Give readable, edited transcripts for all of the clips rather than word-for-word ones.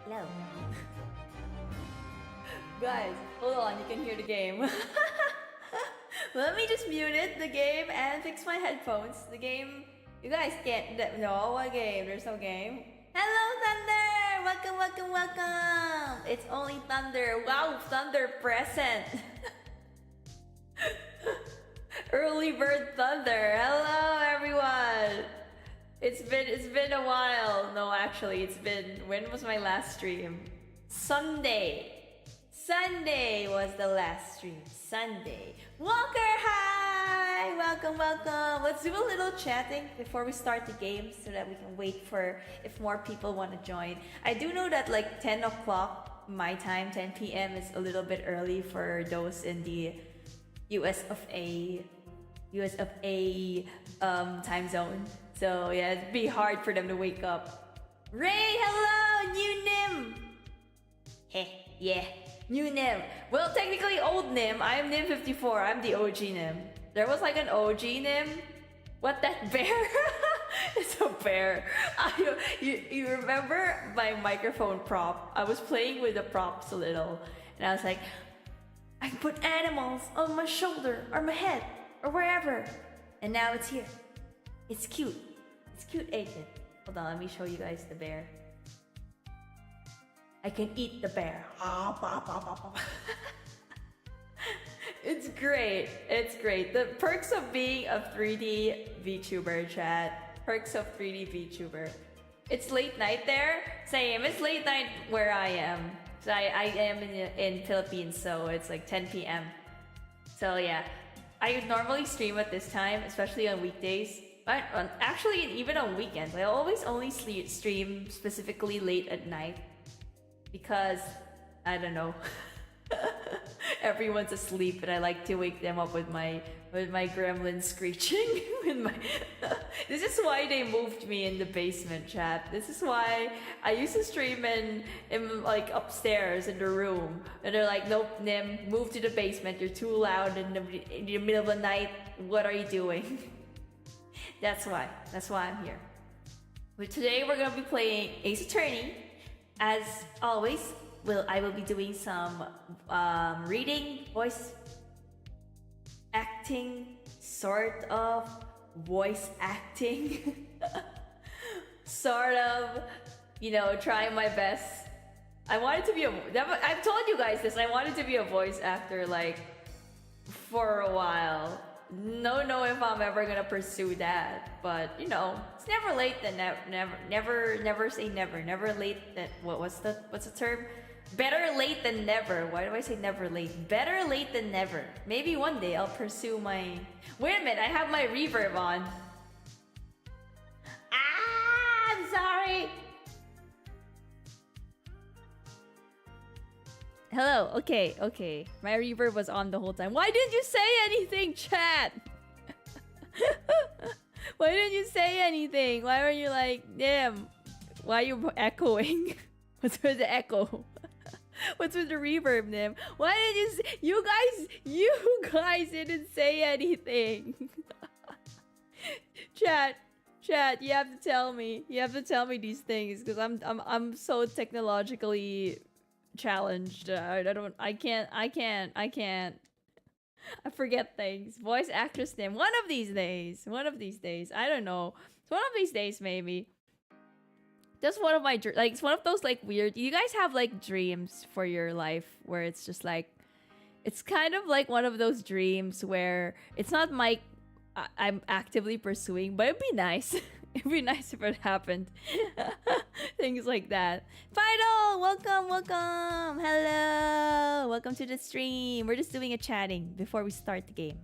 Hello. Guys, hold on, you can hear the game. Let me just mute it, the game, and fix my headphones. The game, you guys can't, no, what game? There's no game. Hello, Thunder! Welcome, welcome, welcome! It's only Thunder. Wow, Thunder present. Early bird Thunder. Hello, everyone. It's been a while. No, actually, it's been, when was my last stream? Sunday was the last stream. Sunday. Walker, hi! Welcome, welcome. Let's do a little chatting before we start the game so that we can wait for if more people want to join. I do know that like 10 o'clock my time, 10 p.m. is a little bit early for those in the US of A time zone. So yeah, it'd be hard for them to wake up. Ray, hello, new Nym. Heh, yeah, new Nym. Well, technically old Nym. I'm Nym 54. I'm the OG Nym. There was like an OG Nym. What, that bear? It's a bear. You remember my microphone prop? I was playing with the props a little, and I was like, I can put animals on my shoulder or my head or wherever, and now it's here. It's cute. It's cute, ain't it? Hold on, let me show you guys the bear. I can eat the bear. It's great. It's great. The perks of being a 3D VTuber, chat. Perks of 3D VTuber. It's late night there. Same. It's late night where I am. So I am in Philippines, so it's like 10 p.m. So yeah. I normally stream at this time, especially on weekdays. Actually, even on weekends. I always only stream specifically late at night. Because, I don't know. Everyone's asleep and I like to wake them up with my gremlin screeching. This is why they moved me in the basement, chat. This is why I used to stream in like upstairs in the room, and they're like, nope, Nym, move to the basement. You're too loud in the middle of the night. What are you doing? That's why I'm here. But today we're gonna be playing Ace Attorney. As always, I will be doing some reading, voice acting, sort of voice acting, sort of, you know, trying my best. I wanted to be I've told you guys this. I wanted to be a voice actor like for a while. Know if I'm ever gonna pursue that, but you know, it's never late than never say never. Never late than what's the term? Better late than never. Why do I say never late? Better late than never. Maybe one day I'll pursue my... Wait a minute, I have my reverb on. I'm sorry. Hello, okay. My reverb was on the whole time. Why didn't you say anything, chat? Why didn't you say anything? Why were you like, damn, why are you echoing? What's with the echo? What's with the reverb, Nym? Why did you say, you guys didn't say anything. Chat, you have to tell me. You have to tell me these things because I'm so technologically challenged. I can't. I forget things. Voice actress Nym. One of these days. I don't know. It's one of these days, maybe. That's one of my like. It's one of those like weird. You guys have like dreams for your life where it's just like, it's kind of like one of those dreams where it's not I'm actively pursuing, but it'd be nice. It'd be nice if it happened. Things like that. Final, welcome. Hello, welcome to the stream. We're just doing a chatting before we start the game.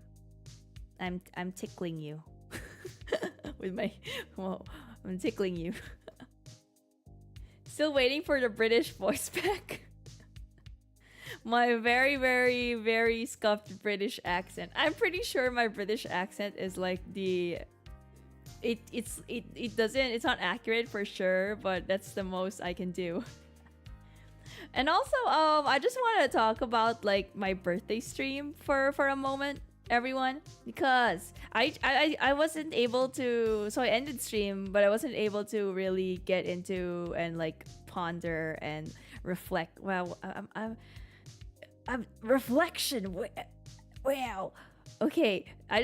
I'm tickling you with my. Well, I'm tickling you. Still waiting for the British voice back. My very, very, very scuffed British accent. I'm pretty sure my British accent is like the... It's not accurate for sure, but that's the most I can do. And also, I just want to talk about like my birthday stream for a moment, everyone, because I wasn't able to. So I ended stream, but I wasn't able to really get into and like ponder and reflect. Wow, I'm reflection. Wow. Okay, I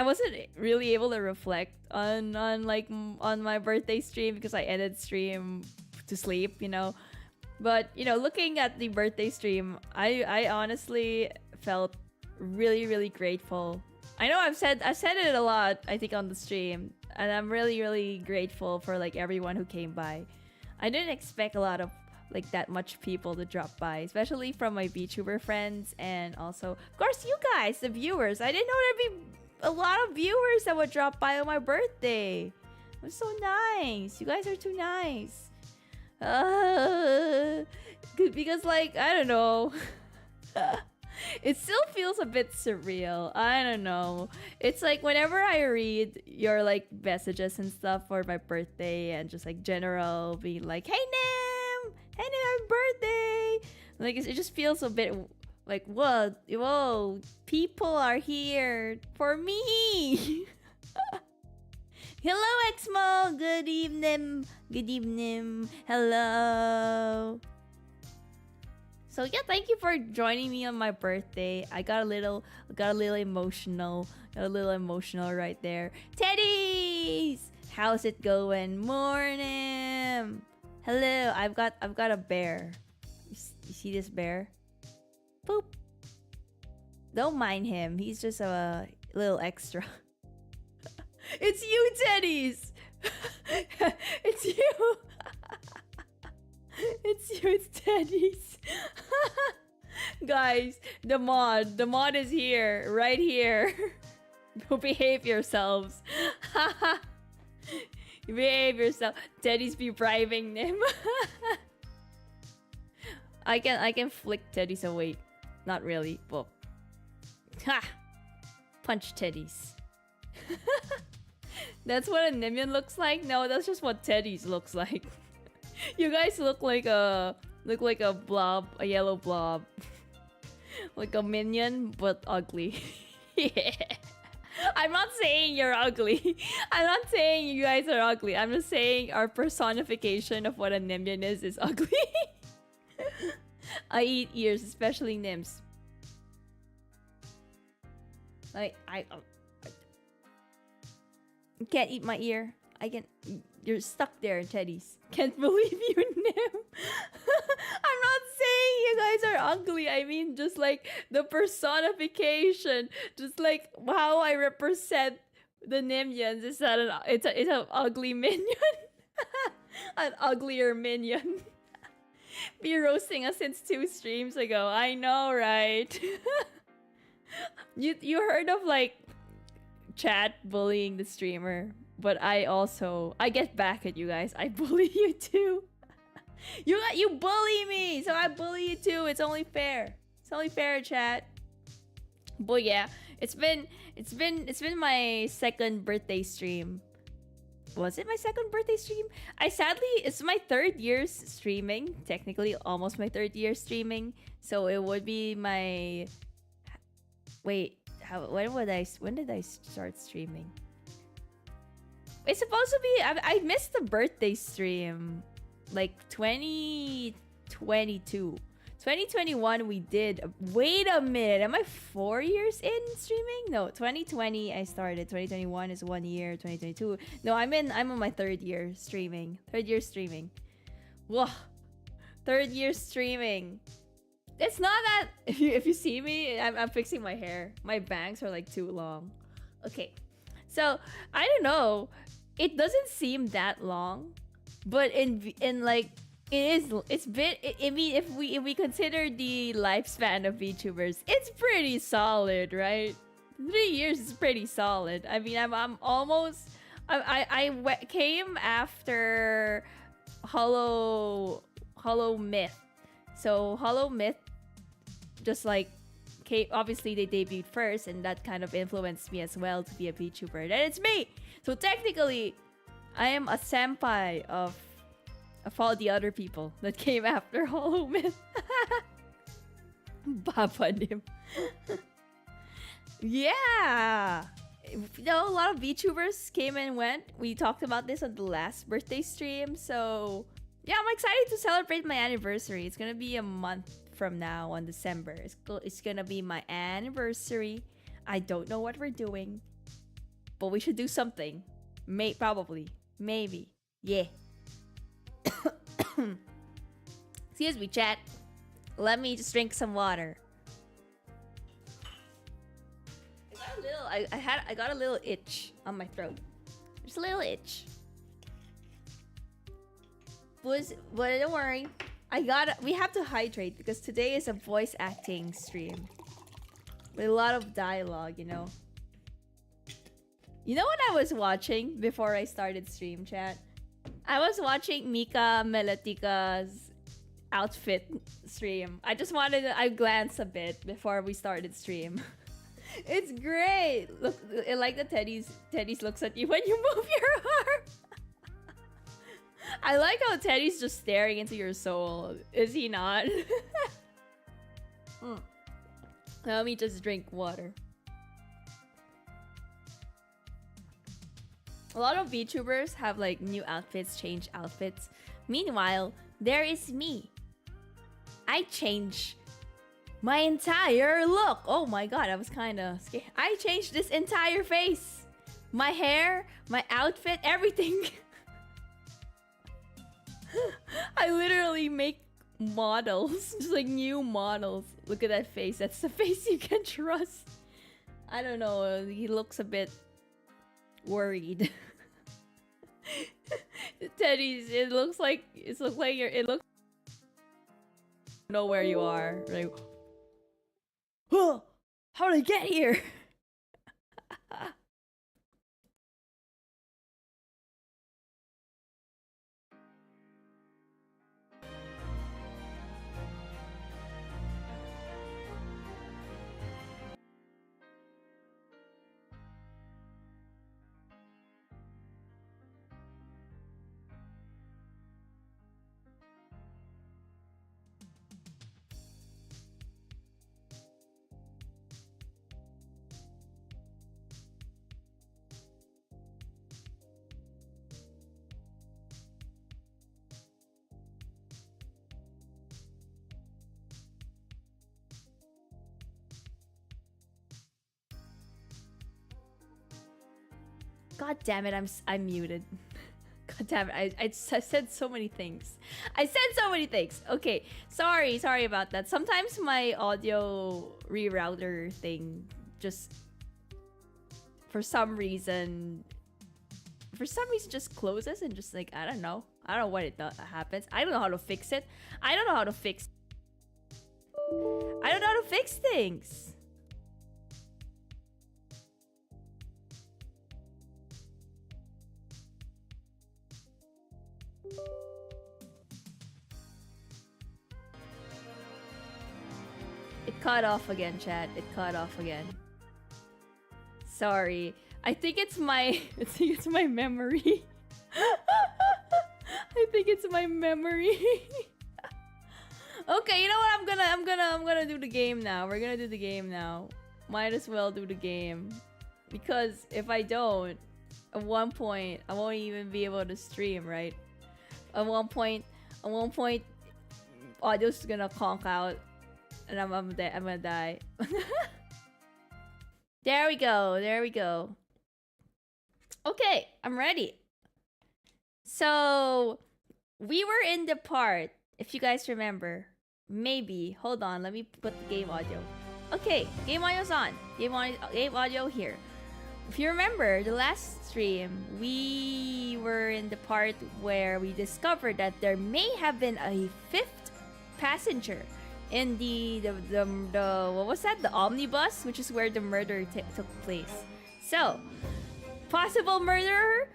wasn't really able to reflect on my birthday stream because I ended stream to sleep, you know. But you know, looking at the birthday stream, I honestly felt really grateful. I know I've said it a lot, I think, on the stream, and I'm really grateful for like everyone who came by. I didn't expect a lot of like that much people to drop by, especially from my VTuber friends, and also of course you guys, the viewers. I didn't know there'd be a lot of viewers that would drop by on my birthday. It was so nice. You guys are too nice. Because like, I don't know. It still feels a bit surreal. I don't know. It's like whenever I read your like messages and stuff for my birthday, and just like general being like, "Hey Nym! Hey Nym, happy birthday!" Like it just feels a bit like, whoa, people are here for me. Hello Exmo, good evening. Good evening. Hello. So yeah, thank you for joining me on my birthday. I got a little emotional. Got a little emotional right there. Teddies! How's it going? Morning! Hello, I've got a bear. You see this bear? Boop. Don't mind him. He's just a little extra. It's you, Teddies! It's you! It's Teddies. Guys, the mod is here, right here. Go behave yourselves. Behave yourself. Teddies be bribing them. I can flick Teddies away. Not really, but ha! Punch Teddies. That's what a Nymn looks like? No, that's just what Teddies looks like. You guys look like a blob, a yellow blob. Like a minion, but ugly. Yeah. I'm not saying you're ugly. I'm not saying you guys are ugly. I'm just saying our personification of what a Nymn is ugly. I eat ears, especially Nyms. I can't eat my ear. I can. You're stuck there, Teddies. Can't believe you, Nym. I'm not saying you guys are ugly. I mean, just like the personification, just like how I represent the Nymnians. Is that it's an ugly minion, an uglier minion. Be roasting us since 2 streams ago. I know, right? You heard of like chat bullying the streamer? But I get back at you guys. I bully you too. You bully me, so I bully you too. It's only fair. It's only fair, chat. But yeah, it's been my second birthday stream. Was it my second birthday stream? It's my 3rd year streaming. Technically, almost my 3rd year streaming. So it would be my. Wait, when did I start streaming? It's supposed to be. I missed the birthday stream, like 2022. 2021 we did. Wait a minute, am I 4 years in streaming? No, 2020 I started. 2021 is 1 year. 2022. No, I'm on my 3rd year streaming. 3rd year streaming. Whoa, 3rd year streaming. It's not that. If you see me, I'm fixing my hair. My bangs are like too long. Okay, so I don't know. It doesn't seem that long, but in like it's bit. I mean, if we consider the lifespan of VTubers, it's pretty solid, right? 3 years is pretty solid. I mean, I'm almost. I came after Hollow Myth, so Hollow Myth just like. Obviously they debuted first, and that kind of influenced me as well to be a VTuber. And it's me! So technically, I am a senpai of all the other people that came after Hollow Myth. Papa Nym. Yeah! You know, a lot of VTubers came and went. We talked about this on the last birthday stream, so Yeah, I'm excited to celebrate my anniversary. It's gonna be a month from now on December. It's gonna be my anniversary. I don't know what we're doing, but we should do something. Probably. Maybe. Yeah. Excuse me, chat. Let me just drink some water. I got a little itch on my throat. Just a little itch. But don't worry. We have to hydrate because today is a voice acting stream. With a lot of dialogue, you know. You know what I was watching before I started stream, chat? I was watching Mika Melatika's outfit stream. I glanced a bit before we started stream. It's great. Look, I like the Teddy's looks at you when you move your arm. I like how Teddy's just staring into your soul. Is he not? Let me just drink water. A lot of VTubers have like new outfits, change outfits. Meanwhile, there is me. I change my entire look. Oh my god, I was kind of scared. I changed this entire face. My hair, my outfit, everything. I literally make models. Just like new models. Look at that face. That's the face you can trust. I don't know. He looks a bit worried. Teddy's, it looks like know where you are. Like, oh, how did I get here? God damn it, I'm muted. God damn it, I said so many things. Okay, sorry about that. Sometimes my audio rerouter thing just for some reason just closes and just like I don't know what it happens. I don't know how to fix it. I don't know how to fix things. It cut off again, chat. It cut off again. Sorry. I think it's my memory. I think it's my memory. Okay, you know what? I'm gonna do the game now. We're gonna do the game now. Might as well do the game. Because if I don't, at one point I won't even be able to stream, right? At one point audio's gonna conk out and I'm gonna die. There we go. Okay, I'm ready. So we were in the part, if you guys remember, maybe, hold on, let me put the game audio. Okay, game audio's on. Game audio here. If you remember the last stream, we were in the part where we discovered that there may have been a fifth passenger in the what was that? The omnibus, which is where the murder took place. So, possible murderer?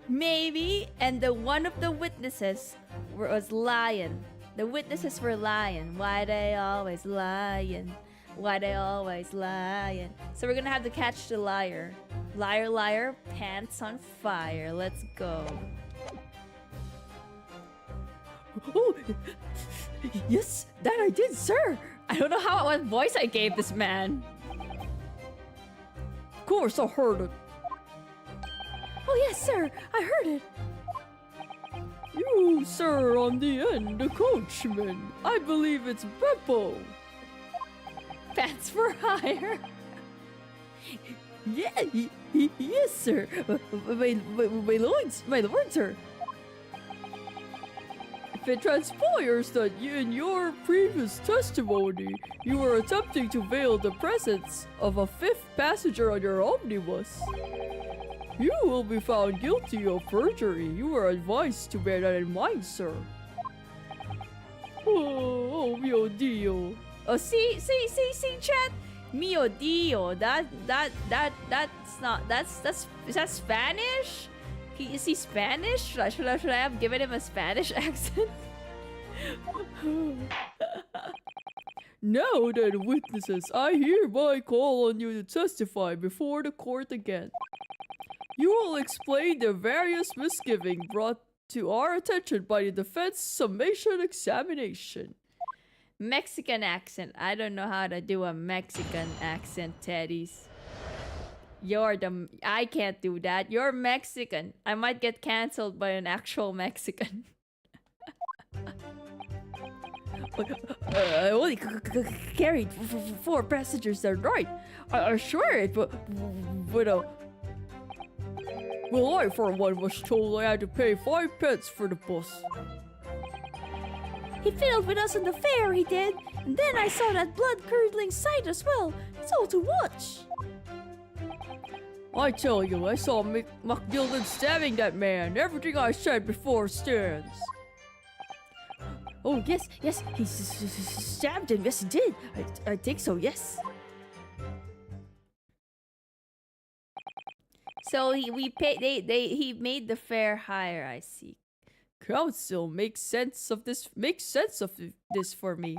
Maybe. And one of the witnesses was lying. The witnesses were lying. Why they always lying? Why they always lying? So we're gonna have to catch the liar. Liar, liar, pants on fire. Let's go. Oh, yes, that I did, sir. I don't know what voice I gave this man. Of course I heard it. Oh yes, sir, I heard it. You, sir, on the end, the coachman. I believe it's Beppo. Pants for hire. Yeah, yes, sir. My lord, sir. If it transpires that in your previous testimony, you were attempting to veil the presence of a fifth passenger on your omnibus, you will be found guilty of perjury. You are advised to bear that in mind, sir. Oh mio Dio. Oh, see, chat. Mio Dio. That's not. Is that Spanish? Is he Spanish? Should I have given him a Spanish accent? Now then, witnesses, I hereby call on you to testify before the court again. You will explain the various misgivings brought to our attention by the defense summation examination. Mexican accent. I don't know how to do a Mexican accent, Teddies. I can't do that. You're Mexican. I might get cancelled by an actual Mexican. I only carried 4 passengers that right. I assure it, but well, I for one was told I had to pay 5 pence for the bus. He fiddled with us on the fare, he did. And then I saw that blood-curdling sight as well. It's all to watch. I tell you, I saw McGilden stabbing that man. Everything I said before stands. Oh, yes, he stabbed him. Yes, he did. I think so, yes. So he made the fare higher, I see. Counsel makes sense of this for me.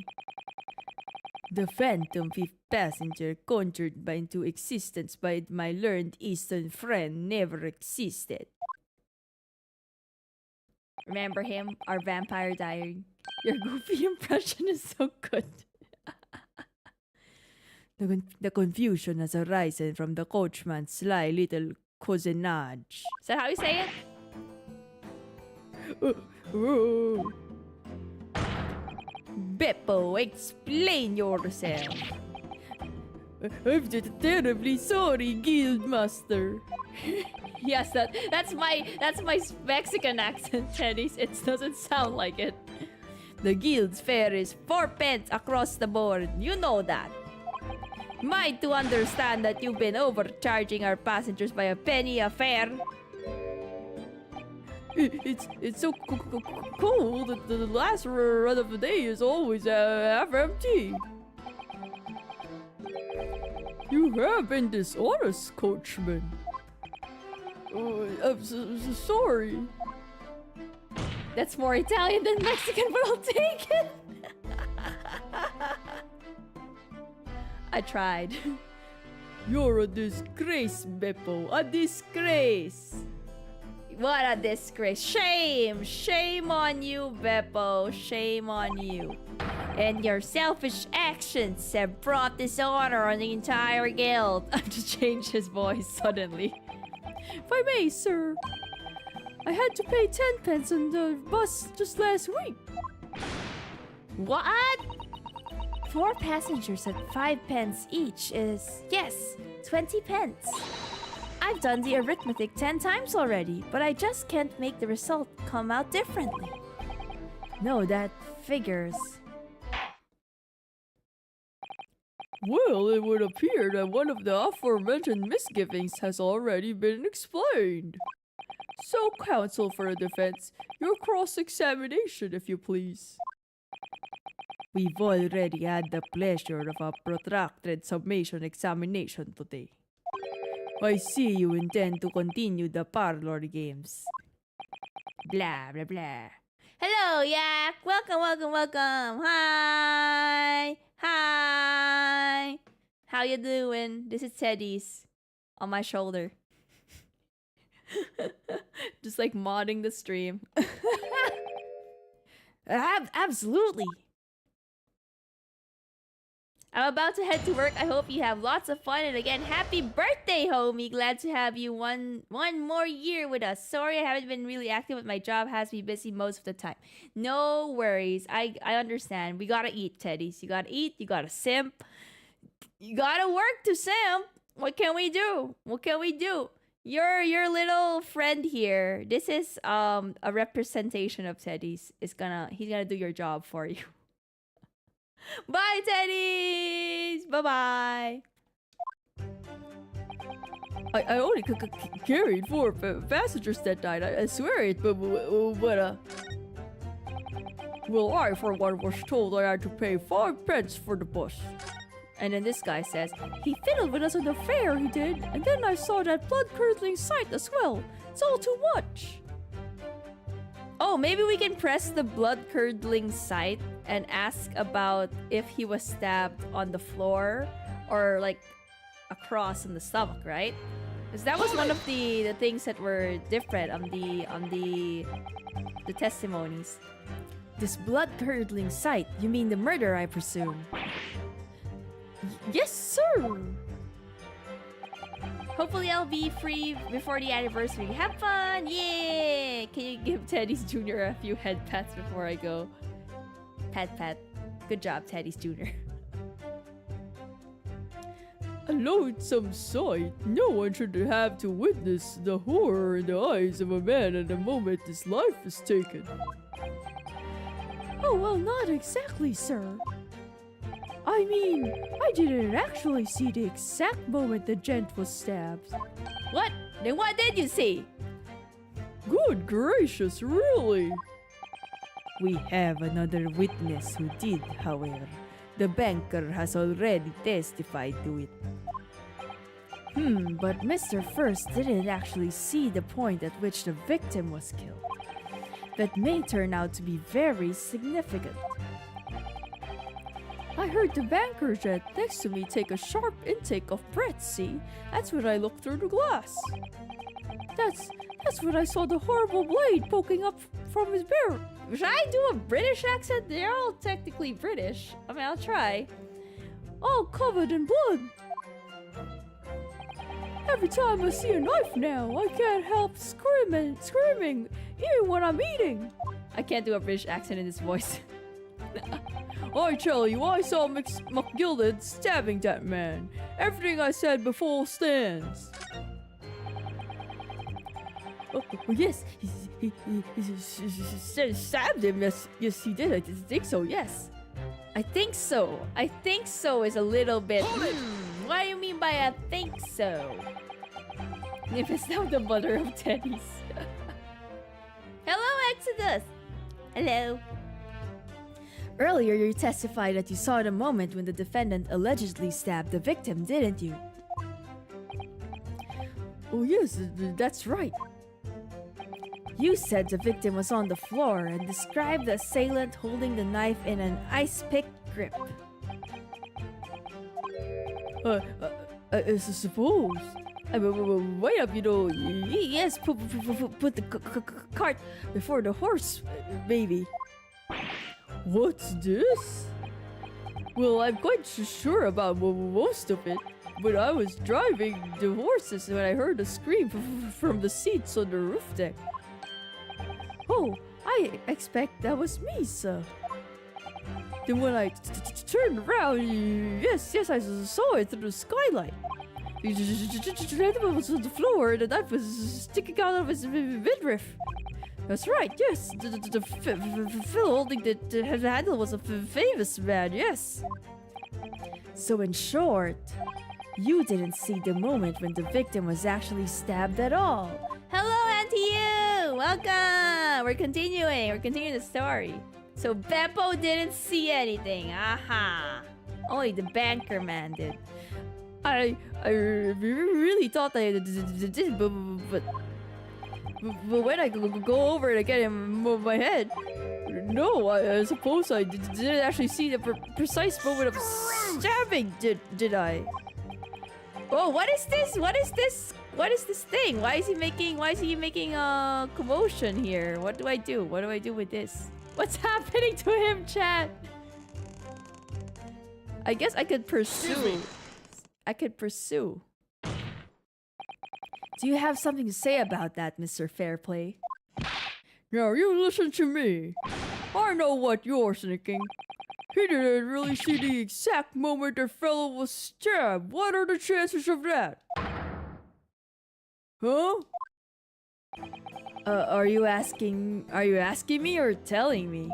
The phantom fifth passenger conjured into existence by my learned Eastern friend never existed. Remember him? Our vampire diary. Your goofy impression is so good. The confusion has arisen from the coachman's sly little cousinage. Is that how you say it? Beppo, explain yourself. I'm terribly sorry, Guildmaster. Yes, that's my Mexican accent, Teddy. It doesn't sound like it. The guild's fare is 4 pence across the board. You know that. Am I to understand that you've been overcharging our passengers by a penny a fare? It's so cold that the last run of the day is always half empty. You have been dishonest, coachman. I'm sorry. That's more Italian than Mexican, but I'll take it. I tried. You're a disgrace, Beppo. A disgrace. What a disgrace. Shame. Shame on you, Beppo. Shame on you. And your selfish actions have brought dishonor on the entire guild. I have to change his voice suddenly. If I may, sir. I had to pay 10 pence on the bus just last week. What? 4 passengers at 5 pence each is, yes, 20 pence. I've done the arithmetic 10 times already, but I just can't make the result come out differently. No, that figures. Well, it would appear that one of the aforementioned misgivings has already been explained. So, counsel for the defense, your cross-examination, if you please. We've already had the pleasure of a protracted summation examination today. I see you intend to continue the parlor games. Blah, blah, blah. Hello, Yak! Welcome! Hi! How you doing? This is Teddy's. On my shoulder. Just like modding the stream. Absolutely. I'm about to head to work. I hope you have lots of fun. And again, happy birthday, homie. Glad to have you one more year with us. Sorry I haven't been really active, but my job has me busy most of the time. No worries. I understand. We gotta eat, Teddies. You gotta eat. You gotta simp. You gotta work to simp. What can we do? What can we do? Your little friend here. This is a representation of Teddy's. He's gonna do your job for you. Bye, Teddies. Bye bye. I only carried 4 passengers that night. I swear it, but well, I for one was told I had to pay 5 pence for the bus. And then this guy says, He fiddled with us on the fair, he did. And then I saw that blood-curdling sight as well. It's all too much. oh, maybe we can press the blood-curdling sight and ask about if he was stabbed on the floor or like across in the stomach, right? Because that was one of the things that were different on the testimonies. This blood-curdling sight, you mean the murder, I presume? Yes, sir. Hopefully I'll be free before the anniversary. Have fun! Yay! Can you give Teddy's Jr. a few head pats before I go? Pat. Good job, Teddy's Jr. A loathsome sight. No one should have to witness the horror in the eyes of a man at the moment his life is taken. Oh, well, not exactly, sir. I mean, I didn't actually see the exact moment the gent was stabbed. What? Then what did you see? Good gracious, really? We have another witness who did, however. The banker has already testified to it. But Mr. First didn't actually see the point at which the victim was killed. That may turn out to be very significant. I heard the banker jet next to me take a sharp intake of breath, see? That's when I looked through the glass. That's when I saw the horrible blade poking up from his beard. Should I do a British accent? They're all technically British. I mean, I'll try. All covered in blood. Every time I see a knife now, I can't help screaming, even when I'm eating. I can't do a British accent in this voice. I tell you, I saw McGilded stabbing that man. Everything I said before stands. Oh, yes, he stabbed him. Yes, he did. I think so. Yes. I think so. I think so is a little bit. What do you mean by I think so? If it's not the mother of Teddy's. Hello, Exodus. Hello. Earlier, you testified that you saw the moment when the defendant allegedly stabbed the victim, didn't you? Oh, yes, that's right. You said the victim was on the floor and described the assailant holding the knife in an ice pick grip. I suppose. Wait up, yes, put the cart before the horse, baby. What's this? Well, I'm quite sure about most of it, but I was driving the horses when I heard a scream from the seats on the roof deck. Oh, I expect that was me, sir. Then when I turned around, yes, I saw it through the skylight. The gentleman was on the floor and the knife was sticking out of his midriff. That's right, yes. The fellow holding the handle was a famous man, yes. So in short, you didn't see the moment when the victim was actually stabbed at all. Hello, Auntie You! Welcome! We're continuing the story. So Beppo didn't see anything. Aha! Only the banker man did. I really thought I did, but when I go over it again in my head, no, I suppose I didn't actually see the precise moment of stabbing, did I? Oh, what is this? What is this thing? Why is he making a commotion here? What do I do? What do I do with this? What's happening to him, chat? I guess I could Excuse me. pursue. I could pursue. Do you have something to say about that, Mr. Fairplay? Now you listen to me. I know what you're thinking. He didn't really see the exact moment the fellow was stabbed. What are the chances of that? Huh? Are you asking me or telling me?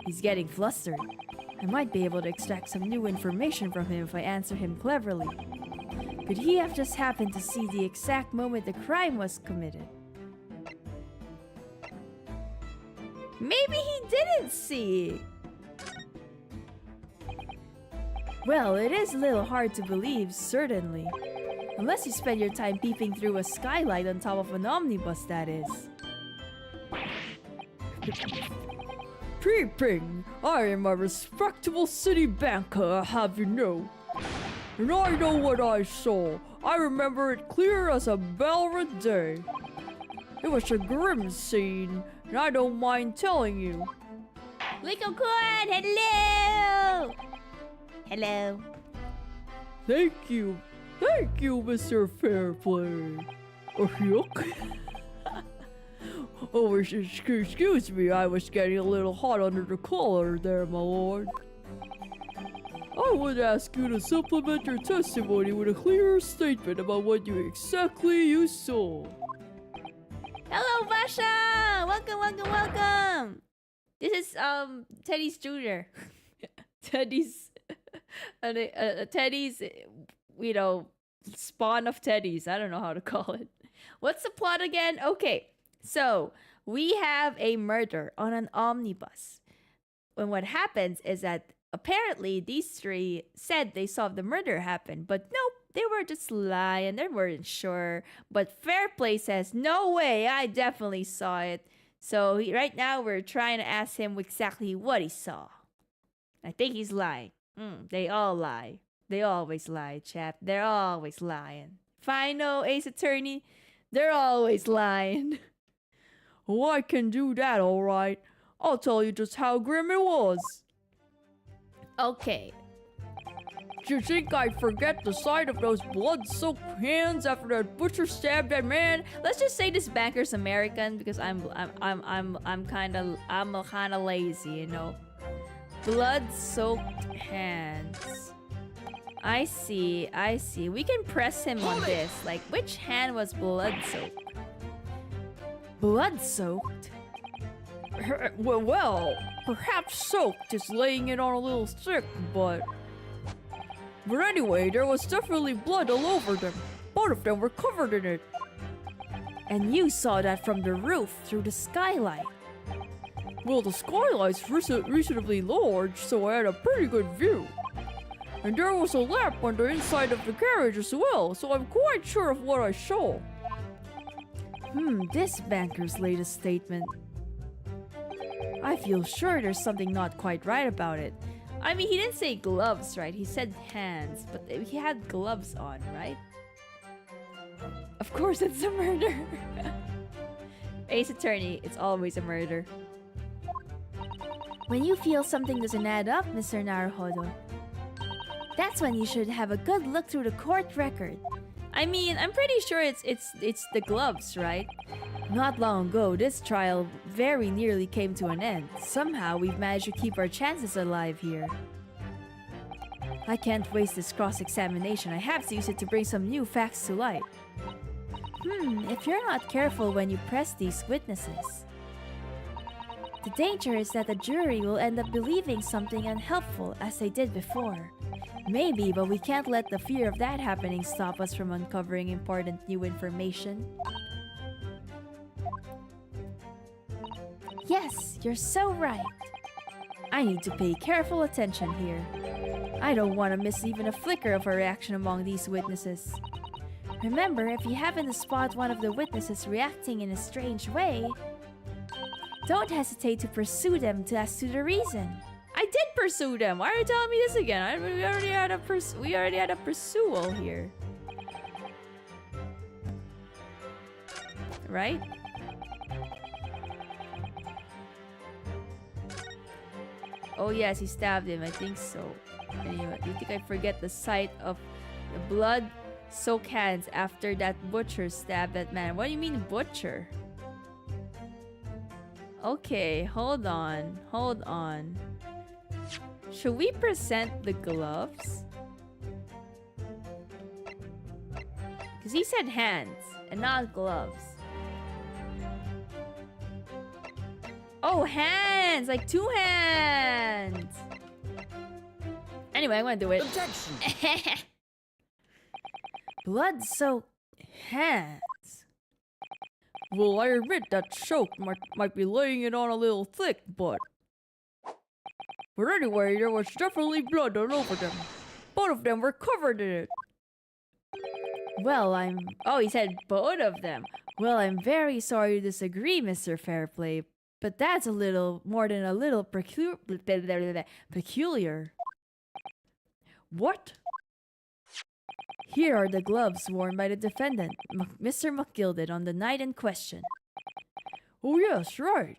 He's getting flustered. I might be able to extract some new information from him if I answer him cleverly. Could he have just happened to see the exact moment the crime was committed? Maybe he didn't see. Well, it is a little hard to believe, certainly. Unless you spend your time peeping through a skylight on top of an omnibus, that is. Peeping! I am a respectable city banker, I'll have you know. And I know what I saw. I remember it clear as a Belred day. It was a grim scene, and I don't mind telling you. Liko-kun, hello! Hello. Thank you, Mr. Fairplay. Oh, yuck. Oh, excuse me, I was getting a little hot under the collar there, my lord. I would ask you to supplement your testimony with a clearer statement about what you saw. Hello, Vasha! Welcome! This is Teddy's Jr. Teddy's Teddy's, you know, spawn of Teddy's. I don't know how to call it. What's the plot again? Okay, so we have a murder on an omnibus. And what happens is that apparently these three said they saw the murder happen, but nope, they were just lying. They weren't sure. But Fairplay says, no way, I definitely saw it. So right now we're trying to ask him exactly what he saw. I think he's lying. They all lie. They always lie, chap. They're always lying. If I know Ace Attorney, they're always lying. Oh, I can do that, alright. I'll tell you just how grim it was. Okay. Do you think I'd forget the sight of those blood-soaked hands after that butcher stabbed that man? Let's just say this banker's American because I'm kind of lazy, you know. Blood-soaked hands. I see. We can press him on this. Like, which hand was blood-soaked? Blood-soaked? Well, perhaps soaked is laying it on a little thick, but anyway, there was definitely blood all over them. Both of them were covered in it. And you saw that from the roof through the skylight. Well, the skylight's reasonably large, so I had a pretty good view. And there was a lamp on the inside of the carriage as well, so I'm quite sure of what I saw. This banker's latest statement. I feel sure there's something not quite right about it. I mean, he didn't say gloves, right? He said hands, but he had gloves on, right? Of course it's a murder. Ace Attorney, it's always a murder. When you feel something doesn't add up, Mr. Naruhodo, that's when you should have a good look through the court record. I mean, I'm pretty sure it's the gloves, right? Not long ago, this trial very nearly came to an end. Somehow, we've managed to keep our chances alive here. I can't waste this cross-examination. I have to use it to bring some new facts to light. If you're not careful when you press these witnesses, the danger is that the jury will end up believing something unhelpful as they did before. Maybe, but we can't let the fear of that happening stop us from uncovering important new information. Yes, you're so right. I need to pay careful attention here. I don't want to miss even a flicker of a reaction among these witnesses. Remember, if you happen to spot one of the witnesses reacting in a strange way, don't hesitate to pursue them to as to the reason. I did pursue them. Why are you telling me this again? We already had a pursual here. Right? Oh yes, he stabbed him. I think so. Anyway, do you think I forget the sight of the blood-soaked hands after that butcher stabbed that man? What do you mean butcher? Okay, hold on. Hold on. Should we present the gloves? Because he said hands and not gloves. Oh, hands! Like 2 hands! Anyway, I'm gonna do it. Objection! Blood-soaked hands. Well, I admit that choke might be laying it on a little thick, but anyway, there was definitely blood all over them. Both of them were covered in it. Well, Oh, he said both of them. Well, I'm very sorry to disagree, Mr. Fairplay, but that's a little more than a little peculiar. What? Here are the gloves worn by the defendant, Mr. McGilded, on the night in question. Oh yes, right.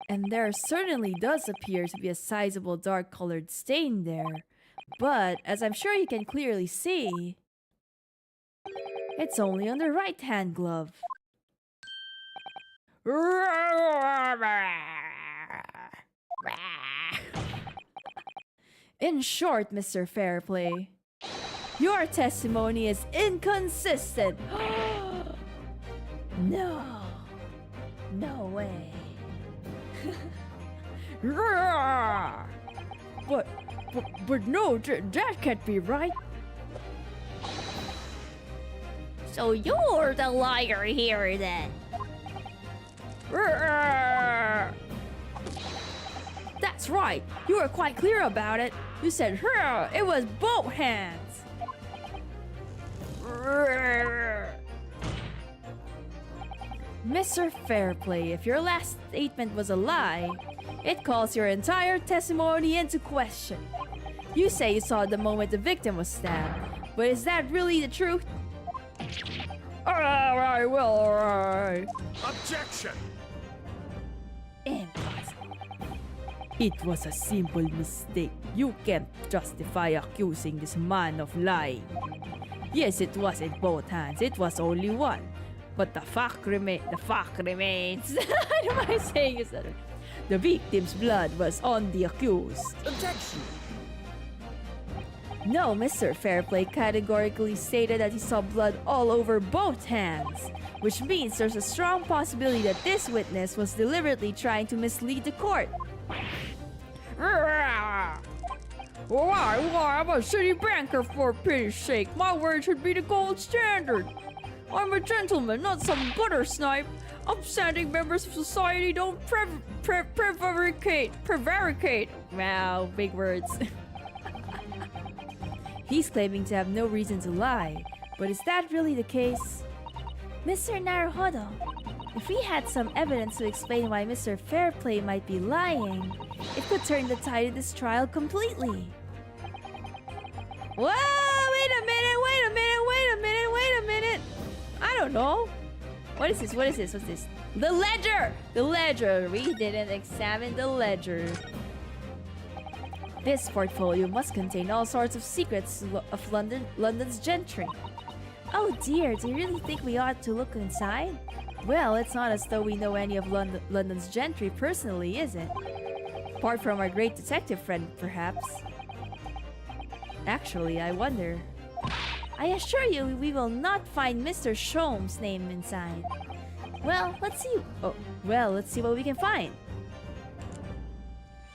And there certainly does appear to be a sizable dark-colored stain there. But, as I'm sure you can clearly see, it's only on the right-hand glove. In short, Mr. Fairplay, your testimony is inconsistent. No. No way. But no, that can't be right. So you're the liar here then. That's right. You were quite clear about it. You said, it was both hands. Mr. Fairplay, if your last statement was a lie, it calls your entire testimony into question. You say you saw the moment the victim was stabbed, but is that really the truth? Alright. Objection! Impossible. It was a simple mistake. You can't justify accusing this man of lying. Yes, it was in both hands. It was only one. But the fact remains. What am I saying? Is that The victim's blood was on the accused. Objection! No, Mr. Fairplay categorically stated that he saw blood all over both hands, which means there's a strong possibility that this witness was deliberately trying to mislead the court. Why? I'm a city banker, for pity's sake. My word should be the gold standard. I'm a gentleman, not some gutter snipe. Upstanding members of society don't prevaricate. wow, big words. He's claiming to have no reason to lie, but is that really the case? Mr. Naruhodo, if we had some evidence to explain why Mr. Fairplay might be lying, it could turn the tide of this trial completely. Whoa, wait a minute. I don't know. What is this? What's this? The ledger! We didn't examine the ledger. This portfolio must contain all sorts of secrets of London's gentry. Oh dear, do you really think we ought to look inside? Well, it's not as though we know any of London's gentry personally, is it? Apart from our great detective friend, perhaps. Actually, I wonder. I assure you, we will not find Mr. Sholmes' name inside. Well, let's see. Let's see what we can find.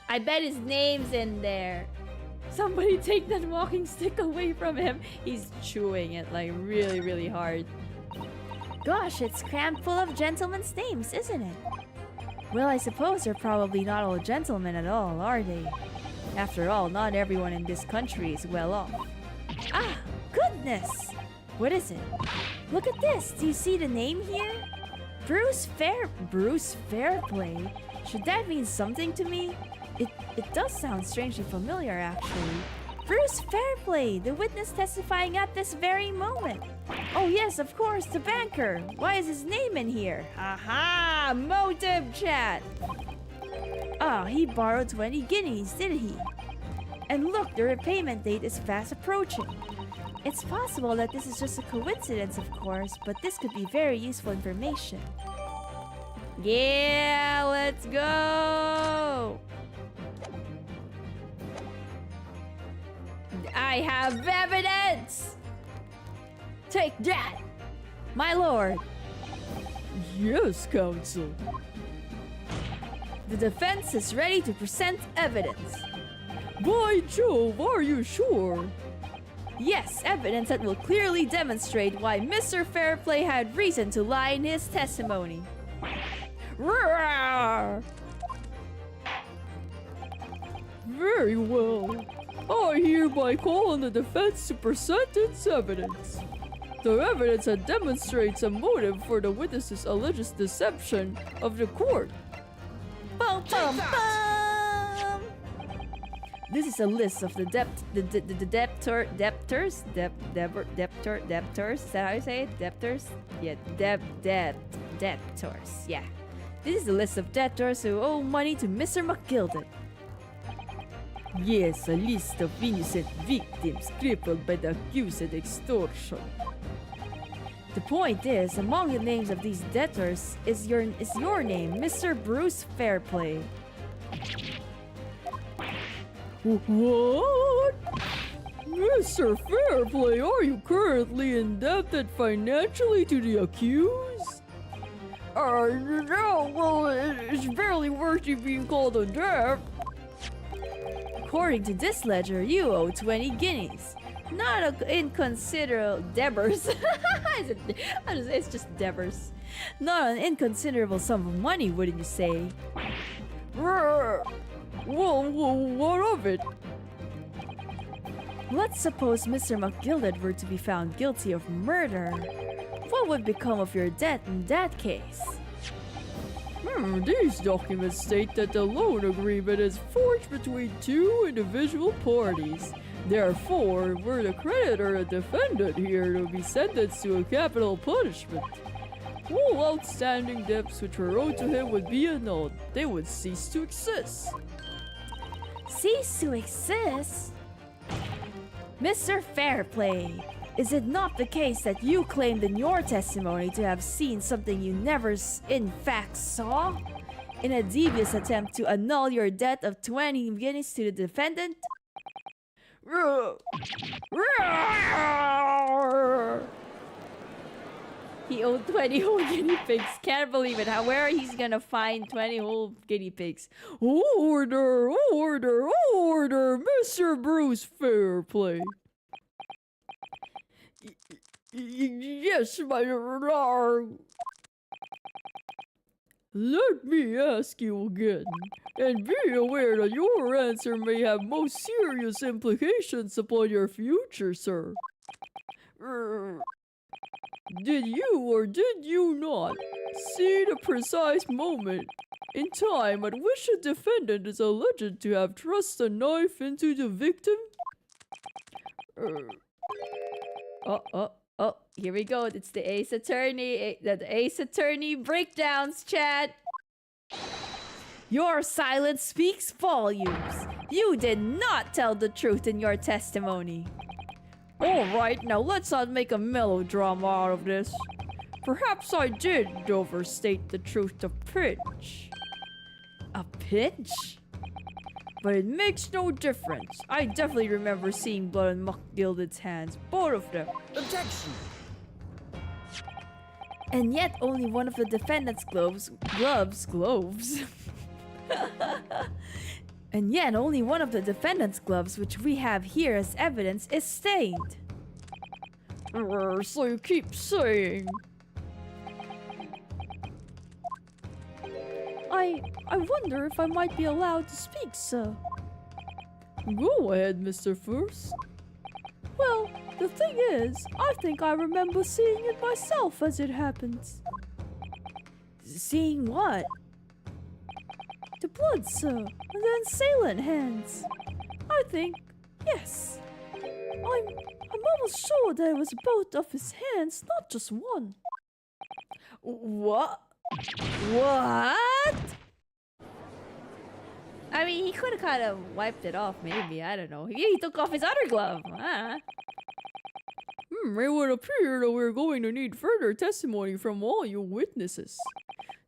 I bet his name's in there. Somebody take that walking stick away from him. He's chewing it like really, really hard. Gosh, it's crammed full of gentlemen's names, isn't it? Well, I suppose they're probably not all gentlemen at all, are they? After all, not everyone in this country is well off. Ah, goodness! What is it? Look at this! Do you see the name here? Bruce Fairplay? Should that mean something to me? It does sound strangely familiar, actually. Bruce Fairplay, the witness testifying at this very moment. Oh yes, of course, the banker. Why is his name in here? Aha! Motive chat! Ah, he borrowed 20 guineas, didn't he? And look, the repayment date is fast approaching. It's possible that this is just a coincidence, of course, but this could be very useful information. Yeah, let's go! I have evidence! Take that! My lord, Yes, counsel. the defense is ready to present evidence. By Jove, are you sure? Yes, evidence that will clearly demonstrate why Mr. Fairplay had reason to lie in his testimony. Roar! Very well. I hereby call on the defense to present its evidence. The evidence that demonstrates a motive for the witness's alleged deception of the court. Bum, bum, bum. This is a list of the debtors. Is that how you say it? Debtors? Yeah, debtors. Yeah. This is a list of debtors who owe money to Mr. McGilded. Yes, a list of innocent victims crippled by the accused extortion. The point is, among the names of these debtors is your name, Mr. Bruce Fairplay. What? Mr. Fairplay, are you currently indebted financially to the accused? No, well, it's barely worthy being called a debt. According to this ledger, you owe 20 guineas. Not an inconsiderable debtors. It's just debtors. Not an inconsiderable sum of money, wouldn't you say? Well, what of it? Let's suppose Mr. McGilded were to be found guilty of murder. What would become of your debt in that case? These documents state that the loan agreement is forged between two individual parties. Therefore, were the creditor a defendant here to be sentenced to a capital punishment, all outstanding debts which were owed to him would be annulled. They would cease to exist. Cease to exist? Mr. Fairplay, is it not the case that you claimed in your testimony to have seen something you never in fact saw? In a devious attempt to annul your debt of 20 guineas to the defendant? He owed 20 whole guinea pigs. Can't believe it. Where he's gonna find 20 whole guinea pigs? Order, order, order, Mr. Bruce Fairplay. Yes, my lord. Let me ask you again, and be aware that your answer may have most serious implications upon your future, sir. Did you or did you not see the precise moment in time at which the defendant is alleged to have thrust a knife into the victim? Oh, here we go. It's the Ace Attorney. The Ace Attorney breakdowns, chat. Your silence speaks volumes. You did not tell the truth in your testimony. Alright, now let's not make a melodrama out of this. Perhaps I did overstate the truth a pinch. A pinch? But it makes no difference. I definitely remember seeing blood on McGilded's hands, both of them. Objection! And yet only one of the defendant's gloves. And yet only one of the defendant's gloves, which we have here as evidence, is stained. So you keep saying. I wonder if I might be allowed to speak, sir. Go ahead, Mr. First. Well, the thing is, I think I remember seeing it myself as it happens. Seeing what? The blood, sir, and the assailant hands. I think, yes. I'm almost sure that it was both of his hands, not just one. What? What? I mean, he could have kind of wiped it off, maybe. I don't know. He took off his other glove. Ah. It would appear that we're going to need further testimony from all you witnesses.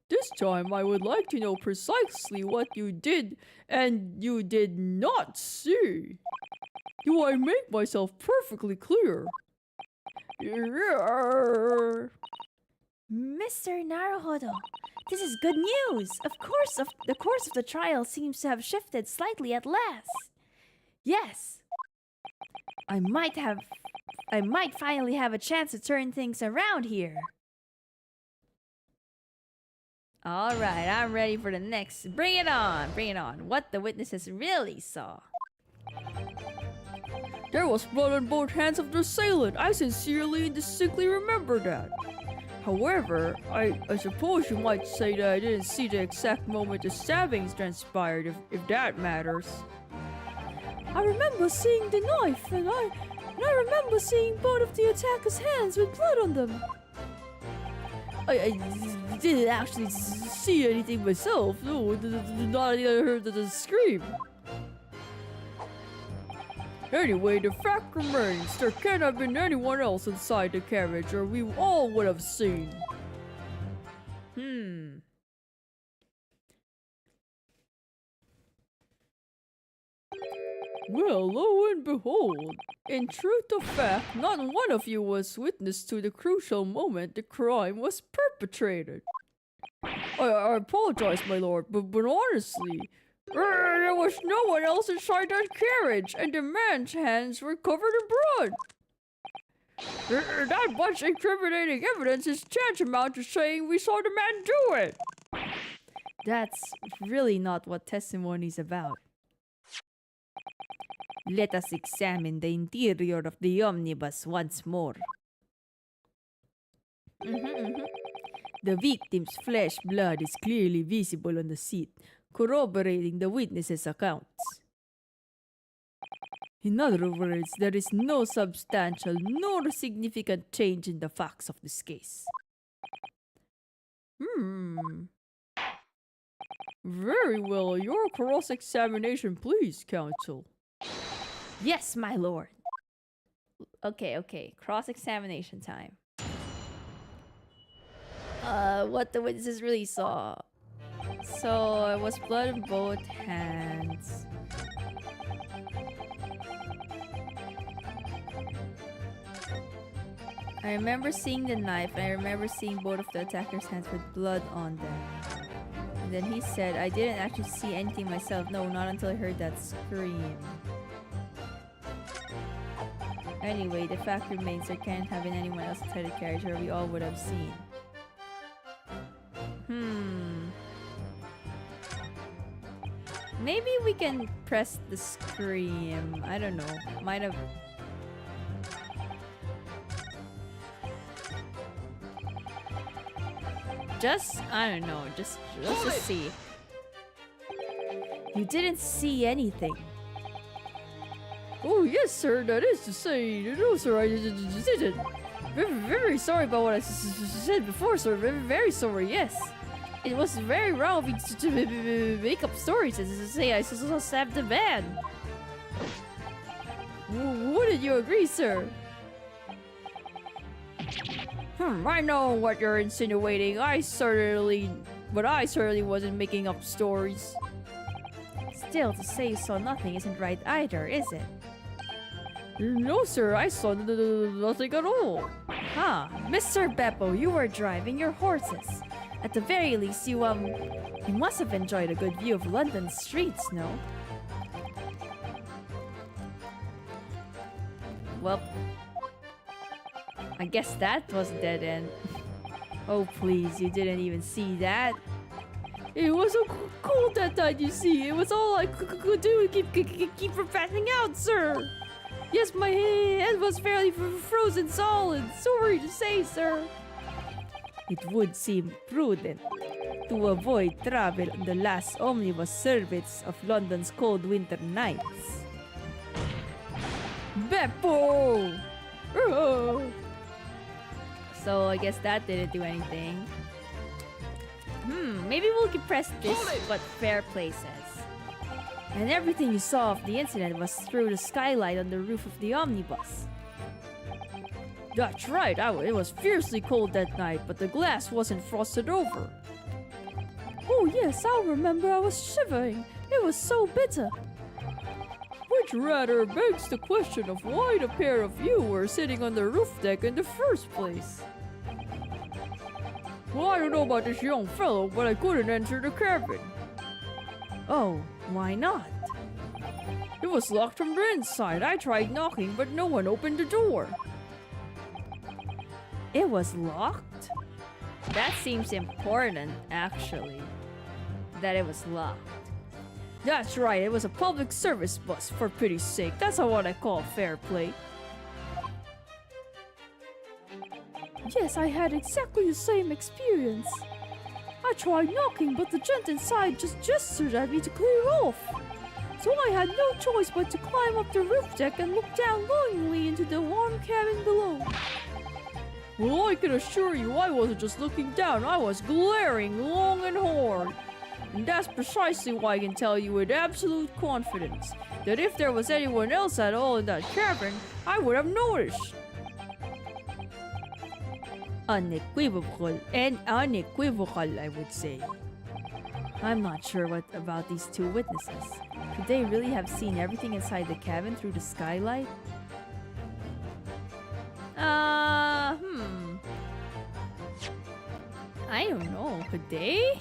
This time, I would like to know precisely what you did and you did not see. Do I make myself perfectly clear? Mr. Naruhodo, this is good news. Of course, the course of the trial seems to have shifted slightly at last. Yes, I might finally have a chance to turn things around here. All right, I'm ready for the next. Bring it on. Bring it on. What the witnesses really saw. There was blood on both hands of the assailant. I sincerely and distinctly remember that. However, I suppose you might say that I didn't see the exact moment the stabbings transpired, if that matters. I remember seeing the knife, and I remember seeing both of the attacker's hands with blood on them. I didn't actually see anything myself. No, not even heard the scream. Anyway, the fact remains, there can't have been anyone else inside the carriage, or we all would have seen. Well, lo and behold, in truth of fact, not one of you was witness to the crucial moment the crime was perpetrated. I apologize, my lord, but honestly, there was no one else inside that carriage, and the man's hands were covered in blood. That much incriminating evidence is tantamount to saying we saw the man do it. That's really not what testimony's about. Let us examine the interior of the omnibus once more. The victim's flesh blood is clearly visible on the seat, corroborating the witnesses' accounts. In other words, there is no substantial nor significant change in the facts of this case. Very well, your cross-examination, please, counsel. Yes, my lord. Okay. Cross-examination time. What the witnesses really saw. So, it was blood in both hands. I remember seeing the knife, and I remember seeing both of the attacker's hands with blood on them. And then he said, I didn't actually see anything myself. No, not until I heard that scream. Anyway, the fact remains there can't have been anyone else inside the carriage, or we all would have seen. Maybe we can press the scream. I don't know. Might have... I don't know. Let's just see. You didn't see anything. Oh, yes, sir, that is to say, no, sir, I didn't. Very sorry about what I said before, sir. Very sorry, yes. It was very wrong of me to make up stories and to say I stabbed the man. Wouldn't you agree, sir? I know what you're insinuating. I certainly wasn't making up stories. Still, to say you saw nothing isn't right either, is it? No, sir, I saw nothing at all. Mr. Beppo, you were driving your horses. At the very least, you must have enjoyed a good view of London's streets, no? Well, I guess that was a dead end. Oh, please, you didn't even see that? It was so cold that night, you see. It was all I could do to keep from passing out, sir. Yes, my head was fairly frozen solid. Sorry to say, sir. It would seem prudent to avoid travel on the last omnibus service of London's cold winter nights. Beppo! So I guess that didn't do anything. Maybe we'll press this what fair play says. And everything you saw of the incident was through the skylight on the roof of the omnibus. That's right, it was fiercely cold that night, but the glass wasn't frosted over. Oh yes, I remember I was shivering. It was so bitter. Which rather begs the question of why the pair of you were sitting on the roof deck in the first place. Well, I don't know about this young fellow, but I couldn't enter the cabin. Oh, why not? It was locked from the inside. I tried knocking, but no one opened the door. It was locked? That seems important, actually. That it was locked. That's right, it was a public service bus, for pity's sake. That's not what I call fair play. Yes, I had exactly the same experience. I tried knocking, but the gent inside just gestured at me to clear off. So I had no choice but to climb up the roof deck and look down longingly into the warm cabin below. Well, I can assure you I wasn't just looking down, I was glaring long and hard. And that's precisely why I can tell you with absolute confidence that if there was anyone else at all in that cabin, I would have noticed. Unequivocal and unequivocal, I would say. I'm not sure what about these two witnesses. Could they really have seen everything inside the cabin through the skylight? I don't know. Could they?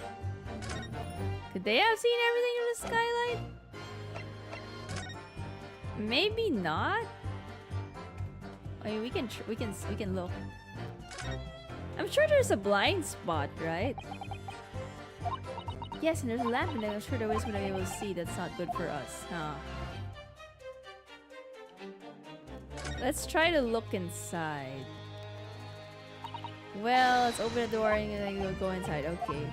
Could they have seen everything in the skylight? Maybe not. I mean, we can look. I'm sure there's a blind spot, right? Yes, and there's a lamp, and I'm sure there is gonna be able to see. That's not good for us, huh? Let's try to look inside. Well, let's open the door and then we'll go inside. Okay.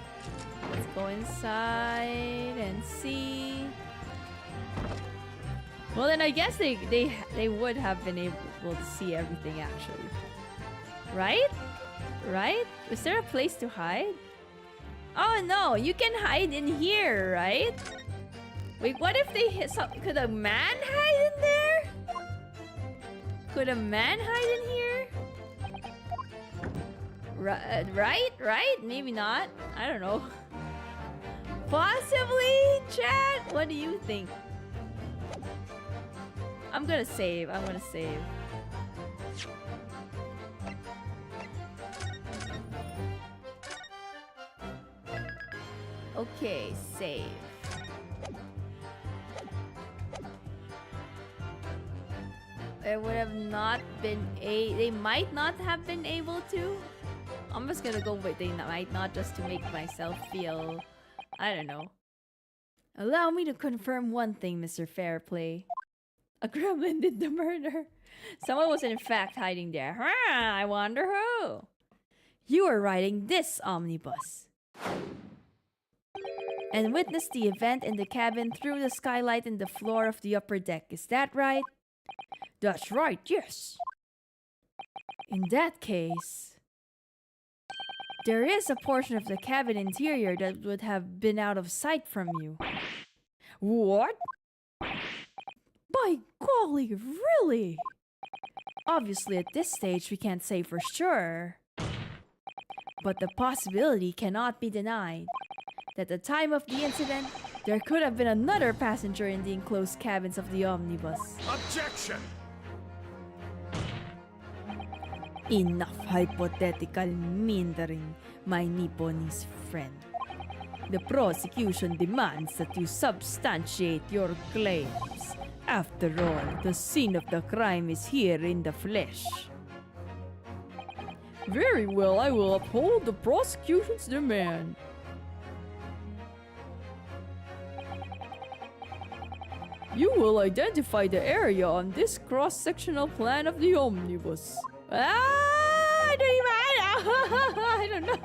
Let's go inside and see. Well, then I guess they would have been able to see everything actually. Right? Right? Is there a place to hide? Oh no, you can hide in here, right? Wait, what if they hit some... Could a man hide in there? Could a man hide in here? Right? Right? Maybe not. I don't know. Possibly, chat? What do you think? I'm gonna save. Okay, save. It would have not been they might not have been able to. I'm just gonna go with they might not, just to make myself feel, I don't know. Allow me to confirm one thing, Mr. Fairplay. A gremlin did the murder. Someone was in fact hiding there. I wonder who. You are riding this omnibus and witnessed the event in the cabin through the skylight in the floor of the upper deck. Is that right? That's right, yes. In that case, there is a portion of the cabin interior that would have been out of sight from you. What? By golly, really? Obviously, at this stage, we can't say for sure. But the possibility cannot be denied that at the time of the incident, there could have been another passenger in the enclosed cabins of the omnibus. Objection! Enough hypothetical meandering, my Nipponese friend. The prosecution demands that you substantiate your claims. After all, the scene of the crime is here in the flesh. Very well, I will uphold the prosecution's demand. You will identify the area on this cross-sectional plan of the omnibus. I don't know.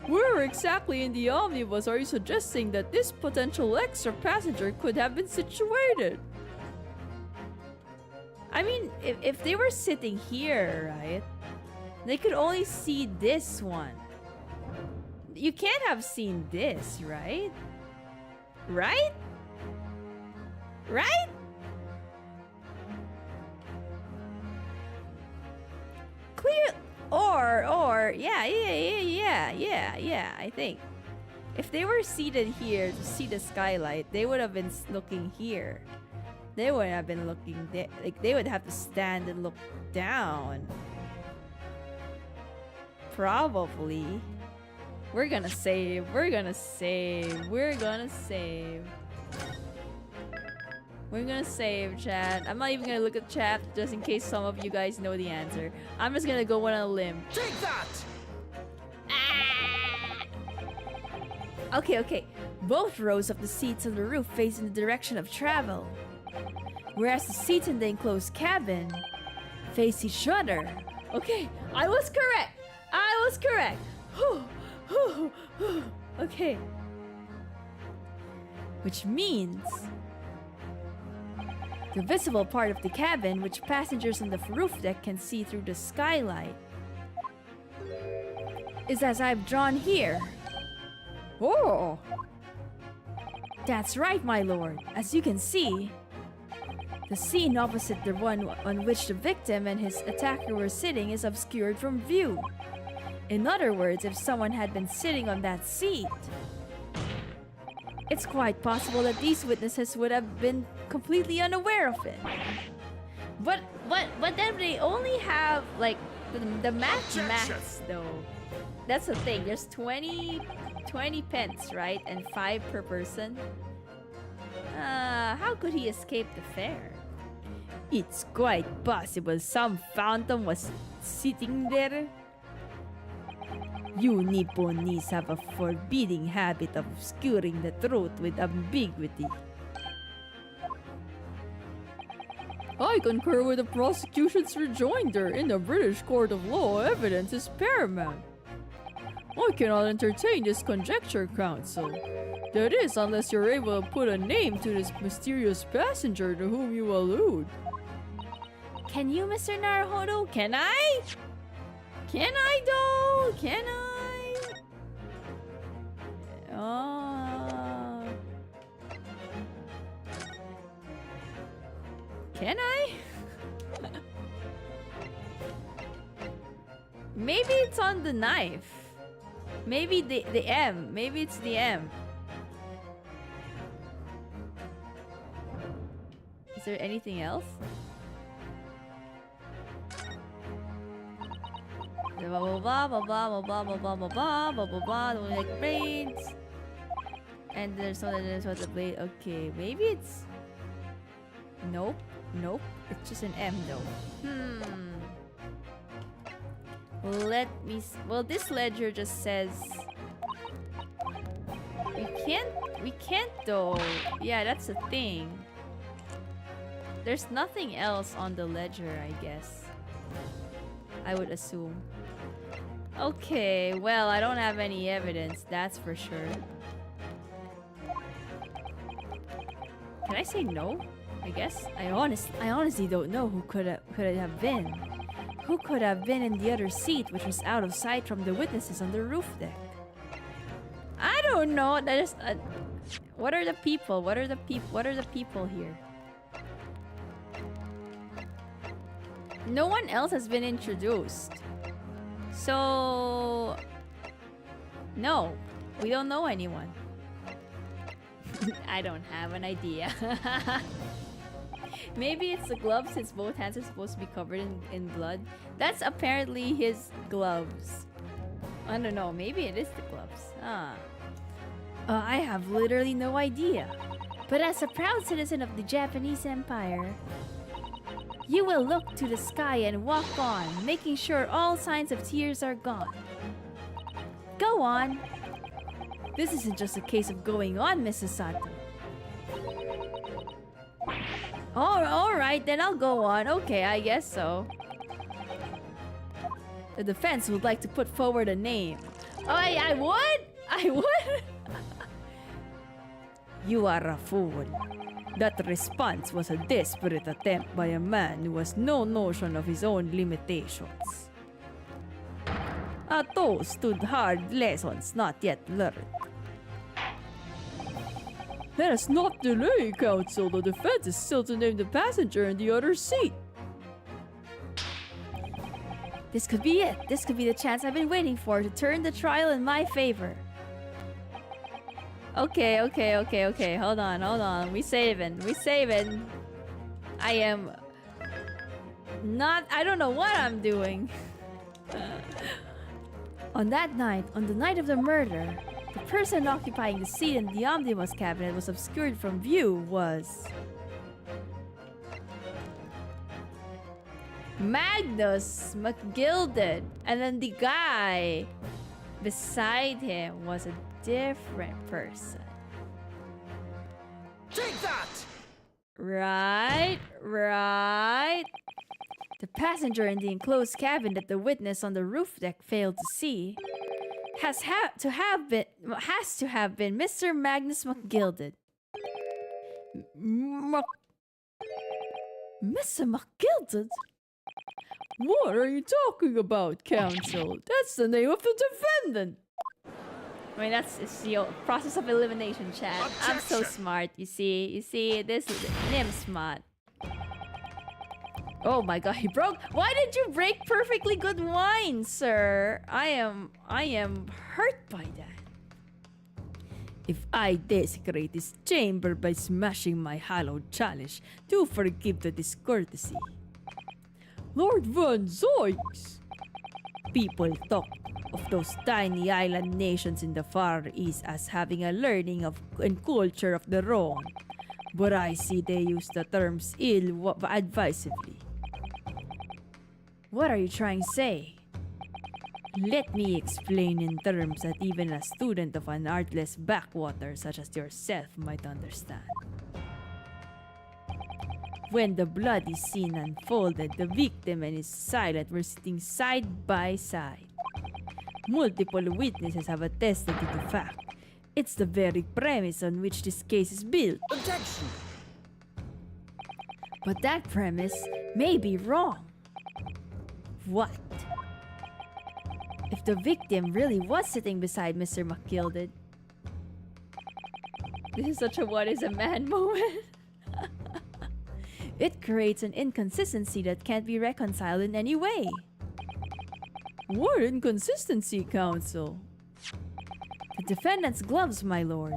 Where exactly in the omnibus are you suggesting that this potential extra passenger could have been situated? I mean, if they were sitting here, right? They could only see this one. You can't have seen this, right? Right? Right? Clear yeah, I think. If they were seated here to see the skylight, they would have been looking here. They would have been looking like they would have to stand and look down. Probably. We're gonna save. We're gonna save. We're gonna save. We're gonna save, chat. I'm not even gonna look at chat just in case some of you guys know the answer. I'm just gonna go on a limb. Take that! Okay. Both rows of the seats on the roof face in the direction of travel, whereas the seats in the enclosed cabin face each other. Okay, I was correct. Okay. Which means the visible part of the cabin, which passengers on the roof deck can see through the skylight, is as I've drawn here. Oh. That's right, my lord. As you can see, the scene opposite the one on which the victim and his attacker were sitting is obscured from view. In other words, if someone had been sitting on that seat, it's quite possible that these witnesses would have been completely unaware of it. But then they only have like the max Objection. though. That's the thing. There's 20 pence, right? And 5 per person. How could he escape the fare? It's quite possible some phantom was sitting there. You Nipponese have a forbidding habit of obscuring the truth with ambiguity. I concur with the prosecution's rejoinder. In the British court of law, evidence is paramount. I cannot entertain this conjecture, counsel. That is, unless you're able to put a name to this mysterious passenger to whom you allude. Can you, Mr. Naruhodo? Can I? Can I though? Can I? Can I? Maybe it's on the knife. Maybe the M. Maybe it's the M. Is there anything else? Blah blah blah blah blah blah blah blah blah blah blah blah blah. Like braids. And there's the blade. Okay, maybe it's. Nope. It's just an M though. Let me. Well, this ledger just says. We can't though. Yeah, that's the thing. There's nothing else on the ledger, I guess. I would assume. Okay, well, I don't have any evidence, that's for sure. Can I say no? I guess. I honestly don't know who could it have been. Who could have been in the other seat, which was out of sight from the witnesses on the roof deck? I don't know. There's what are the people? What are the people here? No one else has been introduced. So no, we don't know anyone. I don't have an idea. Maybe it's the gloves since both hands are supposed to be covered in blood. That's apparently his gloves. I don't know. Maybe it is the gloves. I have literally no idea. But as a proud citizen of the Japanese Empire, you will look to the sky and walk on, making sure all signs of tears are gone. Go on. This isn't just a case of going on, Mrs. Sato. Alright, then I'll go on. Okay, I guess so. The defense would like to put forward a name. Oh, I would? I would? You are a fool. That response was a desperate attempt by a man who has no notion of his own limitations. A toast to hard lessons not yet learned. Let us not delay, counsel. The defense is still to name the passenger in the other seat. This could be it. This could be the chance I've been waiting for to turn the trial in my favor. Okay. Hold on. We saving. I am not. I don't know what I'm doing. On that night, on the night of the murder, the person occupying the seat in the omnibus cabinet was obscured from view was... Magnus McGilded. And then the guy beside him was a different person. Take that! Right. The passenger in the enclosed cabin that the witness on the roof deck failed to see has to have been Mr. Magnus McGilded. Mr. McGilded? What are you talking about, counsel? That's the name of the defendant. I mean, it's the process of elimination, chat. I'm so Objection. smart. You see, this is Nym smart. Oh my god, he broke. Why did you break perfectly good wine, sir? I am hurt by that. If I desecrate this chamber by smashing my hallowed chalice, do forgive the discourtesy. Lord Van Zoinks! People talk of those tiny island nations in the Far East as having a learning of and culture of their own, but I see they use the terms ill-advisedly. What are you trying to say? Let me explain in terms that even a student of an artless backwater such as yourself might understand. When the bloody scene unfolded, the victim and his assailant were sitting side by side. Multiple witnesses have attested to the fact. It's the very premise on which this case is built. Objection! But that premise may be wrong. What? If the victim really was sitting beside Mr. McGilded, This is such a what is a man moment. it creates an inconsistency that can't be reconciled in any way. What inconsistency, counsel? The defendant's gloves, my lord.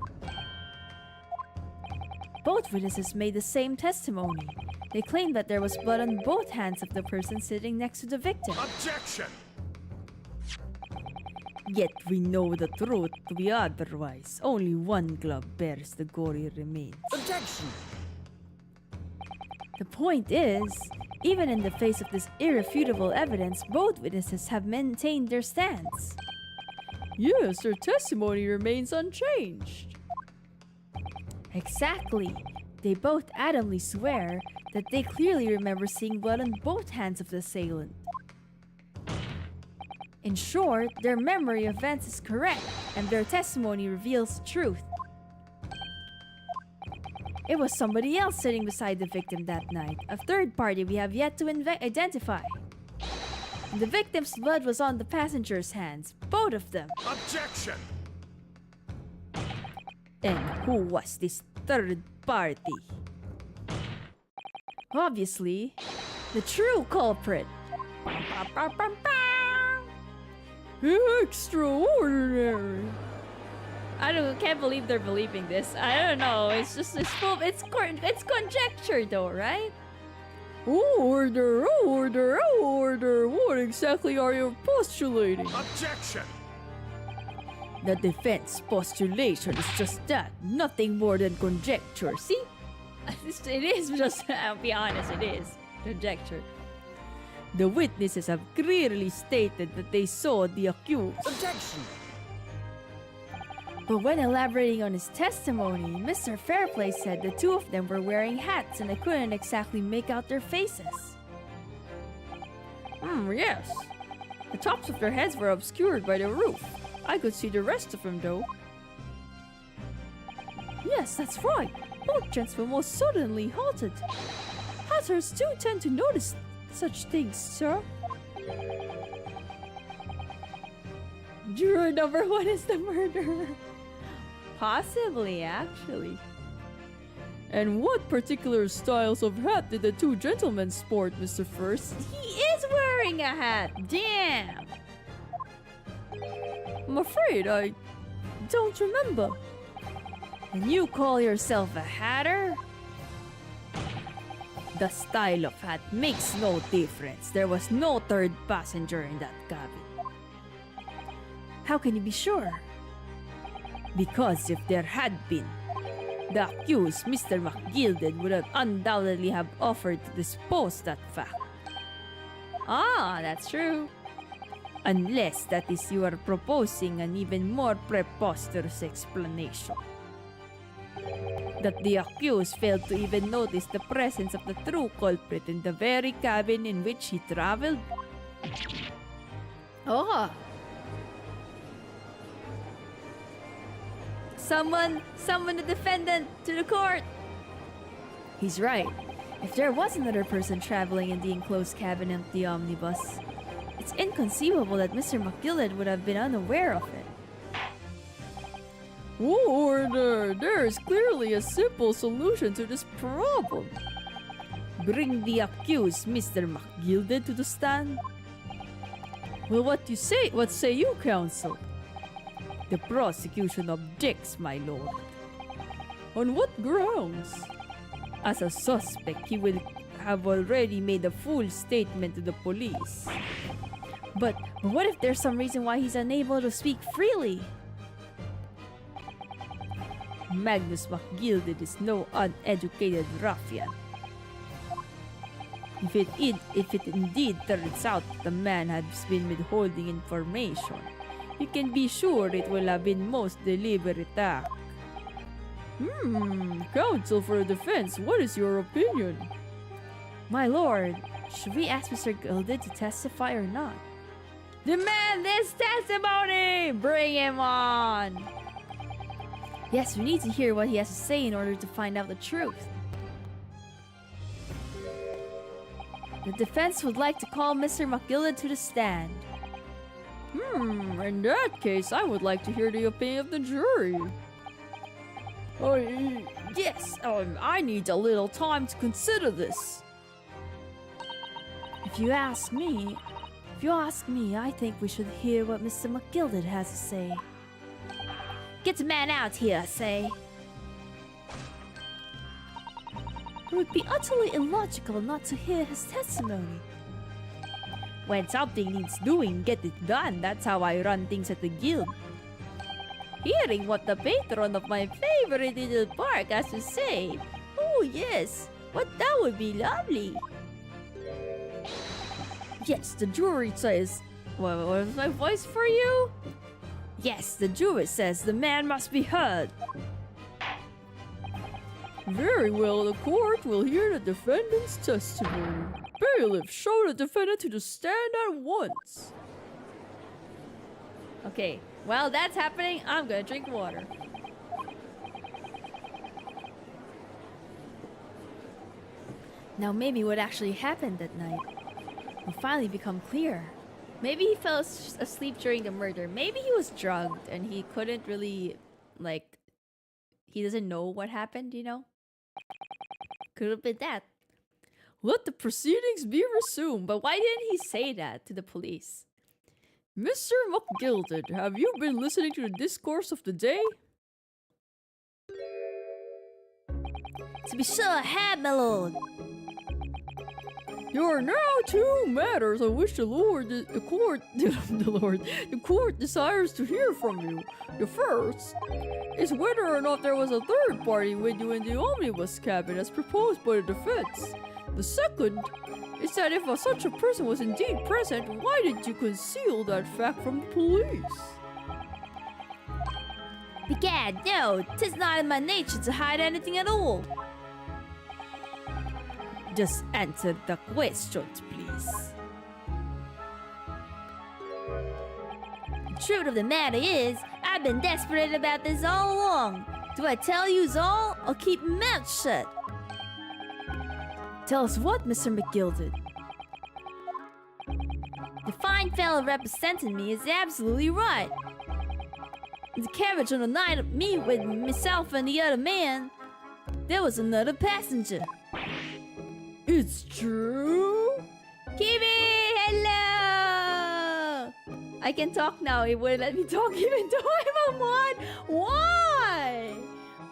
Both witnesses made the same testimony. They claimed that there was blood on both hands of the person sitting next to the victim. Objection! Yet we know the truth to be otherwise. Only one glove bears the gory remains. Objection! The point is, even in the face of this irrefutable evidence, both witnesses have maintained their stance. Yes, their testimony remains unchanged. Exactly. They both adamantly swear that they clearly remember seeing blood on both hands of the assailant. In short, their memory of events is correct, and their testimony reveals the truth. It was somebody else sitting beside the victim that night, a third party we have yet to identify. The victim's blood was on the passenger's hands, both of them. Objection! And who was this third party? Obviously, the true culprit. Extraordinary! Can't believe they're believing this. I don't know. It's conjecture though, right? Order! What exactly are you postulating? Objection! The defense postulation is just that, nothing more than conjecture. See? It is just. I'll be honest. It is conjecture. The witnesses have clearly stated that they saw the accused. Objection! But when elaborating on his testimony, Mr. Fairplay said the two of them were wearing hats and I couldn't exactly make out their faces. Yes. The tops of their heads were obscured by the roof. I could see the rest of them, though. Yes, that's right. Both gents were most suddenly halted. Hatters do tend to notice such things, sir. Juror number 1 is the murderer. Possibly, actually. And what particular styles of hat did the two gentlemen sport, Mr. First? He is wearing a hat. Damn. I'm afraid I don't remember. And you call yourself a hatter? The style of hat makes no difference. There was no third passenger in that cabin. How can you be sure? Because if there had been, the accused, Mr. McGilded, would have undoubtedly have offered to dispose that fact. Ah, that's true. Unless that is you are proposing an even more preposterous explanation. That the accused failed to even notice the presence of the true culprit in the very cabin in which he traveled. Oh. Summon the defendant to the court. He's right. If there was another person traveling in the enclosed cabin of the omnibus, it's inconceivable that Mr. McGillard would have been unaware of it. Order! There is clearly a simple solution to this problem. Bring the accused, Mr. McGilded, to the stand. Well, what say you, counsel? The prosecution objects, my lord. On what grounds? As a suspect, he will have already made a full statement to the police. But what if there's some reason why he's unable to speak freely? Magnus McGilded is no uneducated ruffian. If it indeed turns out the man has been withholding information, you can be sure it will have been most deliberate act. Counsel for the defense, what is your opinion? My lord, should we ask Mr. Gilded to testify or not? Demand this testimony! Bring him on! Yes, we need to hear what he has to say in order to find out the truth. The defense would like to call Mr. McGillard to the stand. In that case, I would like to hear the opinion of the jury. Yes, I need a little time to consider this. If you ask me, I think we should hear what Mr. McGilded has to say. Get the man out here, I say. It would be utterly illogical not to hear his testimony. When something needs doing, get it done. That's how I run things at the guild. Hearing what the patron of my favorite little park has to say. Oh yes, what that would be lovely. Yes, the jury says... What was my voice for you? Yes, the jury says the man must be heard. Very well, the court will hear the defendant's testimony. Bailiff, show the defendant to the stand at once. Okay, while that's happening, I'm gonna drink water. Now maybe what actually happened that night will finally become clear. Maybe he fell asleep during the murder. Maybe he was drugged and he couldn't really, like, he doesn't know what happened, you know? Could have been that. Let the proceedings be resumed. But why didn't he say that to the police? Mr. McGilded, have you been listening to the discourse of the day? To be sure I have, my lord. There are now two matters on which the court desires to hear from you. The first is whether or not there was a third party with you in the omnibus cabin as proposed by the defense. The second is that if such a person was indeed present, why did you conceal that fact from the police? Begad, no, 'tis not in my nature to hide anything at all. Just answer the questions, please. The truth of the matter is, I've been desperate about this all along. Do I tell yous all, or keep my mouth shut? Tell us what, Mr. McGilded? The fine fellow representing me is absolutely right. In the carriage on the night of me with myself and the other man, There was another passenger. It's true? Kiwi, hello! I can talk now. It wouldn't let me talk even though I'm a mod. Why?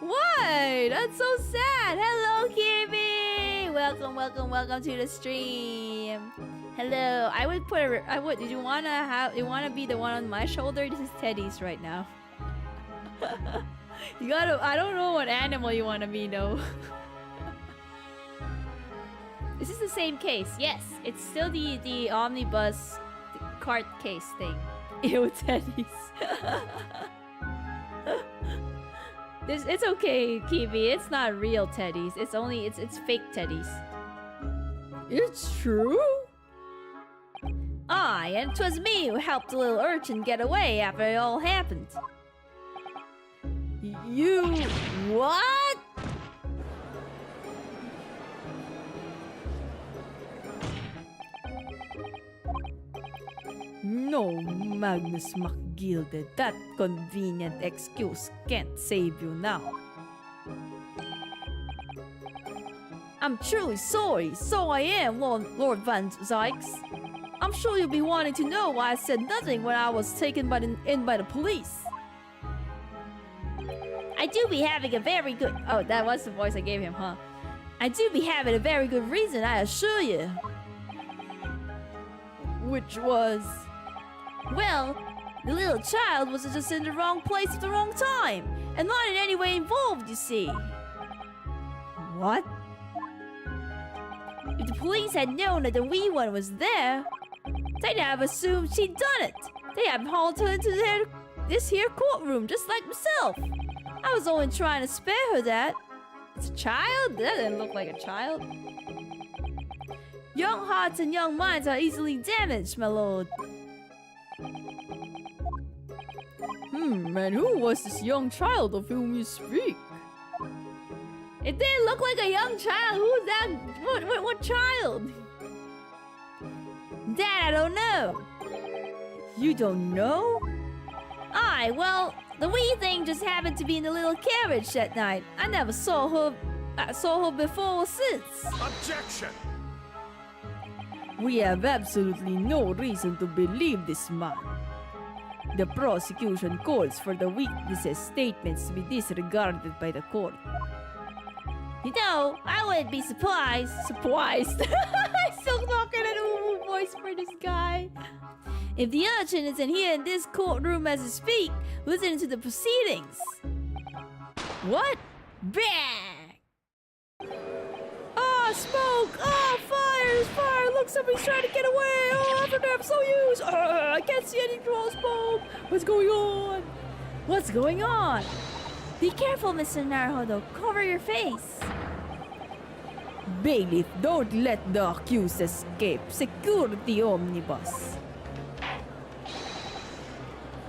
Why? That's so sad. Hello, Kiwi. Welcome to the stream. Hello. I would put a. I would. Did you wanna be the one on my shoulder? This is Teddy's right now. You gotta. I don't know what animal you wanna be though. This is the same case. Yes, it's still the omnibus cart case thing. Ew, Teddy's. It's okay, Kiwi. It's not real Teddy's. It's fake Teddy's. It's true? Aye, and 'twas me who helped the little urchin get away after it all happened. You... What? No, Magnus McGilded. That convenient excuse can't save you now. I'm truly sorry. So I am, Lord Van Zykes. I'm sure you'll be wanting to know why I said nothing when I was taken in by the police. I do be having a very good... Oh, that was the voice I gave him, huh? I do be having a very good reason, I assure you. Which was... Well, the little child was just in the wrong place at the wrong time, and not in any way involved, you see. What? If the police had known that the wee one was there, they'd have assumed she'd done it. They have hauled her into this here courtroom, just like myself. I was only trying to spare her that. It's a child? That didn't look like a child. Young hearts and young minds are easily damaged, my lord. And who was this young child of whom you speak? It didn't look like a young child. Who's that? What child? That I don't know. You don't know? Aye, well, the wee thing just happened to be in the little carriage that night. I never saw her before or since. Objection! We have absolutely no reason to believe this man. The prosecution calls for the witnesses' statements to be disregarded by the court. You know, I wouldn't be surprised. Surprised. I'm still talking in a voice for this guy. If the urchin isn't here in this courtroom as we speak, listening to the proceedings. What? Bang! Oh, smoke! Oh, fire! There's fire! Look, somebody's trying to get away! Oh, aftermath, so used! I can't see any crossbow! What's going on? What's going on? Be careful, Mr. Naruhodo. Cover your face. Bailiff, don't let the accused escape. Secure the omnibus.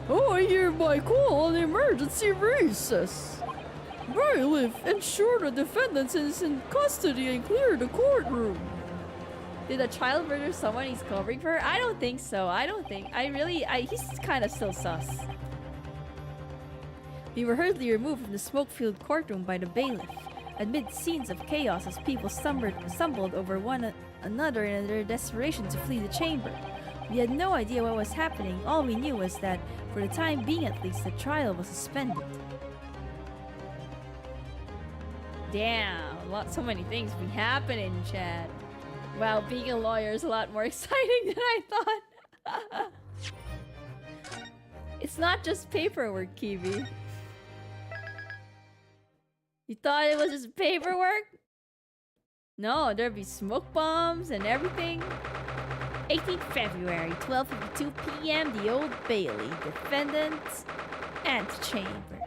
I hereby call an emergency recess. Bailiff, ensure the defendant is in custody and clear the courtroom. Did a child murder someone he's covering for? I don't think so. He's kind of still sus. We were hurriedly removed from the smoke-filled courtroom by the bailiff, amid scenes of chaos as people stumbled over one another in their desperation to flee the chamber. We had no idea what was happening. All we knew was that, for the time being at least, the trial was suspended. Damn, so many things be happening, Chad. Wow, being a lawyer is a lot more exciting than I thought. It's not just paperwork, Kiwi. You thought it was just paperwork? No, there'd be smoke bombs and everything. 18th February, 12:52 p.m. The Old Bailey, defendant's antechamber.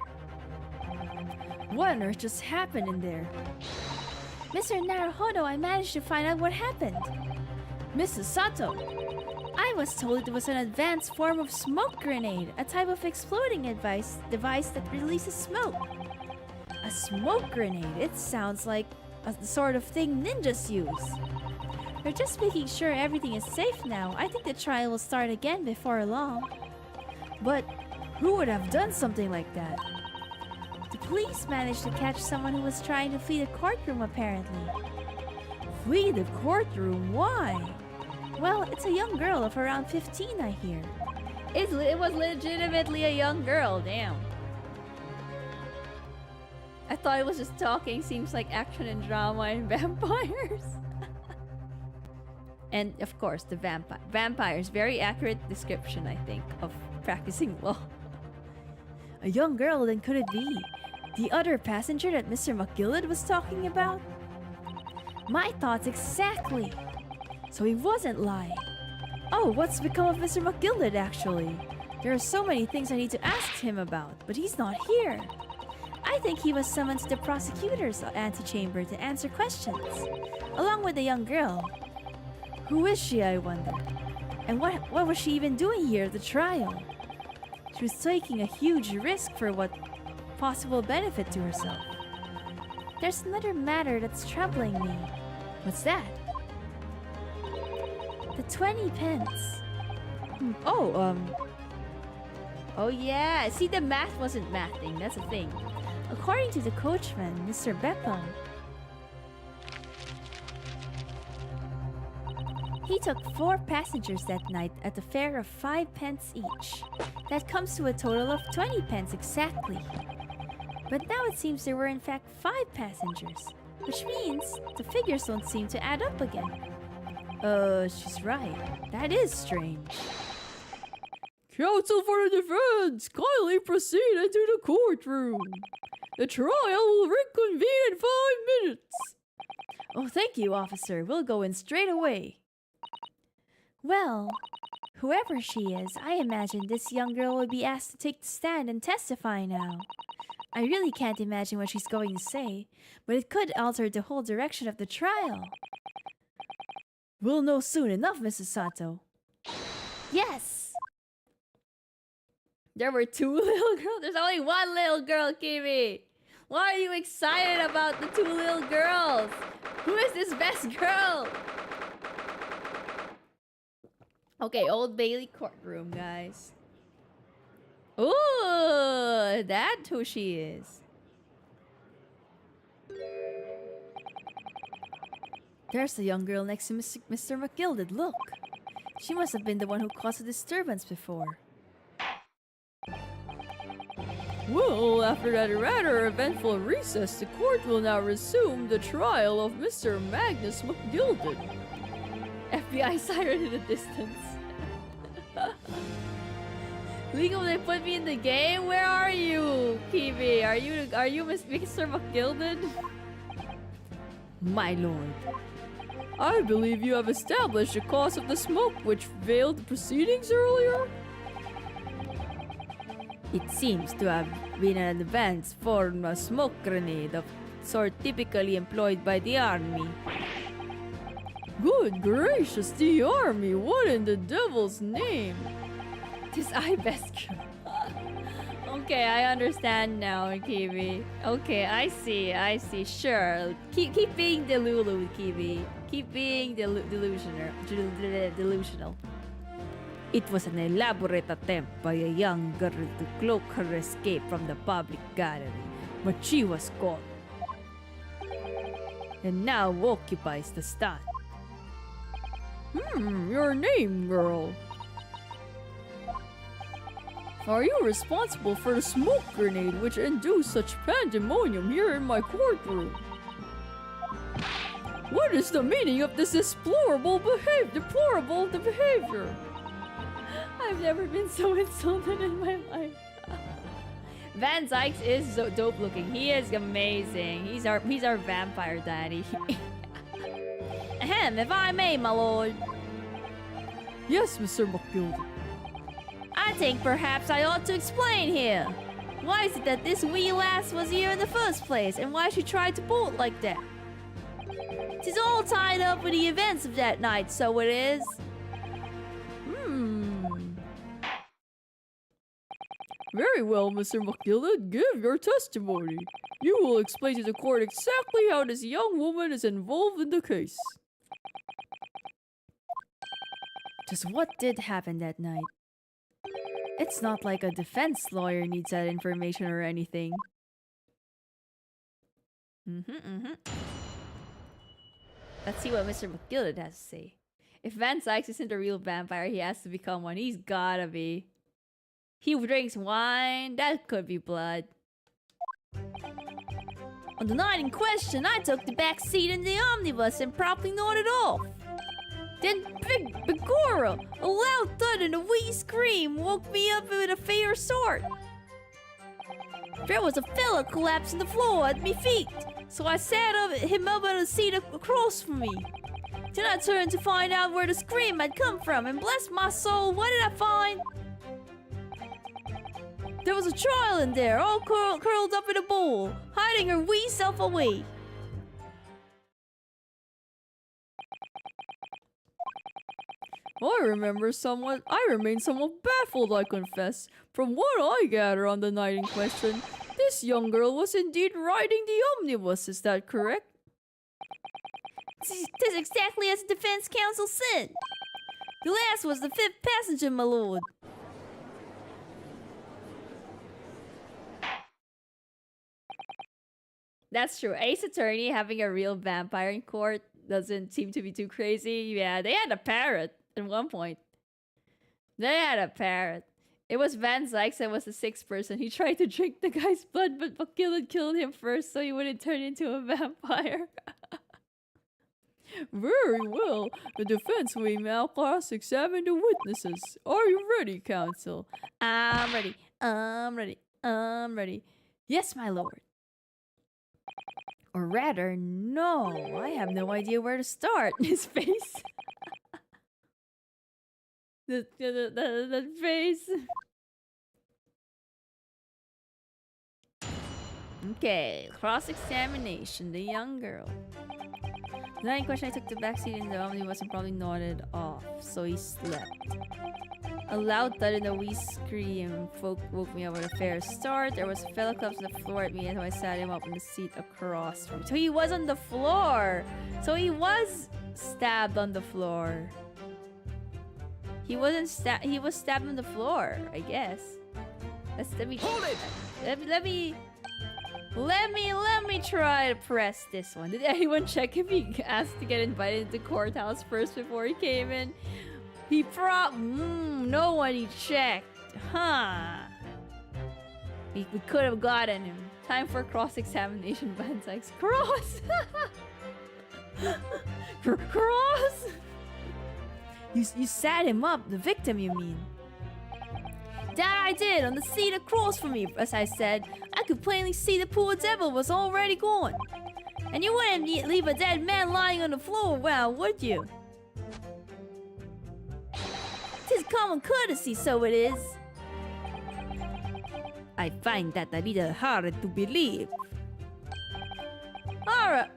What on earth just happened in there? Mr. Naruhodo, I managed to find out what happened. Mrs. Sato, I was told it was an advanced form of smoke grenade, a type of exploding device that releases smoke. A smoke grenade? It sounds like the sort of thing ninjas use. We're just making sure everything is safe now. I think the trial will start again before long. But who would have done something like that? The police managed to catch someone who was trying to flee the courtroom apparently. Flee the courtroom? Why? Well, it's a young girl of around 15, I hear. It was legitimately a young girl, damn. I thought it was just talking. Seems like action and drama and vampires. And of course, the vampires. Very accurate description, I think, of practicing law. A young girl, then could it be the other passenger that Mr. McGillet was talking about? My thoughts exactly. So he wasn't lying. Oh, what's become of Mr. McGillet actually? There are so many things I need to ask him about, but he's not here. I think he was summoned to the prosecutor's antechamber to answer questions, along with a young girl. Who is she, I wonder? And what was she even doing here at the trial? She was taking a huge risk for what possible benefit to herself. There's another matter that's troubling me. What's that? The 20 pence. Oh yeah. See, the math wasn't mathing. That's the thing. According to the coachman, Mr. Beckham, he took 4 passengers that night at a fare of 5 pence each. That comes to a total of 20 pence exactly. But now it seems there were in fact 5 passengers, which means the figures don't seem to add up again. She's right. That is strange. Counsel for the defense, kindly proceed into the courtroom. The trial will reconvene in 5 minutes. Oh, thank you, officer. We'll go in straight away. Well, whoever she is, I imagine this young girl will be asked to take the stand and testify now. I really can't imagine what she's going to say, but it could alter the whole direction of the trial. We'll know soon enough, Mrs. Sato. Yes! There were 2 little girls. There's only 1 little girl, Kiwi. Why are you excited about the 2 little girls? Who is this best girl? Okay, Old Bailey courtroom, guys. Ooh, that's who she is. There's the young girl next to Mr. McGilded. Look. She must have been the one who caused the disturbance before. Well, after that rather eventful recess, the court will now resume the trial of Mr. Magnus McGilded. FBI siren in the distance. Legal, they put me in the game? Where are you, Kiwi? Are you Mr. McGilded? My lord. I believe you have established the cause of the smoke which veiled the proceedings earlier? It seems to have been an advanced form of smoke grenade of sort typically employed by the army. Good gracious, the army! What in the devil's name? This I best girl. Okay, I understand now, Kiwi. Okay, I see. Sure. Keep being delulu, Kiwi. Keep being delusional. It was an elaborate attempt by a young girl to cloak her escape from the public gallery, but she was caught. And now occupies the stand. Your name, girl. Are you responsible for the smoke grenade which induced such pandemonium here in my courtroom? What is the meaning of this deplorable behavior? I've never been so insulted in my life. Van Zykes is so dope looking. He is amazing. He's our vampire daddy. Ahem, if I may, my lord. Yes, Mr. McGilden. I think perhaps I ought to explain here. Why is it that this wee lass was here in the first place, and why she tried to bolt like that? Tis all tied up with the events of that night, so it is. Very well, Mr. McGillen, give your testimony. You will explain to the court exactly how this young woman is involved in the case. Just what did happen that night? It's not like a defense lawyer needs that information or anything. Let's see what Mr. McGilden has to say. If Van Sykes isn't a real vampire, he has to become one. He's gotta be. He drinks wine. That could be blood. On the night in question, I took the back seat in the omnibus and promptly nodded off. Then Big Begorra, a loud thud and a wee scream woke me up with a fair start. There was a fella collapsed on the floor at my feet, so I sat him up on a seat across from me. Then I turned to find out where the scream had come from, and bless my soul, what did I find? There was a child in there, all curled up in a ball, hiding her wee self away. I remain somewhat baffled, I confess. From what I gather on the night in question, this young girl was indeed riding the omnibus, is that correct? Tis exactly as the defense counsel said. The last was the fifth passenger, my lord. That's true. Ace Attorney having a real vampire in court doesn't seem to be too crazy. Yeah, they had a parrot at one point. They had a parrot. It was Van Sykes that was the sixth person. He tried to drink the guy's blood, but McGillen killed him first so he wouldn't turn into a vampire. Very well. The defense will now cross-examine the witnesses. Are you ready, counsel? I'm ready. I'm ready. I'm ready. Yes, my lord. Or rather, no. I have no idea where to start. His face. the face. Okay, cross-examination. The young girl. The night in question, I took the backseat in the omnibus and probably nodded off, so he slept. A loud thud and a wee scream woke me up with a fair start. There was a fellow collapsed on the floor at me, and so I sat him up in the seat across from me. So he was on the floor! So he was stabbed on the floor. He wasn't stabbed. He was stabbed on the floor, I guess. Let me try to press this one. Did anyone check if he asked to get invited to the courthouse first before he came in? He nobody checked. Huh. We could have gotten him. Time for cross-examination, Van Sykes. Cross! Cross! You sat him up, the victim, you mean? That I did, on the seat across from me. As I said, I could plainly see the poor devil was already gone. And you wouldn't leave a dead man lying on the floor, well, would you? 'Tis common courtesy, so it is. I find that a little hard to believe. Ara!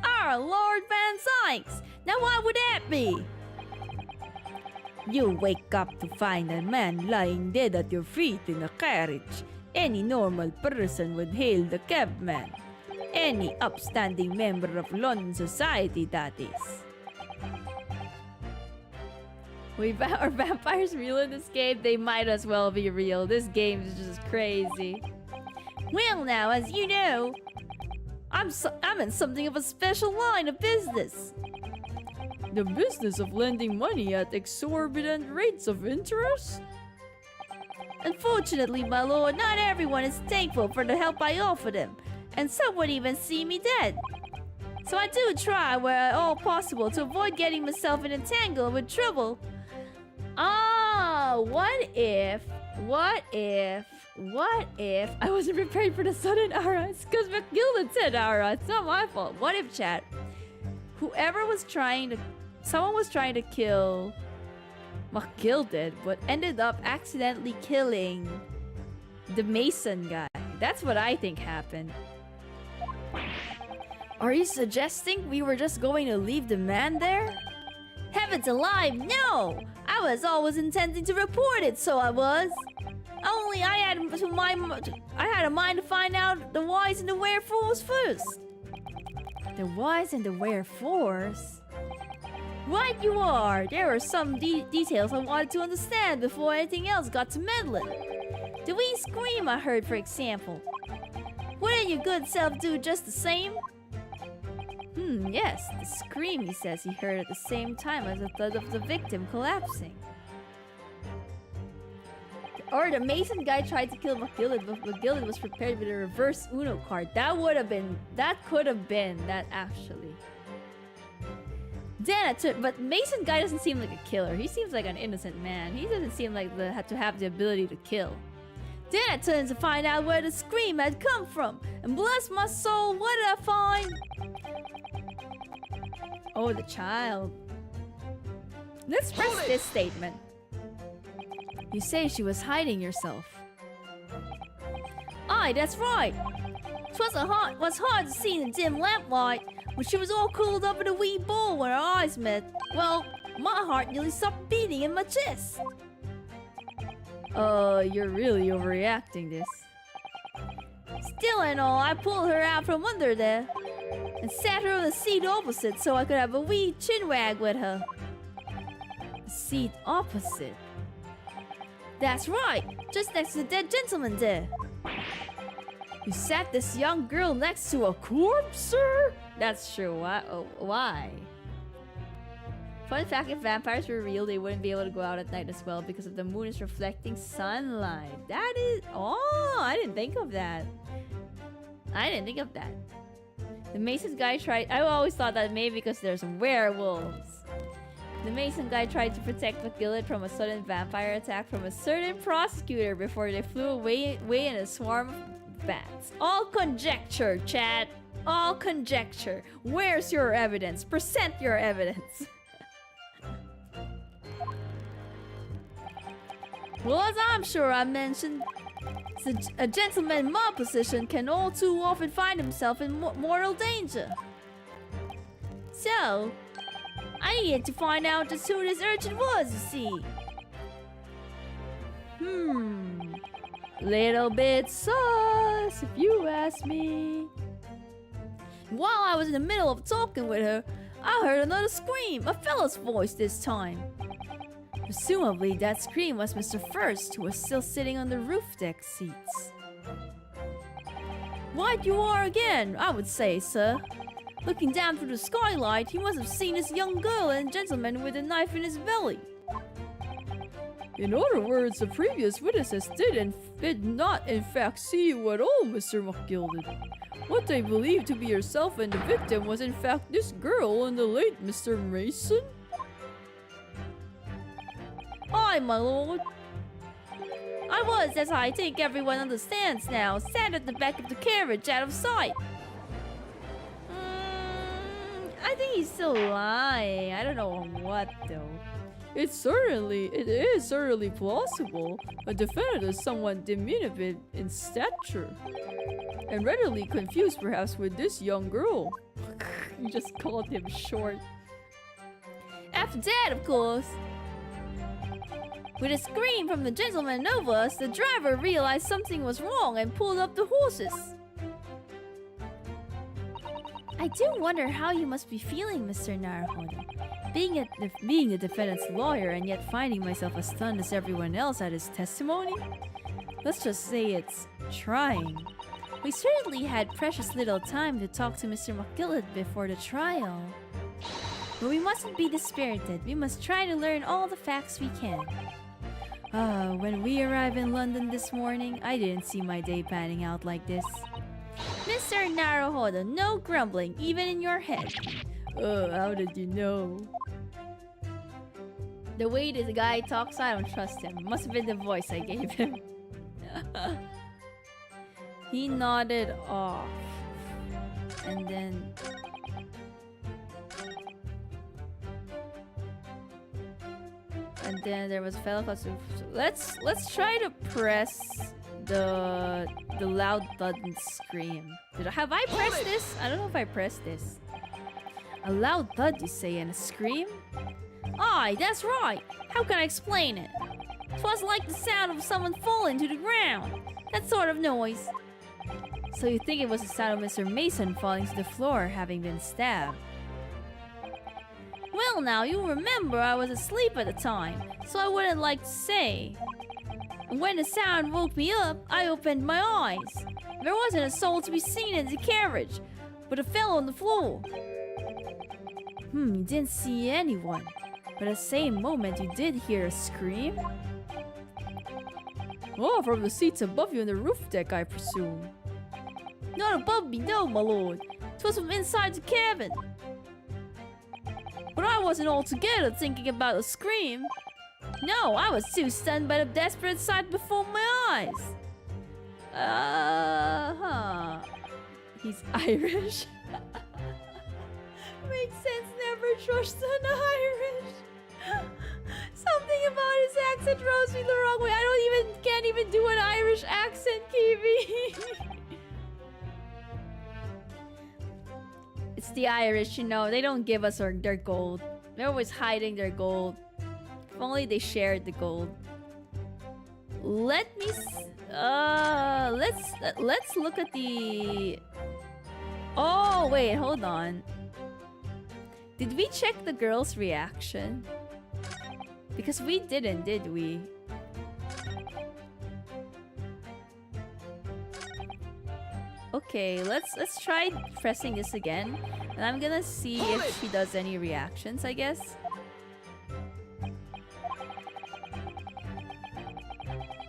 Our Lord Van Sykes! Now what would that be? You wake up to find a man lying dead at your feet in a carriage. Any normal person would hail the cabman. Any upstanding member of London society, that is. Are vampires real in this game? They might as well be real. This game is just crazy. Well now, as you know, I'm in something of a special line of business. The business of lending money at exorbitant rates of interest? Unfortunately, my lord, not everyone is thankful for the help I offer them, and some would even see me dead. So I do try where at all possible to avoid getting myself in a tangle with trouble. Ah, what if I wasn't prepared for the sudden Ara? It's because McGilden said Ara. It's not my fault. What if, chat? Someone was trying to kill McGilden, but ended up accidentally killing the Mason guy. That's what I think happened. Are you suggesting we were just going to leave the man there? Heavens alive, no! I was always intending to report it, so I was. Only I had a mind to find out the whys and the wherefores first. The whys and the wherefores? Right you are! There are some details I wanted to understand before anything else got to meddling. The wee scream I heard, for example. Wouldn't your good self do just the same? Yes, the scream he says he heard at the same time as the thud of the victim collapsing. Or the Mason guy tried to kill McGillen, but McGillen was prepared with a reverse Uno card. That could have been that actually. Then but Mason guy doesn't seem like a killer. He seems like an innocent man. He doesn't seem like to have the ability to kill. Then I turned to find out where the scream had come from. And bless my soul, what did I find? Oh, the child. Let's press this statement. You say she was hiding herself. Aye, that's right. Was hard to see in the dim lamplight, but she was all curled up in a wee ball when our eyes met. Well, my heart nearly stopped beating in my chest. You're really overreacting this. Still and all, I pulled her out from under there and sat her on the seat opposite so I could have a wee chinwag with her. The seat opposite? That's right, just next to the dead gentleman there. You sat this young girl next to a corpse, sir? That's true. Why? Fun fact, if vampires were real, they wouldn't be able to go out at night as well because of the moon is reflecting sunlight. That is... Oh, I didn't think of that. The Mason's guy tried... I always thought that maybe because there's werewolves. The Mason guy tried to protect McGillen from a sudden vampire attack from a certain prosecutor before they flew away in a swarm of bats. All conjecture, chat. All conjecture. Where's your evidence? Present your evidence. Well, as I'm sure I mentioned, a gentleman in my position can all too often find himself in mortal danger. So, I needed to find out just who this urchin was, you see. Little bit sus, if you ask me. While I was in the middle of talking with her, I heard another scream, a fellow's voice this time. Presumably, that scream was Mr. First, who was still sitting on the roof deck seats. Right you are again, I would say, sir. Looking down through the skylight, he must have seen this young girl and gentleman with a knife in his belly. In other words, the previous witnesses did not in fact see you at all, Mr. McGilden. What they believed to be yourself and the victim was in fact this girl and the late Mr. Mason? Aye, my lord. I was, as I think everyone understands now, sat at the back of the carriage out of sight. I think he's still lying. I don't know what though. It is certainly plausible. A defendant is somewhat diminutive in stature, and readily confused perhaps with this young girl. You just called him short. After that, of course. With a scream from the gentleman over us, the driver realized something was wrong and pulled up the horses. I do wonder how you must be feeling, Mr. Naruhodo. Being the defendant's lawyer and yet finding myself as stunned as everyone else at his testimony? Let's just say it's trying. We certainly had precious little time to talk to Mr. McGillen before the trial. But we mustn't be dispirited. We must try to learn all the facts we can. When we arrived in London this morning, I didn't see my day panning out like this. Mr. Naruhodo, no grumbling, even in your head. How did you know? The way this guy talks, I don't trust him. Must have been the voice I gave him. He nodded off. And then... And then there was a fellow called... Let's try to press the loud thud and scream. Have I pressed this? I don't know if I pressed this. A loud thud, you say, and a scream? Aye, that's right. How can I explain it? 'Twas like the sound of someone falling to the ground. That sort of noise. So you think it was the sound of Mr. Mason falling to the floor, having been stabbed? Well, Well, now, you remember I was asleep at the time, so I wouldn't like to say. And when the sound woke me up, I opened my eyes. There wasn't a soul to be seen in the carriage, but it fell on the floor. You didn't see anyone. But at the same moment, you did hear a scream? Oh, from the seats above you on the roof deck, I presume. Not above me, no, my lord. 'Twas from inside the cabin. But I wasn't altogether thinking about a scream. No, I was too stunned by the desperate sight before my eyes. He's Irish. Makes sense, never trust an Irish. Something about his accent rubs me the wrong way. Can't even do an Irish accent, Kiwi. It's the Irish, you know. They don't give us their gold. They're always hiding their gold. If only they shared the gold. Let's look at the. Oh wait, hold on. Did we check the girl's reaction? Because we didn't, did we? Okay, let's try pressing this again. And I'm gonna see if she does any reactions, I guess.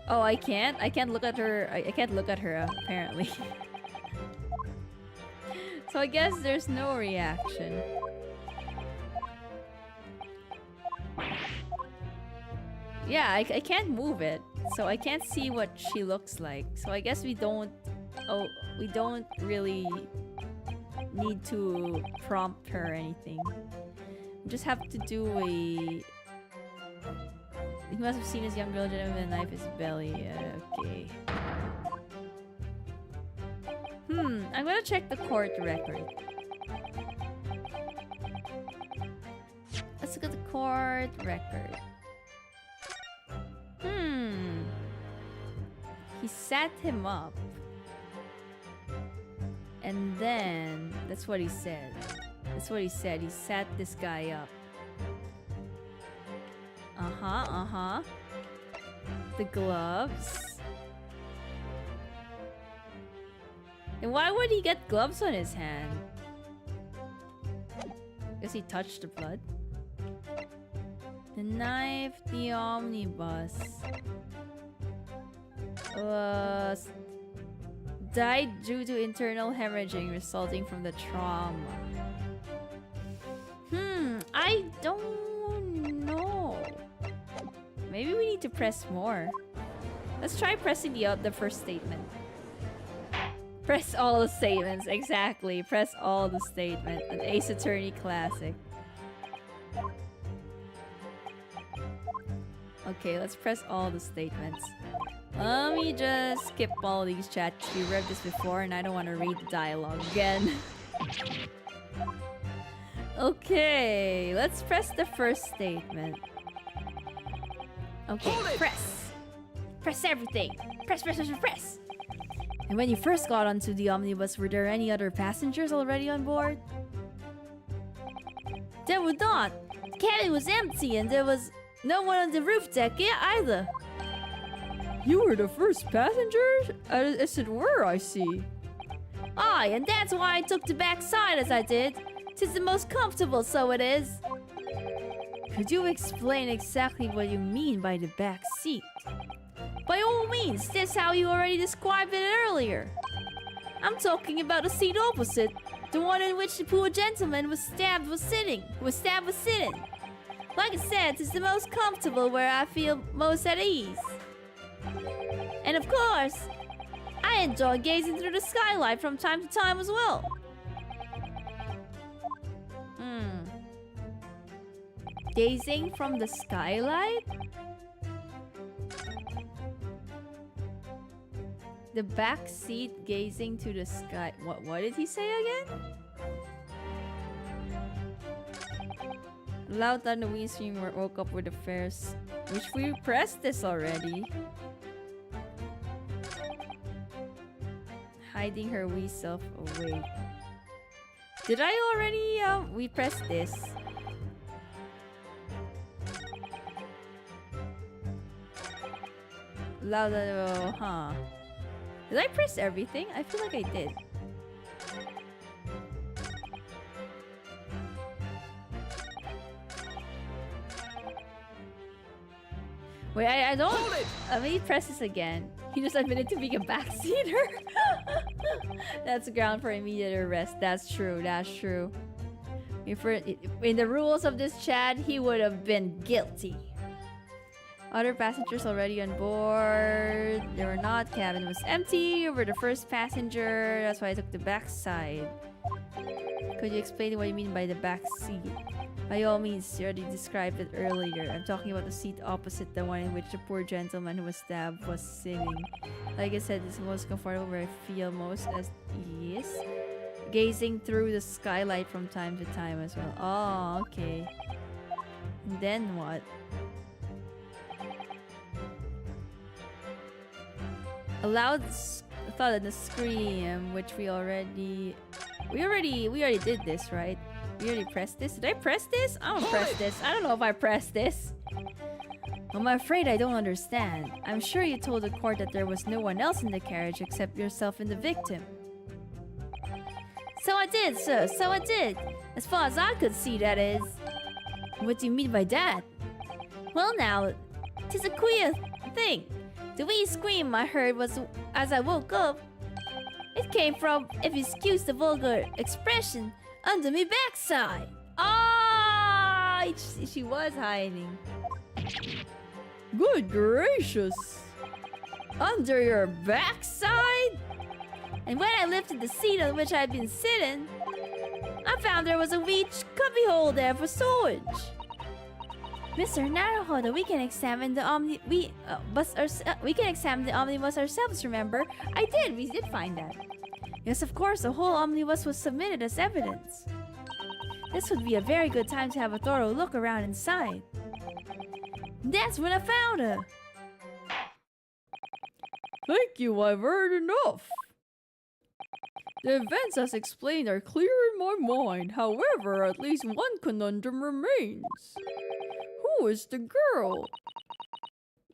Oh, I can't? I can't look at her. I can't look at her, apparently. So I guess there's no reaction. Yeah, I can't move it. So I can't see what she looks like. So I guess we don't... Oh, we don't really need to prompt her or anything. We just have to do a... He must have seen his young girl gentleman knife his belly. Okay. I'm gonna check the court record. Let's look at the court record. He sat him up. And then... That's what he said. That's what he said. He sat this guy up. The gloves. And why would he get gloves on his hand? Guess he touched the blood. The knife, the omnibus. Died due to internal hemorrhaging resulting from the trauma. I don't know. Maybe we need to press more. Let's try pressing the first statement. Press all the statements, exactly. Press all the statement. An Ace Attorney classic. Okay, let's press all the statements. Let me just skip all these chats. We read this before and I don't want to read the dialogue again. Okay, let's press the first statement. Okay, press. Press everything. Press, press, press, press. And when you first got onto the omnibus, were there any other passengers already on board? There were not. The cabin was empty and there was no one on the roof deck yet either. You were the first passenger? As it were, I see. Aye, and that's why I took the back side as I did. 'Tis the most comfortable, so it is. Could you explain exactly what you mean by the back seat? By all means, that's how you already described it earlier. I'm talking about the seat opposite, the one in which the poor gentleman was sitting. Like I said, it's the most comfortable, where I feel most at ease. And of course, I enjoy gazing through the skylight from time to time as well. Gazing from the skylight? The back seat gazing to the sky. What did he say again? Loud thunder wind stream woke up with the fares. Which we pressed this already. Hiding her wee self away. Did I already we pressed this? Huh. Did I press everything? I feel like I did. Wait, I don't... Let me press this again. He just admitted to being a backseater. That's ground for immediate arrest. That's true. That's true. In the rules of this chat, he would have been guilty. Other passengers already on board. They were not. Cabin was empty. You were the first passenger. That's why I took the back side. Could you explain what you mean by the back seat? By all means, you already described it earlier. I'm talking about the seat opposite the one in which the poor gentleman who was stabbed was sitting. Like I said, it's the most comfortable where I feel most as ease. Gazing through the skylight from time to time as well. Oh, okay. And then what? A loud thud and a scream, which we already did this, right? We already pressed this. Did I press this? I don't press this. I don't know if I pressed this. I'm afraid I don't understand. I'm sure you told the court that there was no one else in the carriage except yourself and the victim. So I did, sir. So I did. As far as I could see, that is. What do you mean by that? Well now, 'tis a queer thing. The wee scream I heard was as I woke up. It came from, if you excuse the vulgar expression, under me backside. Ah, she was hiding. Good gracious. Under your backside? And when I lifted the seat on which I'd been sitting, I found there was a wee cubbyhole there for storage. Mr. Naruhodo, we can examine the omnibus ourselves, remember? We did find that. Yes, of course, the whole omnibus was submitted as evidence. This would be a very good time to have a thorough look around inside. That's when I found her. Thank you, I've heard enough. The events as explained are clear in my mind. However, at least one conundrum remains. Who is the girl?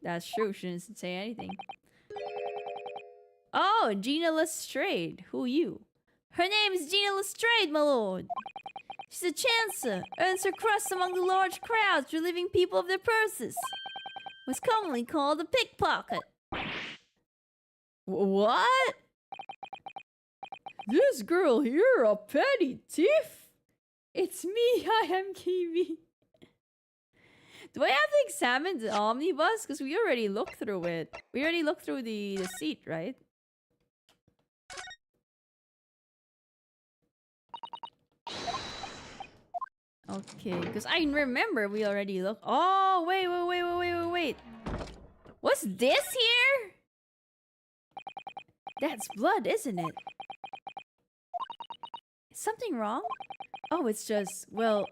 That's true, she didn't say anything. Oh, Gina Lestrade. Who you? Her name is Gina Lestrade, my lord. She's a chancer, earns her crust among the large crowds, relieving people of their purses. Was commonly called a pickpocket. What? This girl here, a petty thief? It's me, I am Kiwi. Do I have to examine the omnibus? Because we already looked through it. We already looked through the seat, right? Okay, because I remember we already looked. Oh, wait. What's this here? That's blood, isn't it? Is something wrong? Oh, it's just, well,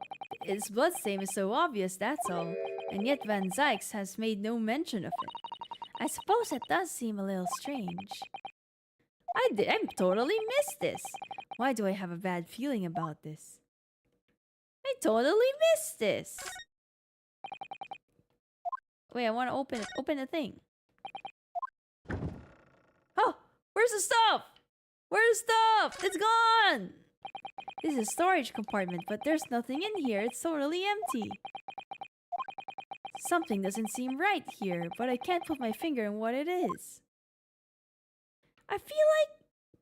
its bloodstain is so obvious, that's all. And yet Van Zykes has made no mention of it. I suppose that does seem a little strange. I totally missed this. Why do I have a bad feeling about this? I totally missed this. Wait, I want to open it. Open the thing. Oh, where's the stuff? Where's the stuff? It's gone. This is a storage compartment, but there's nothing in here. It's totally empty. Something doesn't seem right here, but I can't put my finger on what it is. I feel like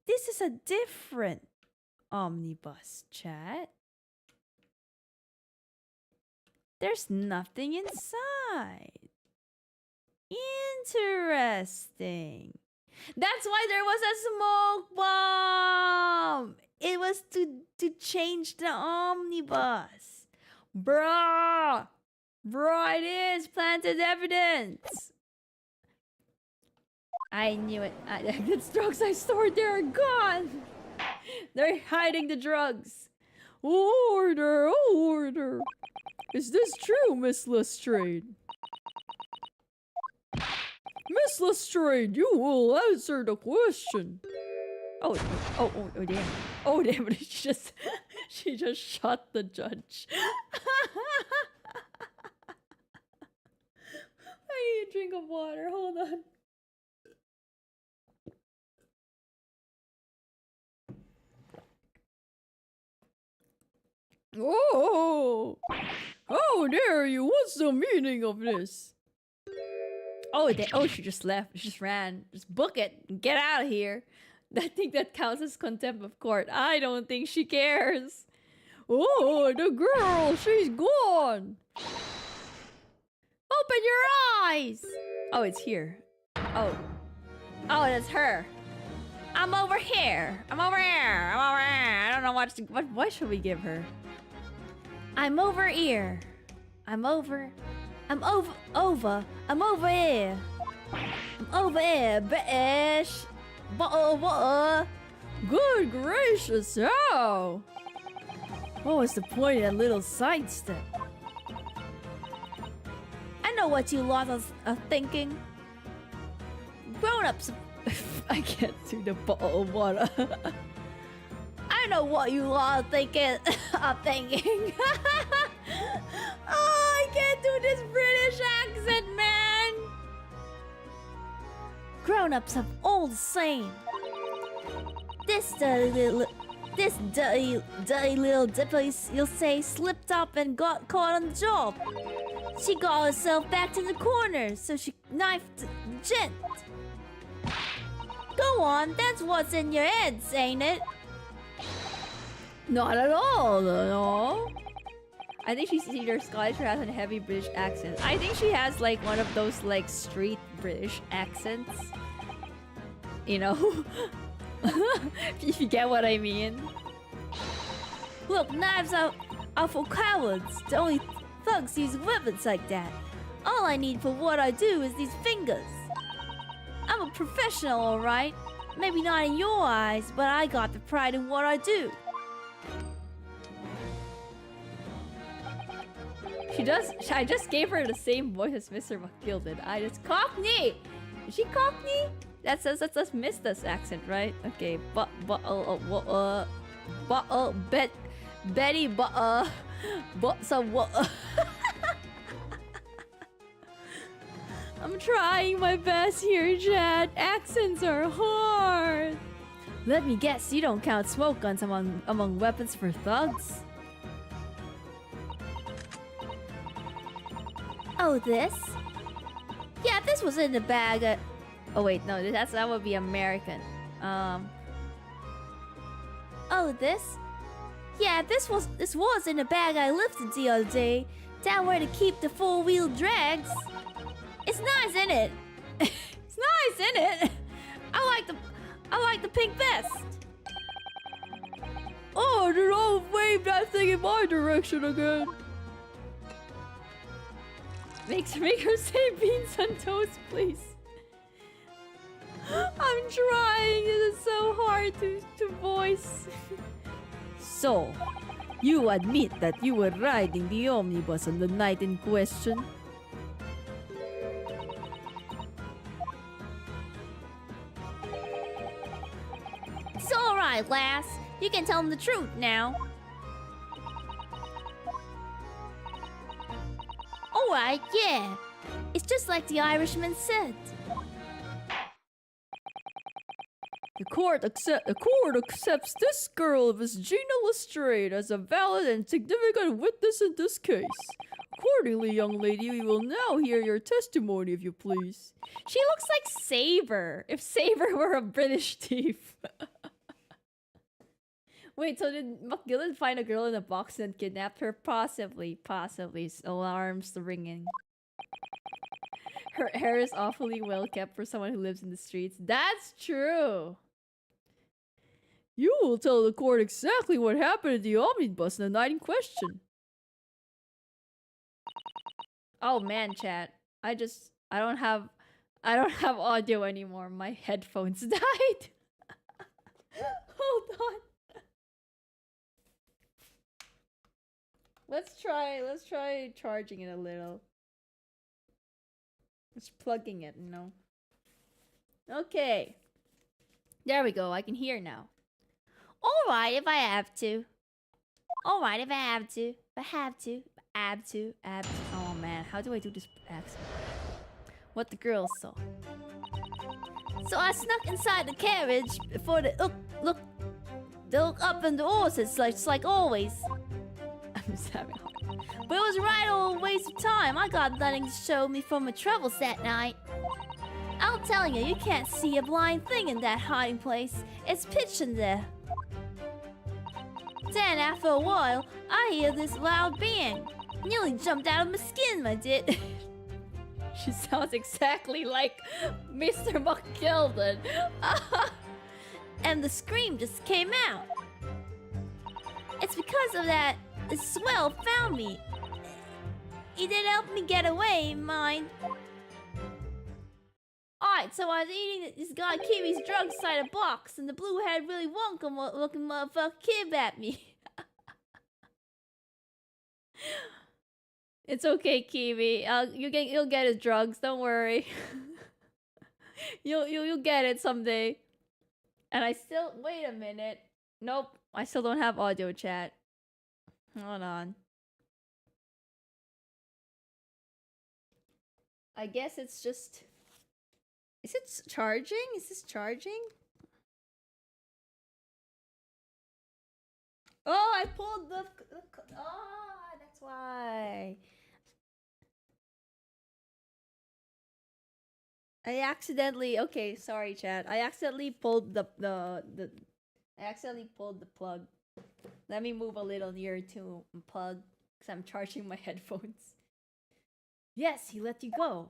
this is a different omnibus, chat. There's nothing inside. Interesting. That's why there was a smoke bomb. It was to change the omnibus. Bruh. Bruh, it is planted evidence. I knew it. The drugs I stored there are gone. They're hiding the drugs. Order, order. Is this true, Miss Lestrade? Miss Lestrade, you will answer the question. Oh damn. Oh damn, she just shot the judge. I need a drink of water. Hold on. Oh! How dare you? What's the meaning of this? Oh, she just left. She just ran. Just book it. Get out of here. I think that counts as contempt of court. I don't think she cares. Oh, the girl, she's gone. Open your eyes. Oh, it's here. Oh, that's her. I'm over here. I'm over here. I'm over here. I don't know what should we give her? I'm over here. I'm over here. I'm over here, bitch. Good gracious, how? What was the point of that little sidestep? I know what you lot are thinking. Grown-ups. I can't do the bottle of water. I know what you lot are thinking. Oh, I can't do this British accent, man. Grown-ups have all the same. This dirty little dipper, you'll say, slipped up and got caught on the job. She got herself backed in the corner, so she knifed the gent. Go on, that's what's in your heads, ain't it? Not at all, no. I think she's either Scottish or has a heavy British accent. I think she has like one of those like street British accents. You know? If you get what I mean. Look, knives are for cowards. The only thugs use weapons like that. All I need for what I do is these fingers. I'm a professional, alright? Maybe not in your eyes, but I got the pride in what I do. She does. I just gave her the same voice as Mr. McGill. I just Cockney. Is she Cockney? That's Mista's accent, right? Okay, Betty, I'm trying my best here, Chad. Accents are hard. Let me guess, you don't count smoke guns among weapons for thugs? Oh, this? Yeah, this was in the bag. Oh wait, no, that would be American. Oh, this? Yeah, this was in the bag I lifted the other day, down where to keep the four-wheel drags. It's nice, isn't it? It's nice, isn't it? I like the pink vest. Oh, don't wave that thing in my direction again. Make her say beans on toast, please. I'm trying. It is so hard to voice. So, you admit that you were riding the omnibus on the night in question? It's alright, lass. You can tell him the truth now. Alright, yeah. It's just like the Irishman said. The court accepts this girl, Miss Gina Lestrade, as a valid and significant witness in this case. Accordingly, young lady, we will now hear your testimony, if you please. She looks like Saber, if Saber were a British thief. Wait, so did McGillen find a girl in a box and kidnapped her? Possibly. Alarms ringing. Her hair is awfully well kept for someone who lives in the streets. That's true. You will tell the court exactly what happened in the omnibus on the night in question. Oh man, chat. I don't have audio anymore. My headphones died. Hold on. Let's try charging it a little. Just plugging it, you know. Okay. There we go. I can hear now. Alright, if I have to. Alright, if I have to. Oh man, how do I do this accent? What the girls saw. So I snuck inside the carriage before the look up in the horses, like always. was having a hard time. But it was right old waste of time. I got nothing to show me from my troubles that night. I'll tell you, you can't see a blind thing in that hiding place. It's pitch in there. Then, after a while, I hear this loud bang. Nearly jumped out of my skin, I did. She sounds exactly like Mr. McGilden. And the scream just came out. It's because of that the swell found me. He did help me get away, mind. Alright, so I was eating this guy Kiwi's drugs inside a box, and the blue-haired Willy Wonka looking motherfucker kidnapped me. It's okay, Kiwi. You'll get his drugs. Don't worry. You'll get it someday. And I still wait a minute. Nope, I still don't have audio chat. Hold on. I guess it's just. Is it charging? Is this charging? Oh, I pulled the. Oh, that's why. I accidentally. Okay, sorry, chat. I accidentally pulled the I accidentally pulled the plug. Let me move a little nearer to plug because I'm charging my headphones. Yes, he let you go.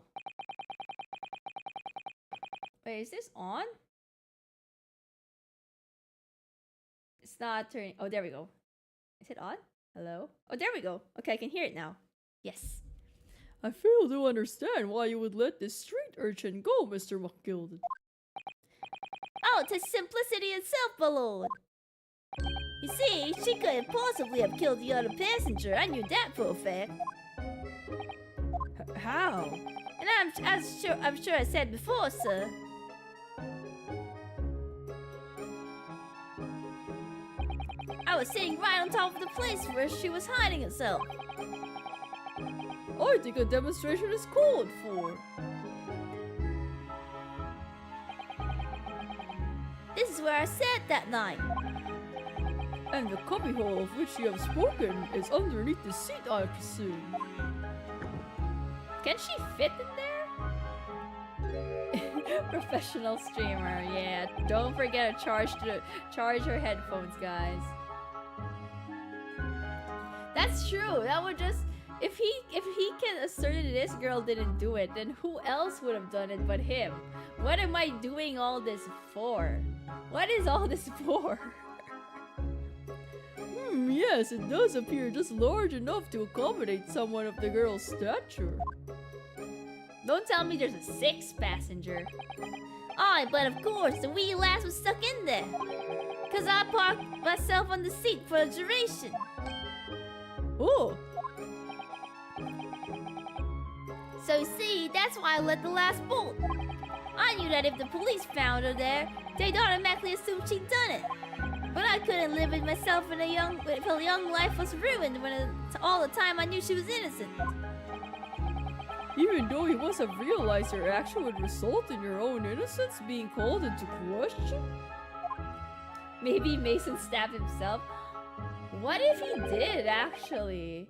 Wait, is this on? It's not turning. Oh, there we go. Is it on? Hello? Oh, there we go. Okay, I can hear it now. Yes. I fail to understand why you would let this street urchin go, Mr. McGilden. Oh, 'tis simplicity itself, my lord. You see, she couldn't possibly have killed the other passenger. I knew that for a fact. How? And I'm sure I said before, sir. I was sitting right on top of the place where she was hiding herself. I think a demonstration is called for. This is where I sat that night. And the cubbyhole of which you have spoken is underneath the seat, I presume. Can she fit in there? Professional streamer, yeah. Don't forget to charge her headphones, guys. That's true. That would just if he can assert that this girl didn't do it, then who else would have done it but him? What am I doing all this for? What is all this for? Yes, it does appear just large enough to accommodate someone of the girl's stature. Don't tell me there's a sixth passenger. Aye, but of course, the wee lass was stuck in there. 'Cause I parked myself on the seat for the duration. Oh, So you see, that's why I let the last bolt. I knew that if the police found her there, they'd automatically assume she'd done it. But I couldn't live with myself when her young life was ruined all the time I knew she was innocent. even though you must have realized your action would result in your own innocence being called into question? Maybe Mason stabbed himself. What if he did, actually?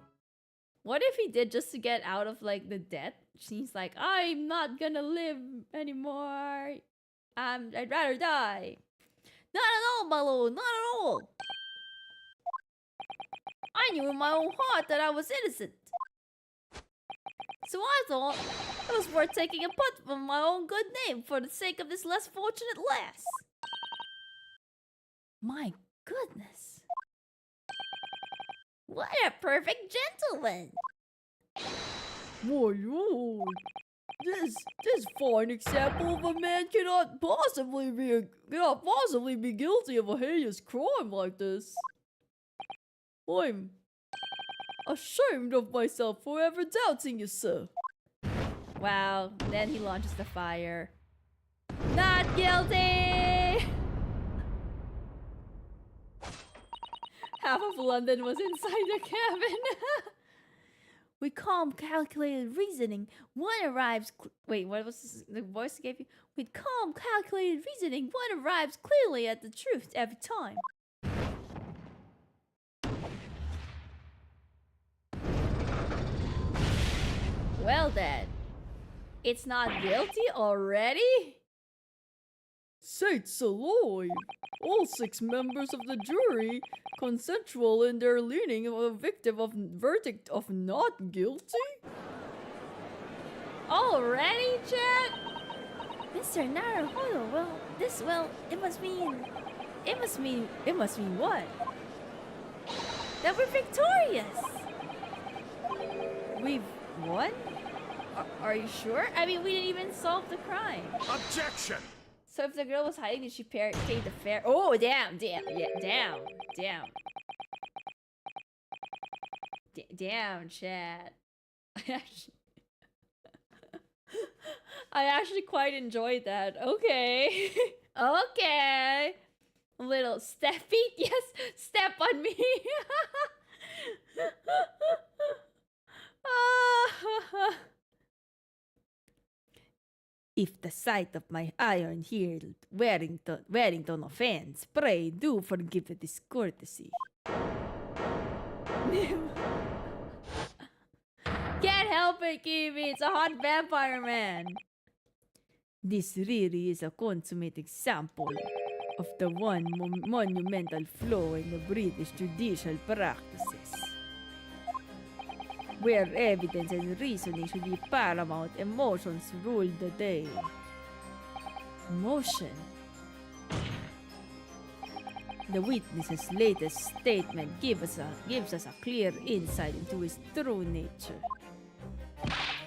What if he did just to get out of, like, the debt? He's like, I'm not gonna live anymore. I'd rather die. Not at all, my lord, not at all. I knew in my own heart that I was innocent. So I thought it was worth taking a punt on my own good name for the sake of this less fortunate lass. My goodness. What a perfect gentleman. My lord, this fine example of a man cannot possibly be guilty of a heinous crime like this. I'm ashamed of myself for ever doubting you, sir. Wow, then he launches the fire. Not guilty! Half of London was inside the cabin. With calm, calculated reasoning, one arrives. Wait, what was the voice he gave you? With calm, calculated reasoning, one arrives clearly at the truth every time. Well then, it's not guilty already? Saints alive! All 6 members of the jury, consensual in their leaning of a victim of verdict of not guilty? Already, Chet? Mr. Naruhodo, it must mean what? That we're victorious! We've won? Are you sure? I mean, we didn't even solve the crime. Objection! So if the girl was hiding, did she pay the fare? Oh, damn. Damn, Chad. I actually quite enjoyed that. Okay. Okay. Little steppy. Yes, step on me. If the sight of my iron-heeled Warrington offends, pray do forgive the discourtesy. Can't help it, Kiwi. It's a hot vampire man. This really is a consummate example of the one monumental flaw in the British judicial practices, where evidence and reasoning should be paramount, emotions rule the day. Emotion? The witness's latest statement gives us a clear insight into his true nature.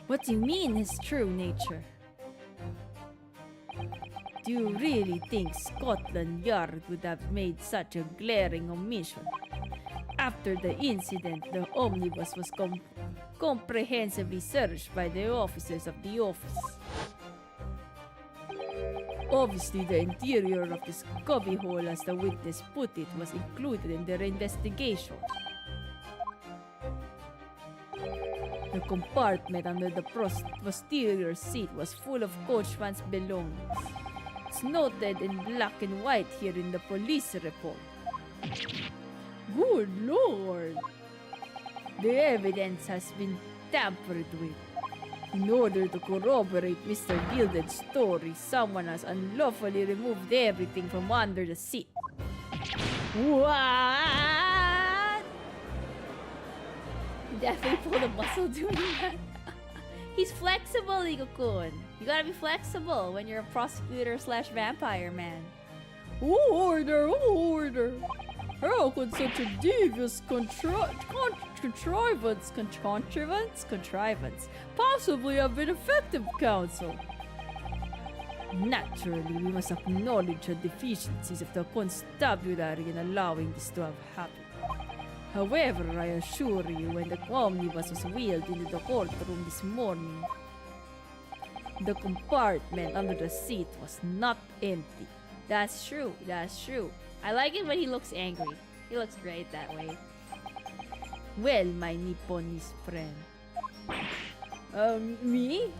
What do you mean, his true nature? Do you really think Scotland Yard would have made such a glaring omission? After the incident, the omnibus was comprehensively searched by the officers of the office. Obviously, the interior of this cubbyhole, as the witness put it, was included in their investigation. The compartment under the posterior seat was full of coachman's belongings. It's noted in black and white here in the police report. Good lord! The evidence has been tampered with. In order to corroborate Mr. Gilded's story, someone has unlawfully removed everything from under the seat. What? He definitely pulled a muscle doing that. He's flexible, Igokun. You gotta be flexible when you're a prosecutor slash vampire man. Order! Order! How could such a devious contrivance possibly have been effective, counsel? Naturally, we must acknowledge the deficiencies of the constabulary in allowing this to have happened. However, I assure you, when the omnibus was wheeled into the courtroom this morning, the compartment under the seat was not empty. That's true. I like it when he looks angry. He looks great that way. Well, my Nipponese friend. Me?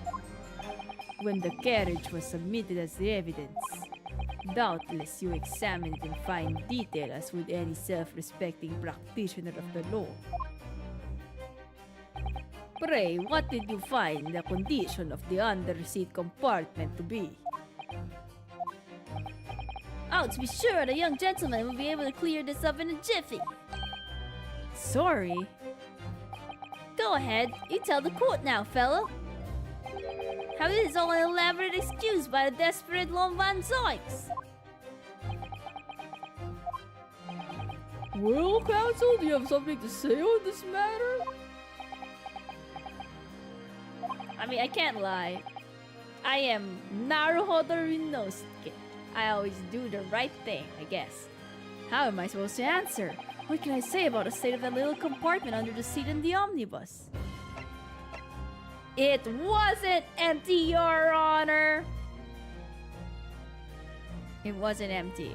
When the carriage was submitted as the evidence, doubtless you examined it in fine detail, as would any self-respecting practitioner of the law. Pray, what did you find the condition of the under-seat compartment to be? Oh, to be sure, the young gentleman will be able to clear this up in a jiffy. Sorry. Go ahead, you tell the court now, fellow. How this is all an elaborate excuse by the desperate Lon Van Zoiks. Well, counsel, do you have something to say on this matter? I mean, I can't lie. I am Naruhodo Rinosuke. I always do the right thing, I guess. How am I supposed to answer? What can I say about the state of that little compartment under the seat in the omnibus? It wasn't empty, Your Honor! It wasn't empty.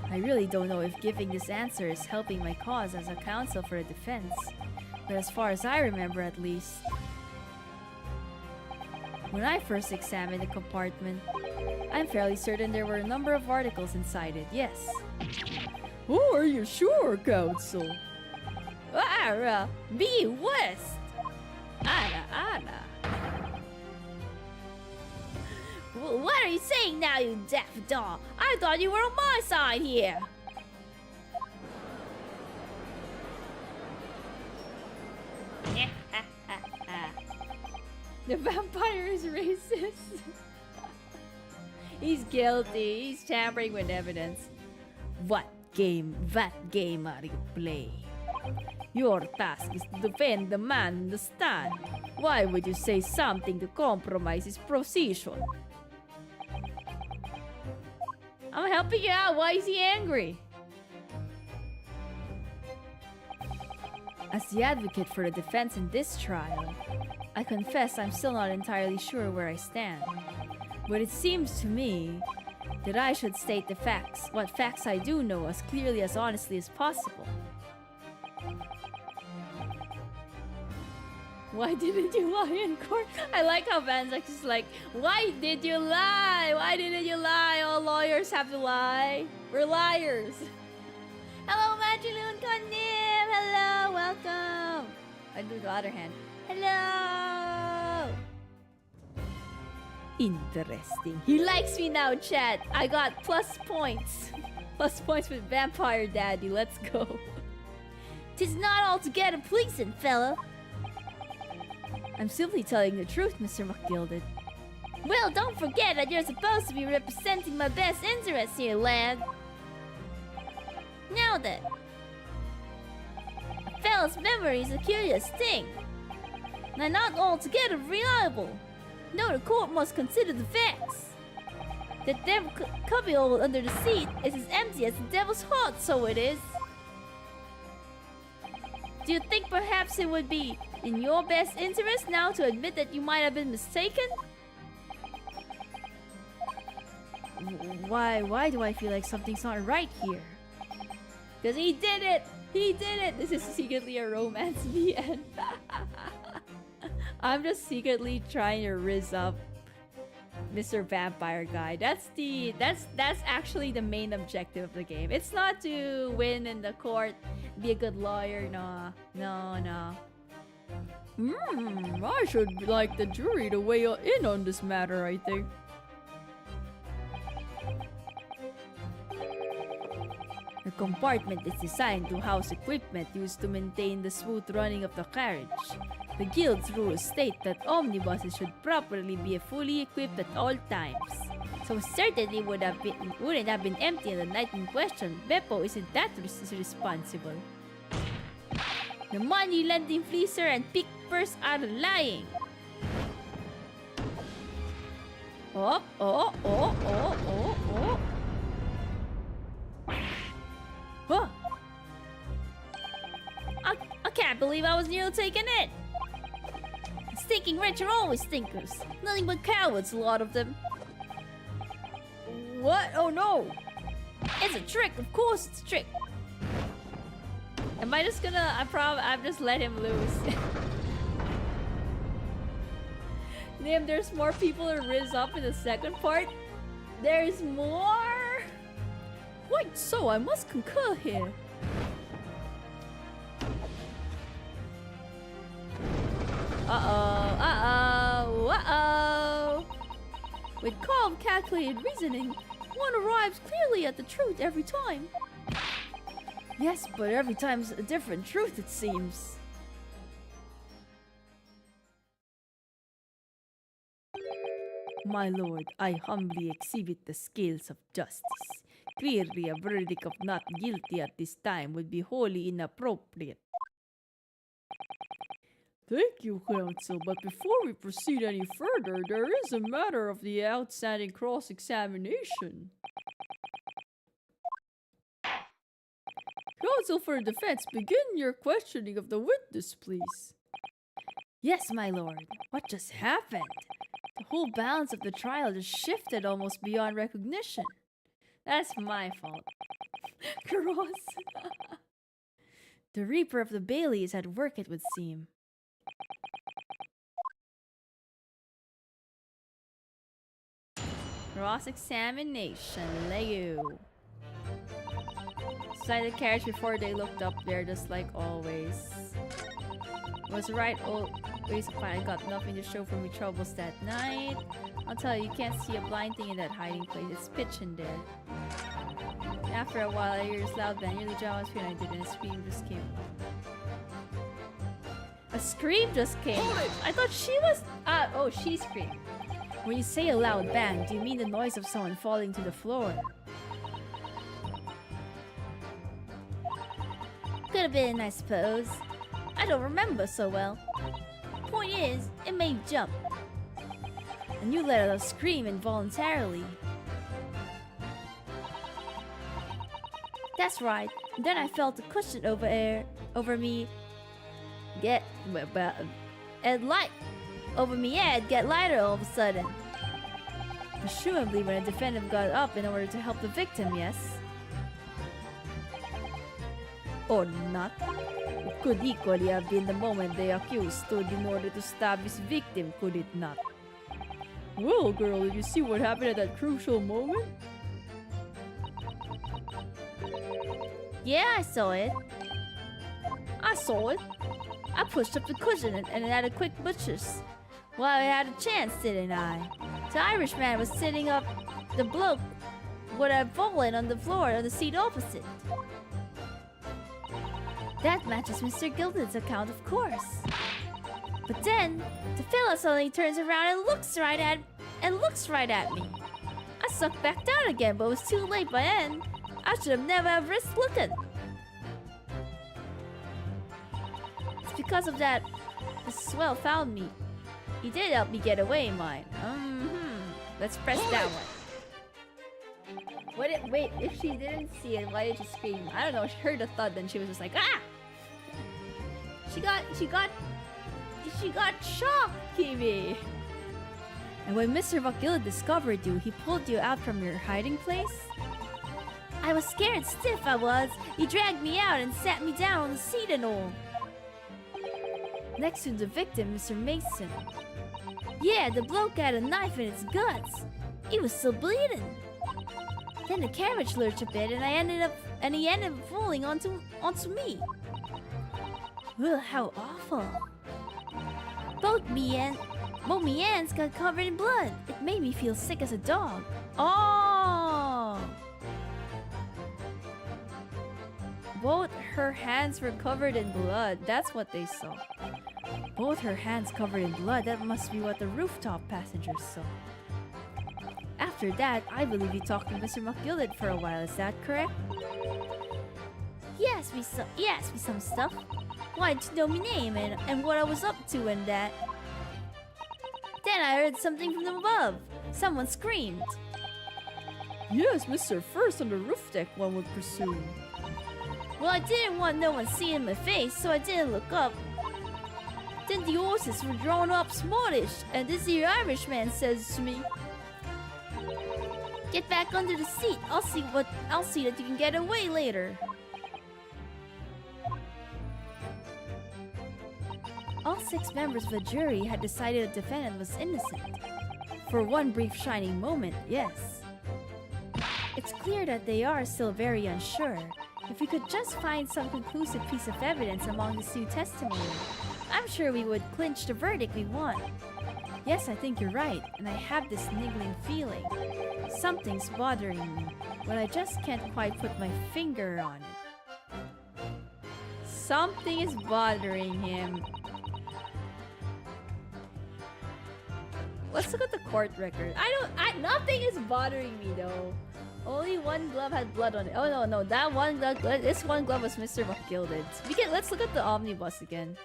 I really don't know if giving this answer is helping my cause as a counsel for a defense. But as far as I remember, at least, when I first examined the compartment, I'm fairly certain there were a number of articles inside it, yes. Oh, are you sure, counsel? Be West! Anna. What are you saying now, you deaf dog? I thought you were on my side here. The vampire is racist. He's guilty. He's tampering with evidence. What game, that game are you playing? Your task is to defend the man in the stand. Why would you say something to compromise his position? I'm helping you out. Why is he angry? As the advocate for the defense in this trial, I confess I'm still not entirely sure where I stand. But it seems to me that I should state the facts, what facts I do know, as clearly as honestly as possible. Why didn't you lie in court? I like how Vanzak is like, why did you lie? Why didn't you lie? All lawyers have to lie. We're liars. Hello, Magiloon Kanim. Hello, welcome. I do the other hand. Hello. Interesting. He likes me now, chat. I got plus points. Plus points with Vampire Daddy. Let's go. Tis not altogether pleasing, fella. I'm simply telling the truth, Mr. McGilded. Well, don't forget that you're supposed to be representing my best interests here, lad. Now then. A fella's memory is a curious thing. They're not altogether reliable. No, the court must consider the facts. The devil cubbyhole under the seat is as empty as the devil's heart, so it is. Do you think perhaps it would be in your best interest now to admit that you might have been mistaken? Why do I feel like something's not right here? Because he did it! He did it! This is secretly a romance the end. I'm just secretly trying to rizz up Mr. Vampire Guy. That's actually the main objective of the game. It's not to win in the court, be a good lawyer. No. I should like the jury to weigh in on this matter, I think. The compartment is designed to house equipment used to maintain the smooth running of the carriage. The guild's rules state that omnibuses should properly be fully equipped at all times. So it certainly wouldn't have been empty on the night in question. Beppo isn't that responsible. The money-lending fleecer and pick purse are lying. Oh. Huh. I can't believe I was nearly taken in. Stinking rich are always stinkers. Nothing but cowards, a lot of them. What? Oh no! It's a trick, of course it's a trick. Am I just gonna... I'm just let him loose. Nym, there's more people to rizz up in the second part. There's more! Quite so, I must concur here. Uh-oh. With calm, calculated reasoning, one arrives clearly at the truth every time. Yes, but every time's a different truth, it seems. My lord, I humbly exhibit the scales of justice. Clearly, a verdict of not guilty at this time would be wholly inappropriate. Thank you, counsel, but before we proceed any further, there is a matter of the outstanding cross-examination. Counsel for defense, begin your questioning of the witness, please. Yes, my lord. What just happened? The whole balance of the trial just shifted almost beyond recognition. That's my fault. Gross. The Reaper of the Bailey is at work, it would seem. Cross-examination, Leo. Decided the carriage before they looked up there, just like always. Was right always fine. I got nothing to show for me troubles that night. I'll tell you, you can't see a blind thing in that hiding place. It's pitch in there. After a while, I hear this loud bang. Nearly drowned my screen. I did, and a scream just came. A scream just came. I thought she was. Oh, she screamed. When you say a loud bang, do you mean the noise of someone falling to the floor? Could have been, I suppose. I don't remember so well. Point is, it made me jump. And you let out a scream involuntarily. That's right. And then I felt a cushion over me. Over me head get lighter all of a sudden. Presumably when a defendant got up in order to help the victim, yes? Or not. It could equally have been the moment the accused stood in order to stab his victim, could it not? Well, girl, did you see what happened at that crucial moment? Yeah, I saw it. I pushed up the cushion and had a quick butchers. Well, I had a chance, didn't I? The Irishman was sitting up. The bloke would have fallen on the floor on the seat opposite. That matches Mr. Gilded's account, of course. But then, the fella suddenly turns around and looks right at me. I sucked back down again, but it was too late by then. I should have never have risked looking. It's because of that the swell found me. He did help me get away, mine. Let's press that one. Wait, if she didn't see it, why did she scream? I don't know, she heard the thud, then she was just like, ah! She got shocked, Kiwi! And when Mr. Vakila discovered you, he pulled you out from your hiding place? I was scared stiff, I was. He dragged me out and sat me down on the seat and all. Next to the victim, Mr. Mason. Yeah, the bloke had a knife in its guts. He was still bleeding. Then the carriage lurched a bit, and he ended up falling onto me. Ugh, how awful! Both me hands got covered in blood. It made me feel sick as a dog. Oh! Both her hands were covered in blood. That's what they saw. Both her hands covered in blood. That must be what the rooftop passengers saw. After that, I believe you talked to Mr. McGilded for a while. Is that correct? Yes, we some stuff. Wanted to know my name and what I was up to and that. Then I heard something from above. Someone screamed. Yes, Mr. First on the roof deck, one would presume. Well, I didn't want no one seeing my face, so I didn't look up. Then the horses were drawn up smartish, and this here Irishman says to me, "Get back under the seat. I'll see that you can get away later." All 6 members of the jury had decided the defendant was innocent. For one brief shining moment, yes. It's clear that they are still very unsure. If we could just find some conclusive piece of evidence among this new testimony, I'm sure we would clinch the verdict we want. Yes, I think you're right, and I have this niggling feeling. Something's bothering me, but I just can't quite put my finger on it. Something is bothering him. Let's look at the court record. Nothing is bothering me though. Only one glove had blood on it. Oh no, that one glove. This one glove was Mr. McGilded's. Let's look at the omnibus again.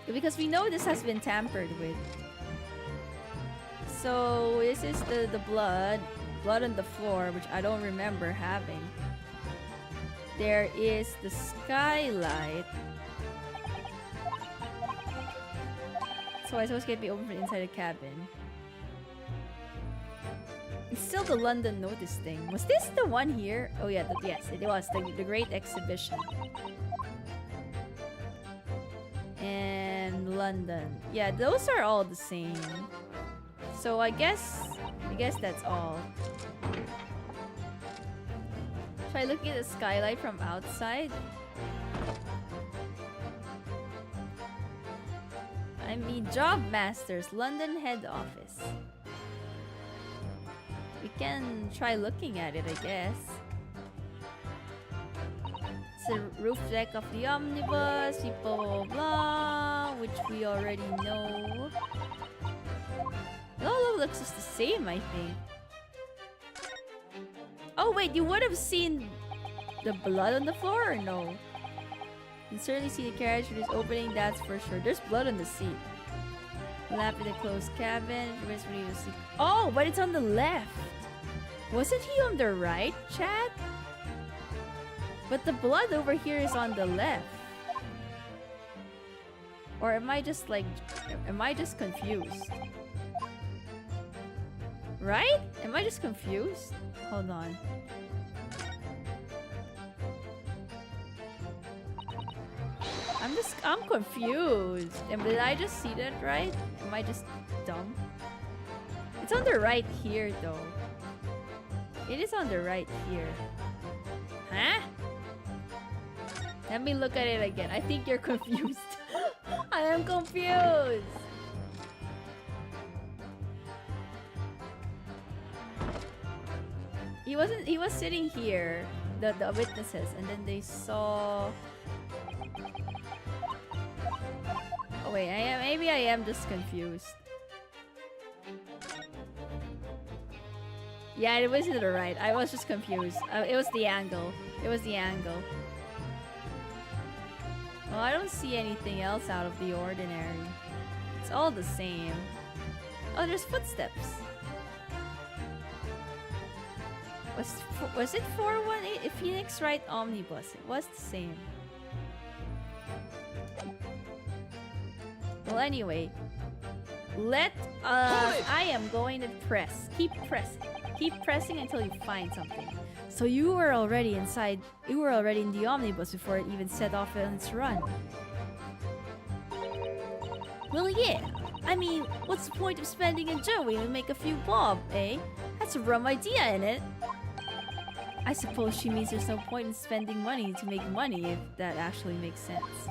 Because we know this has been tampered with. So this is the blood on the floor, which I don't remember having. There is the skylight. So I suppose it can be open from inside the cabin. It's still the London notice thing. Was this the one here? Oh yeah, yes, it was the Great Exhibition. And London. Yeah, those are all the same. So I guess guess that's all. Try looking at the skylight from outside. I mean, Job Masters, London head office. We can try looking at it, I guess. It's the roof deck of the omnibus, blah blah blah, which we already know. It all looks just the same, I think. Oh wait, you would have seen the blood on the floor or no? You can certainly see the carriage with its opening, that's for sure. There's blood on the seat. Lap in the closed cabin. Oh, but it's on the left. Wasn't he on the right, Chad? But the blood over here is on the left. Or am I just confused? Right? Am I just confused? Hold on. I'm confused. Did I just see that right? Am I just dumb? It's on the right here though. It is on the right here. Huh? Let me look at it again. I think you're confused. I am confused. He was sitting here, the witnesses, and then they saw. Oh wait, maybe I am just confused. Yeah, it was to the right. I was just confused. It was the angle. It was the angle. Well, I don't see anything else out of the ordinary. It's all the same. Oh, there's footsteps. Was it 418? Phoenix Wright Omnibus. It was the same. Well, anyway. I am going to press. Keep pressing. Keep pressing until you find something. So you were already inside. You were already in the omnibus before it even set off on its run. Well, yeah. I mean, what's the point of spending a Joey to make a few bob, eh? That's a rum idea, innit? I suppose she means there's no point in spending money to make money, if that actually makes sense.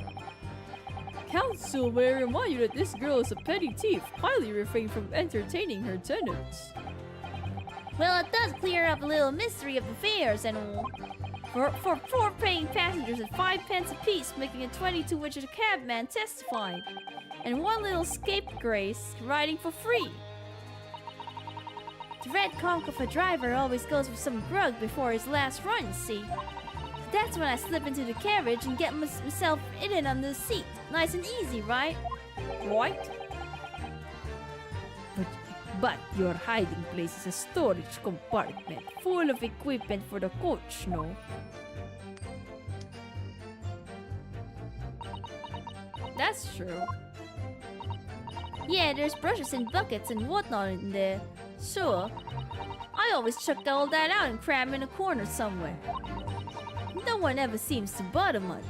Council may remind you that this girl is a petty thief. Highly refrain from entertaining her tenants. Well, it does clear up a little mystery of the fares and all. For 4 paying passengers at 5 pence apiece, making it 20 to which a cabman testified. And 1 little scapegrace riding for free. The red conch of a driver always goes for some grug before his last run, see? That's when I slip into the carriage and get myself in it on the seat. Nice and easy, right? Right? But your hiding place is a storage compartment full of equipment for the coach, no? That's true. Yeah, there's brushes and buckets and whatnot in there. Sure. I always chuck all that out and cram in a corner somewhere. No one ever seems to bother much.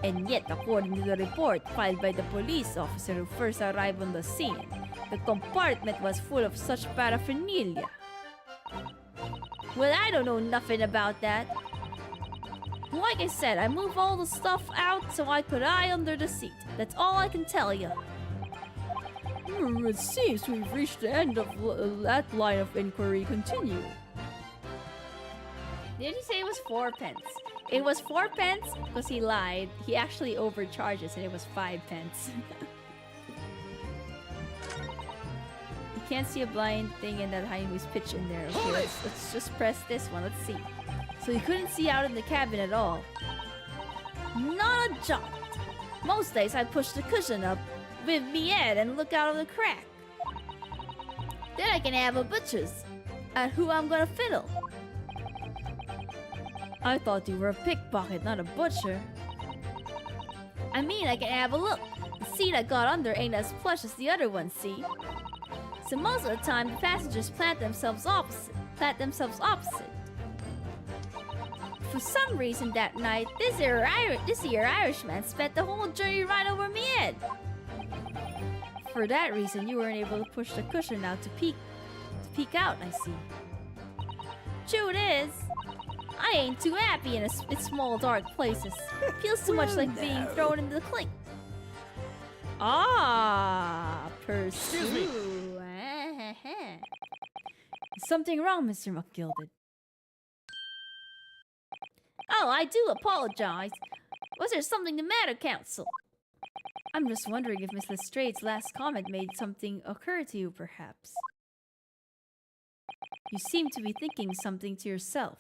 And yet, according to the report filed by the police officer who first arrived on the scene, the compartment was full of such paraphernalia. Well, I don't know nothing about that. Like I said, I move all the stuff out so I could eye under the seat. That's all I can tell you. It seems we've reached the end of that line of inquiry. Continue. Did he say it was 4 pence? It was 4 pence because he lied. He actually overcharges and it was 5 pence. You can't see a blind thing in that high noise pitch in there. Okay, let's just press this one. Let's see. So you couldn't see out in the cabin at all. Not a jot. Most days I push the cushion up with me head and look out of the crack. Then I can have a butcher's at who I'm gonna fiddle. I thought you were a pickpocket, not a butcher. I mean, I can have a look. The seat I got under ain't as plush as the other one, see? So most of the time, the passengers plant themselves opposite. For some reason that night, this here Irishman spent the whole journey right over me head. For that reason, you weren't able to push the cushion out to peek out, I see. Truth is, I ain't too happy in small dark places. Feels too much like being thrown into the clink. Ah, Excuse me. pursue. Is something wrong, Mr. McGilded? Oh, I do apologize. Was there something the matter, Counsel? I'm just wondering if Miss Lestrade's last comment made something occur to you, perhaps. You seem to be thinking something to yourself.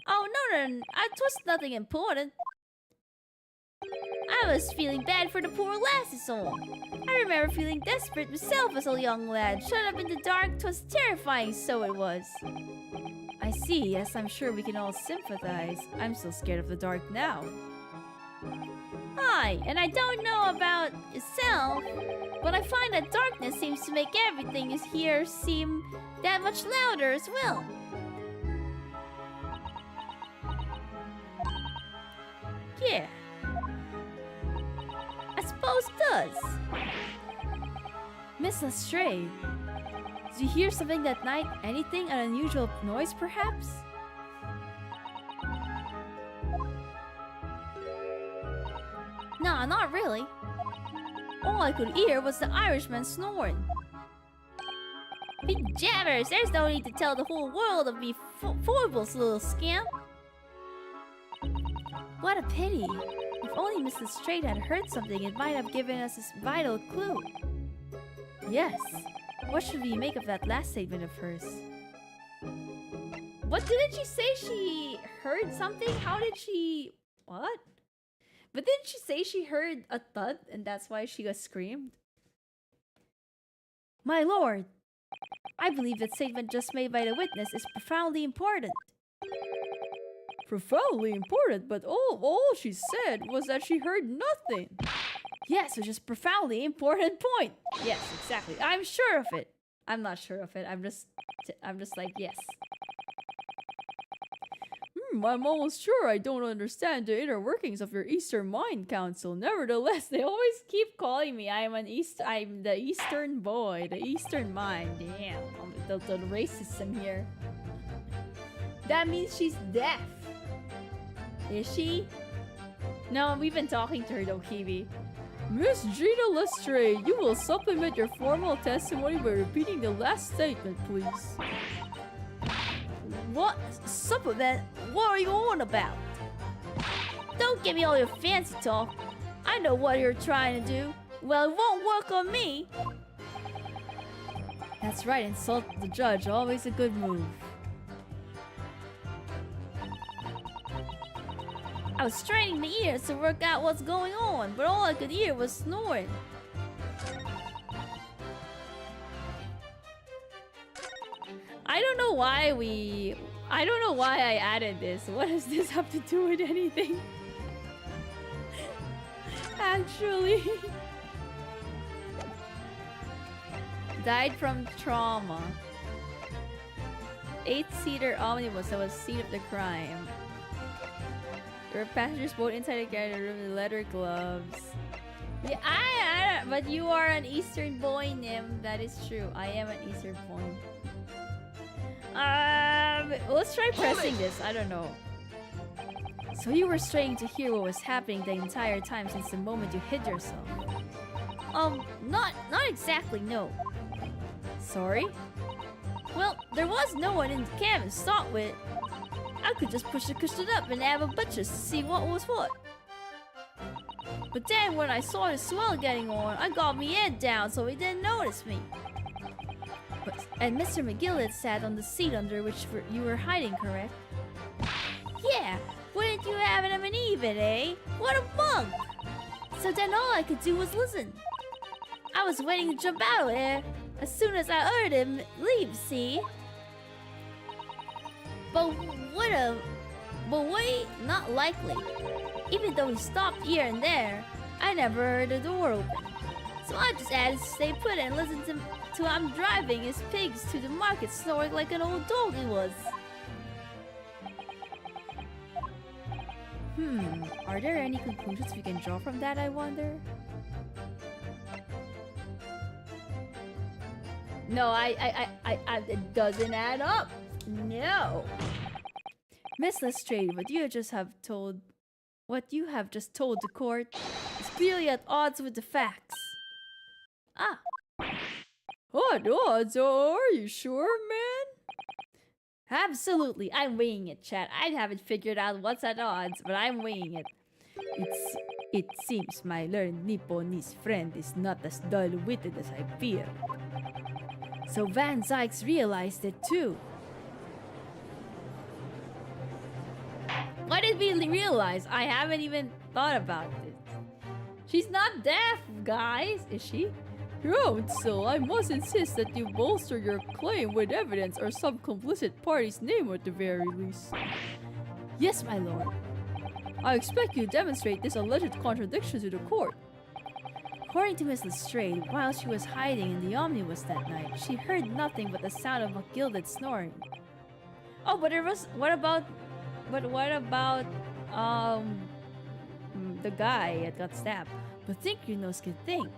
Oh, no, it was nothing important. I was feeling bad for the poor lasses all. I remember feeling desperate myself as a young lad. Shut up in the dark, 'twas terrifying, so it was. I see, yes, I'm sure we can all sympathize. I'm still scared of the dark now. Hi, and I don't know about yourself, but I find that darkness seems to make everything here seem that much louder as well. Yeah. I suppose it does. Miss Lestrade, did you hear something that night? Anything? An unusual noise, perhaps? Nah, not really. All I could hear was the Irishman snoring. Be jabbers, there's no need to tell the whole world of me foibles, little scamp. What a pity. If only Miss Lestrade had heard something, it might have given us this vital clue. Yes. What should we make of that last statement of hers? What didn't she say? She heard something? How did she... What? But didn't she say she heard a thud and that's why she got screamed? My lord, I believe that statement just made by the witness is profoundly important. Profoundly important, but all she said was that she heard nothing. Yes, which is profoundly important point. Yes, exactly. I'm sure of it. I'm not sure of it. I'm just like, yes. I'm almost sure I don't understand the inner workings of your Eastern Mind Council. Nevertheless, They always keep calling me. I'm the Eastern boy, the Eastern mind. Damn, the racism here. That means she's deaf. Is she? No, we've been talking to her though, Kiwi. Miss Gina Lestrade, you will supplement your formal testimony by repeating the last statement, please. What? Supplement? What are you on about? Don't give me all your fancy talk. I know what you're trying to do. Well, it won't work on me. That's right, insult the judge, always a good move. I was straining my ears to work out what's going on, but all I could hear was snoring. I don't know why I added this. What does this have to do with anything? Actually. Died from trauma. 8-seater omnibus that was scene of the crime. There were passengers both inside the carriage room with leather gloves. Yeah, but you are an Eastern boy, Nym. That is true. I am an Eastern boy. Let's try pressing this. I don't know. So you were straining to hear what was happening the entire time since the moment you hid yourself? Not exactly, no. Sorry? Well, there was no one in the cabin to start with. I could just push the cushion up and have a butchers to see what was what. But then when I saw the swell getting on, I got me head down so he didn't notice me. And Mr. McGillett sat on the seat under which you were hiding, correct? Yeah, wouldn't you have him an even, eh? What a bug! So then all I could do was listen. I was waiting to jump out of there as soon as I heard him leave, see? But wait, not likely. Even though he stopped here and there, I never heard the door open. So I just had to stay put and listen to him driving his pigs to the market snoring like an old dog he was. Are there any conclusions we can draw from that, I wonder? No, it doesn't add up. No. Miss Lestrade, what you have just told the court is clearly at odds with the facts. Ah. Odd odds? Are you sure, man? Absolutely. I'm weighing it, chat. I haven't figured out what's at odds, but I'm weighing it. It seems my learned Nipponese friend is not as dull-witted as I feared. So Van Zykes realized it too. What did we realize? I haven't even thought about this. She's not deaf, guys. Is she? Counsel, I must insist that you bolster your claim with evidence or some complicit party's name at the very least. Yes, my lord. I expect you to demonstrate this alleged contradiction to the court. According to Miss Lestrade, while she was hiding in the omnibus that night, she heard nothing but the sound of McGilded snoring. Oh, but there was. What about the guy that got stabbed? But think you knows can think.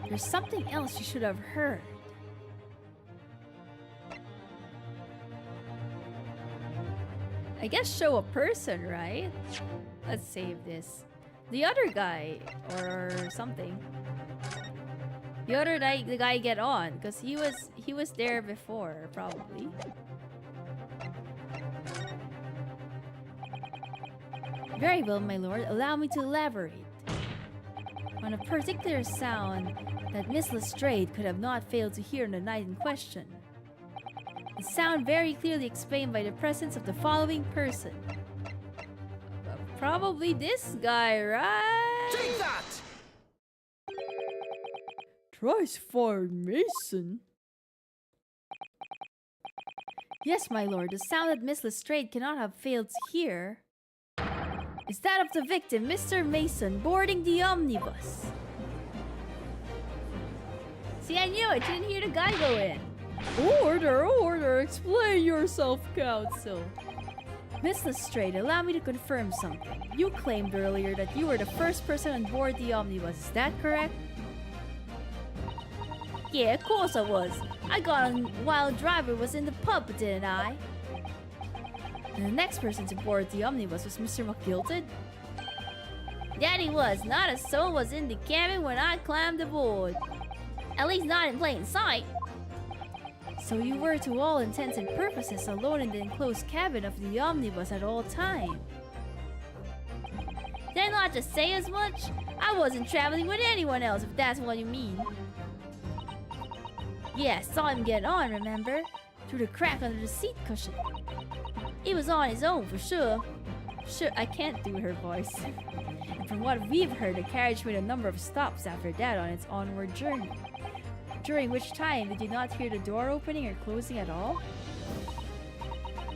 There's something else you should have heard. I guess show a person, right? Let's save this. The other guy or something. The guy get on because he was there before probably. Very well, my lord. Allow me to elaborate. On a particular sound that Miss Lestrade could have not failed to hear on the night in question. The sound very clearly explained by the presence of the following person. Probably this guy, right? Take that! Thrice fired Mason? Yes, my lord. The sound that Miss Lestrade cannot have failed to hear is that of the victim, Mr. Mason, boarding the omnibus. See, I knew it. You didn't hear the guy go in. Order! Explain yourself, counsel. Miss Lestrade, allow me to confirm something. You claimed earlier that you were the first person on board the omnibus. Is that correct? Yeah, of course I was. I got on while the driver was in the pub, didn't I? And the next person to board the omnibus was Mr. McGilded? That he was. Not a soul was in the cabin when I climbed aboard. At least not in plain sight. So you were to all intents and purposes alone in the enclosed cabin of the omnibus at all times. Did I not just say as much? I wasn't traveling with anyone else, if that's what you mean. Yeah, I saw him get on, remember? Through the crack under the seat cushion. He was on his own, for sure. Sure, I can't do her voice. And from what we've heard, the carriage made a number of stops after that on its onward journey. During which time, did you not hear the door opening or closing at all?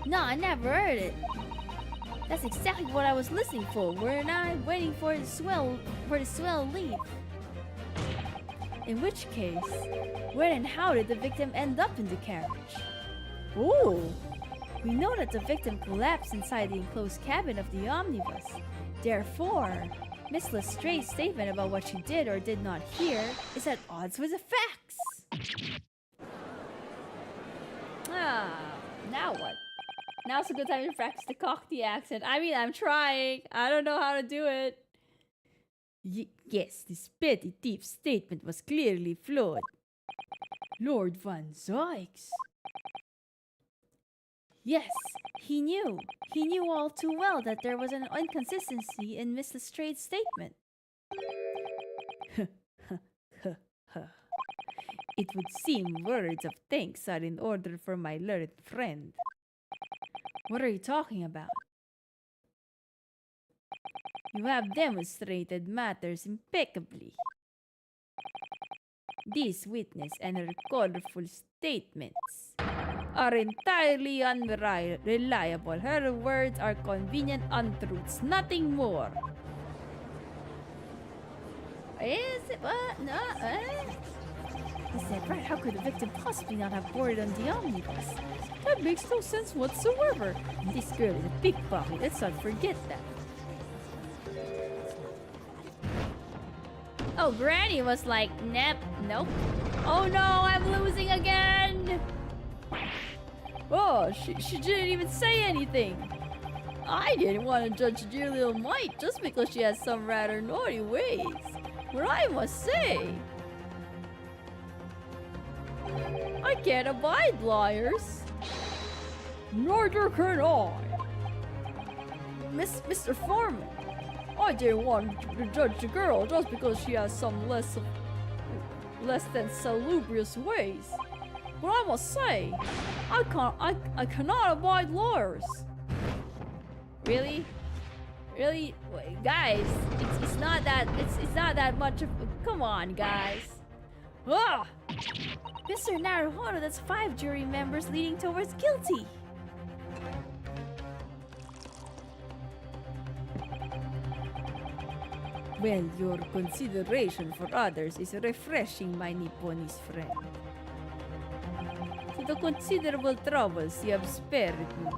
No, I never heard it. That's exactly what I was listening for, weren't I? Waiting for the swell leave. In which case, when and how did the victim end up in the carriage? Oh! We know that the victim collapsed inside the enclosed cabin of the omnibus. Therefore, Miss Lestrade's statement about what she did or did not hear is at odds with the facts. Now what? Now's a good time to practice the Cockney accent. I mean, I'm trying. I don't know how to do it. Yes, this petty thief's statement was clearly flawed. Lord Van Zykes. Yes, he knew. He knew all too well that there was an inconsistency in Miss Lestrade's statement. It would seem words of thanks are in order for my learned friend. What are you talking about? You have demonstrated matters impeccably. This witness and her colorful statements are entirely unreliable. Her words are convenient untruths, nothing more. Is it? What? No, Is that right? How could the victim possibly not have boarded on the omnibus? That makes no sense whatsoever. This girl is a pickpocket, let's not forget that. Oh, Oh, Granny was like, nope. Oh no, I'm losing again. Oh, she didn't even say anything. I didn't want to judge dear little Mite just because she has some rather naughty ways. But I must say, I can't abide liars. Neither can I. Mr. Foreman, I didn't want to judge the girl just because she has some less than salubrious ways. But I must say, I cannot abide liars. Really? Really? Wait, guys, it's not that much of. Come on, guys. Ah! Mr. Naruhodo, that's 5 jury members leaning towards guilty. Well, your consideration for others is refreshing, my Nipponese friend. To the considerable troubles you have spared me.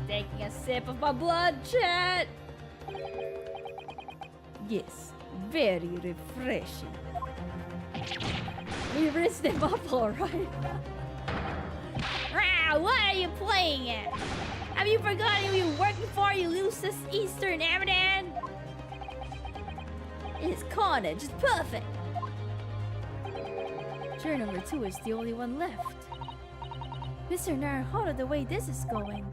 Taking a sip of my blood, chat. Yes, very refreshing. We rinsed them up, alright. What are you playing at? Have you forgotten who you're working for, you Lucis Eastern Amadan? It's carnage, it's perfect. Juror number 2 is the only one left. Mr. Naruhodo, the way this is going,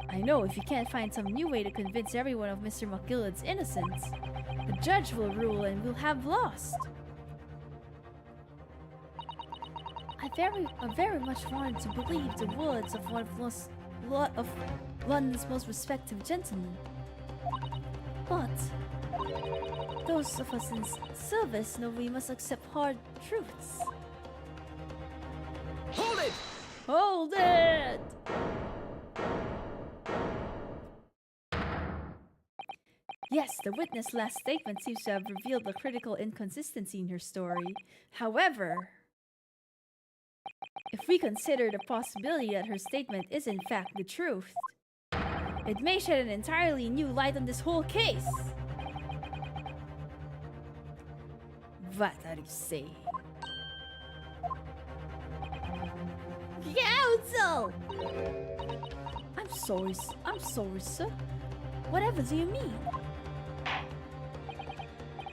I know if you can't find some new way to convince everyone of Mr. McGillad's innocence, the judge will rule and we'll have lost. I very much wanted to believe the words of one of London's most respected gentlemen. But those of us in service know we must accept hard truths. Hold it! Hold it! Yes, the witness' last statement seems to have revealed a critical inconsistency in her story. However, if we consider the possibility that her statement is in fact the truth, it may shed an entirely new light on this whole case. What are you saying? Counsel! I'm sorry, sir. Whatever do you mean?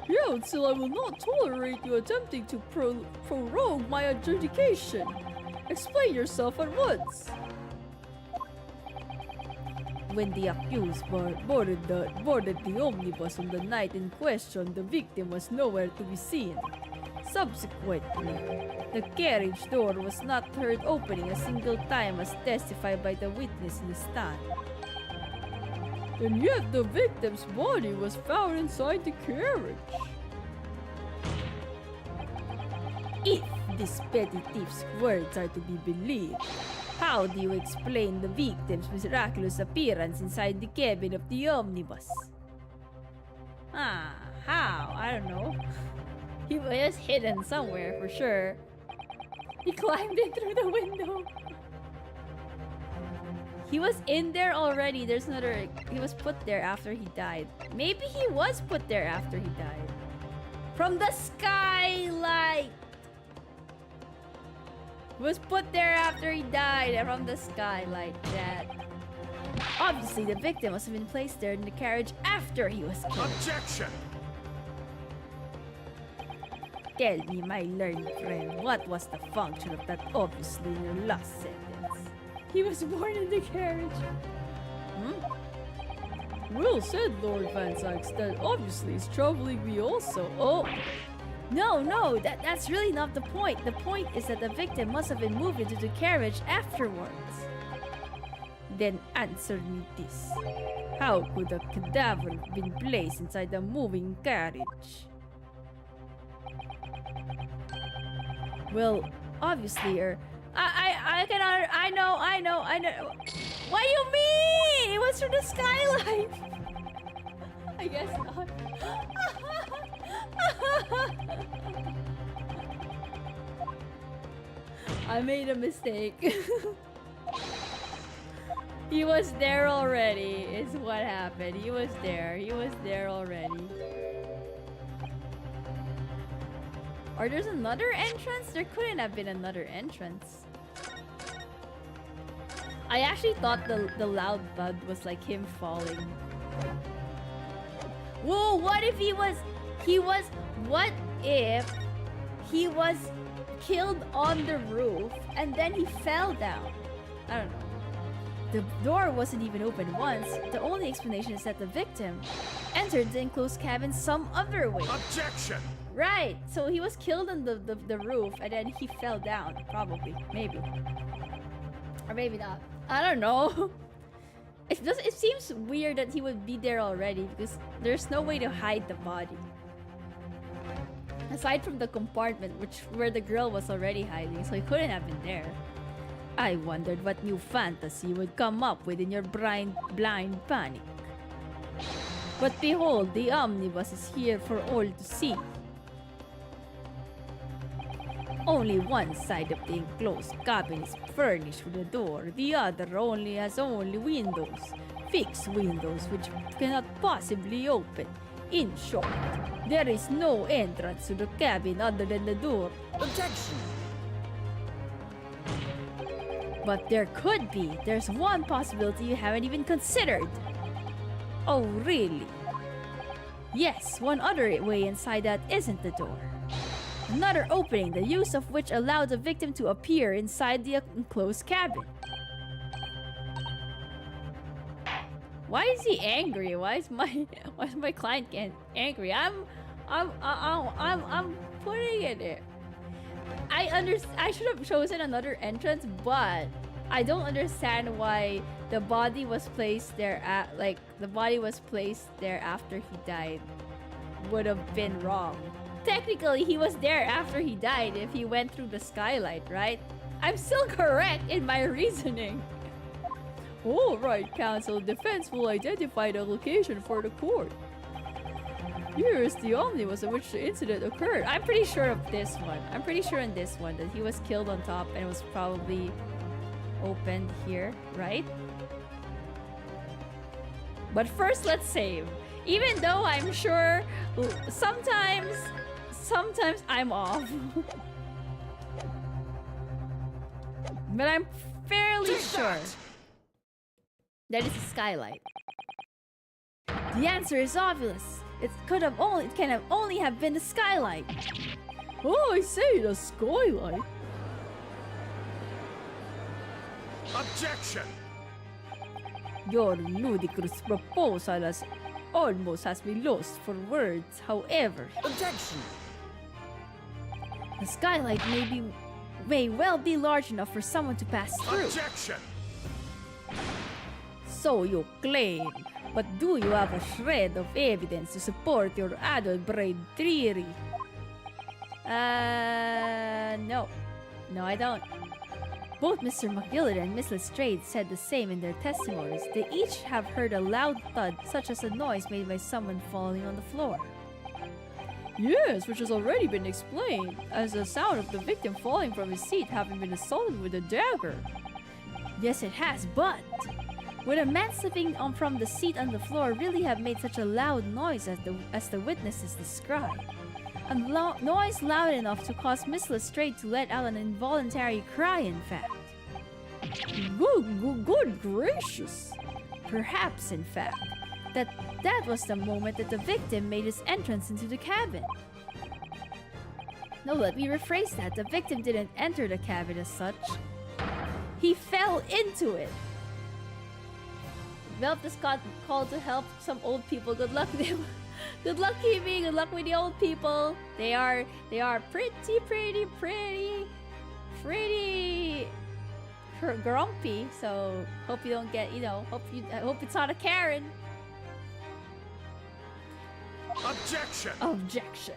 Counsel, I will not tolerate you attempting to prorogue my adjudication. Explain yourself at once. When the accused boarded the omnibus on the night in question, the victim was nowhere to be seen. Subsequently, the carriage door was not heard opening a single time as testified by the witness in the stand. And yet the victim's body was found inside the carriage. If this petty thief's words are to be believed, how do you explain the victim's miraculous appearance inside the cabin of the omnibus? How? I don't know. He was hidden somewhere for sure. He climbed in through the window. He was in there already. There's another. He was put there after he died. Maybe he was put there after he died. From the skylight. He was put there after he died from the skylight, Dad. Obviously, the victim must have been placed there in the carriage after he was killed. Objection! Tell me, my learned friend, what was the function of that obviously in your last sentence? He was born in the carriage. Well said, Lord Van Sykes. That obviously is troubling me also. Oh! No, that's really not the point. The point is that the victim must have been moved into the carriage afterwards. Then answer me this. How could a cadaver have been placed inside a moving carriage? Well, obviously, I know. What do you mean? It was through the skylight. I guess not. I made a mistake. He was there already, is what happened. He was there already. Or there's another entrance? There couldn't have been another entrance. I actually thought the loud thud was like him falling. Whoa, what if what if he was killed on the roof and then he fell down? I don't know. The door wasn't even open once. The only explanation is that the victim entered the enclosed cabin some other way. Objection! Right, so he was killed on the roof and then he fell down. Probably. Maybe. Or maybe not. I don't know. It seems weird that he would be there already because there's no way to hide the body. Aside from the compartment where the girl was already hiding, so he couldn't have been there. I wondered what new fantasy would come up with in your blind panic. But behold, the omnibus is here for all to see. Only one side of the enclosed cabin is furnished with a door. The other has only windows. Fixed windows which cannot possibly open. In short, there is no entrance to the cabin other than the door. Objection! But there could be. There's one possibility you haven't even considered. Oh, really? Yes, one other way inside that isn't the door. Another opening, the use of which allowed the victim to appear inside the enclosed cabin. Why is he angry? Why is my client angry? I'm putting it there. I should have chosen another entrance, but I don't understand why the body was placed there the body was placed there after he died. Would have been wrong. Technically, he was there after he died if he went through the skylight, right? I'm still correct in my reasoning. All right, counsel. Defense will identify the location for the court. Here is the omnibus in which the incident occurred. I'm pretty sure of this one. I'm pretty sure in this one that he was killed on top and was probably opened here, right? But first, let's save. Even though I'm sure sometimes I'm off. But I'm fairly sure that it's a skylight. The answer is obvious. It can only have been the skylight. Oh, I say, the skylight. Objection! Your ludicrous proposal almost has me lost for words. However, Objection! the skylight may well be large enough for someone to pass through. Objection! So you claim, but do you have a shred of evidence to support your adult brain theory? No. No, I don't. Both Mr. McGillen and Miss Lestrade said the same in their testimonies. They each have heard a loud thud, such as a noise made by someone falling on the floor. Yes, which has already been explained as the sound of the victim falling from his seat having been assaulted with a dagger. Yes, it has, but would a man slipping from the seat on the floor really have made such a loud noise as the witnesses described? A noise loud enough to cause Miss Lestrade to let out an involuntary cry, in fact. Good gracious! Perhaps, in fact, that was the moment that the victim made his entrance into the cabin. No, let me rephrase that. The victim didn't enter the cabin as such. He fell into it. Velp got called to help some old people. Good luck to them. Good luck, Kimi. Good luck with the old people. They are pretty grumpy. So hope you don't get, I hope it's not a Karen. Objection! Objection.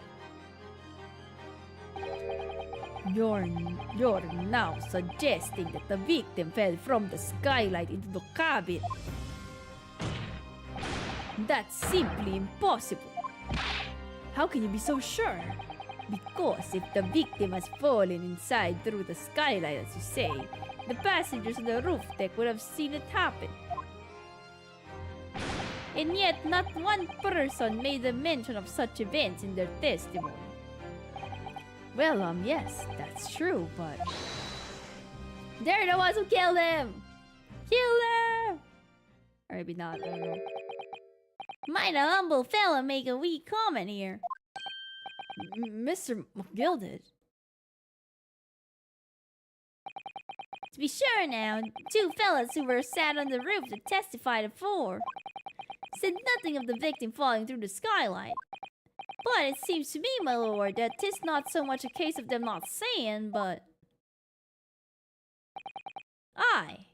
You're now suggesting that the victim fell from the skylight into the cabin. That's simply impossible. How can you be so sure? Because if the victim has fallen inside through the skylight, as you say, the passengers on the roof deck would have seen it happen. And yet, not one person made a mention of such events in their testimony. Well, yes, that's true, but They're the ones who killed him! Kill them! Or maybe not, I don't know. Might a humble fella make a wee comment here. Mr. McGilded. To be sure now, two fellas who were sat on the roof to testify before said nothing of the victim falling through the skylight. But it seems to me, my lord, that 'tis not so much a case of them not saying, but... Aye.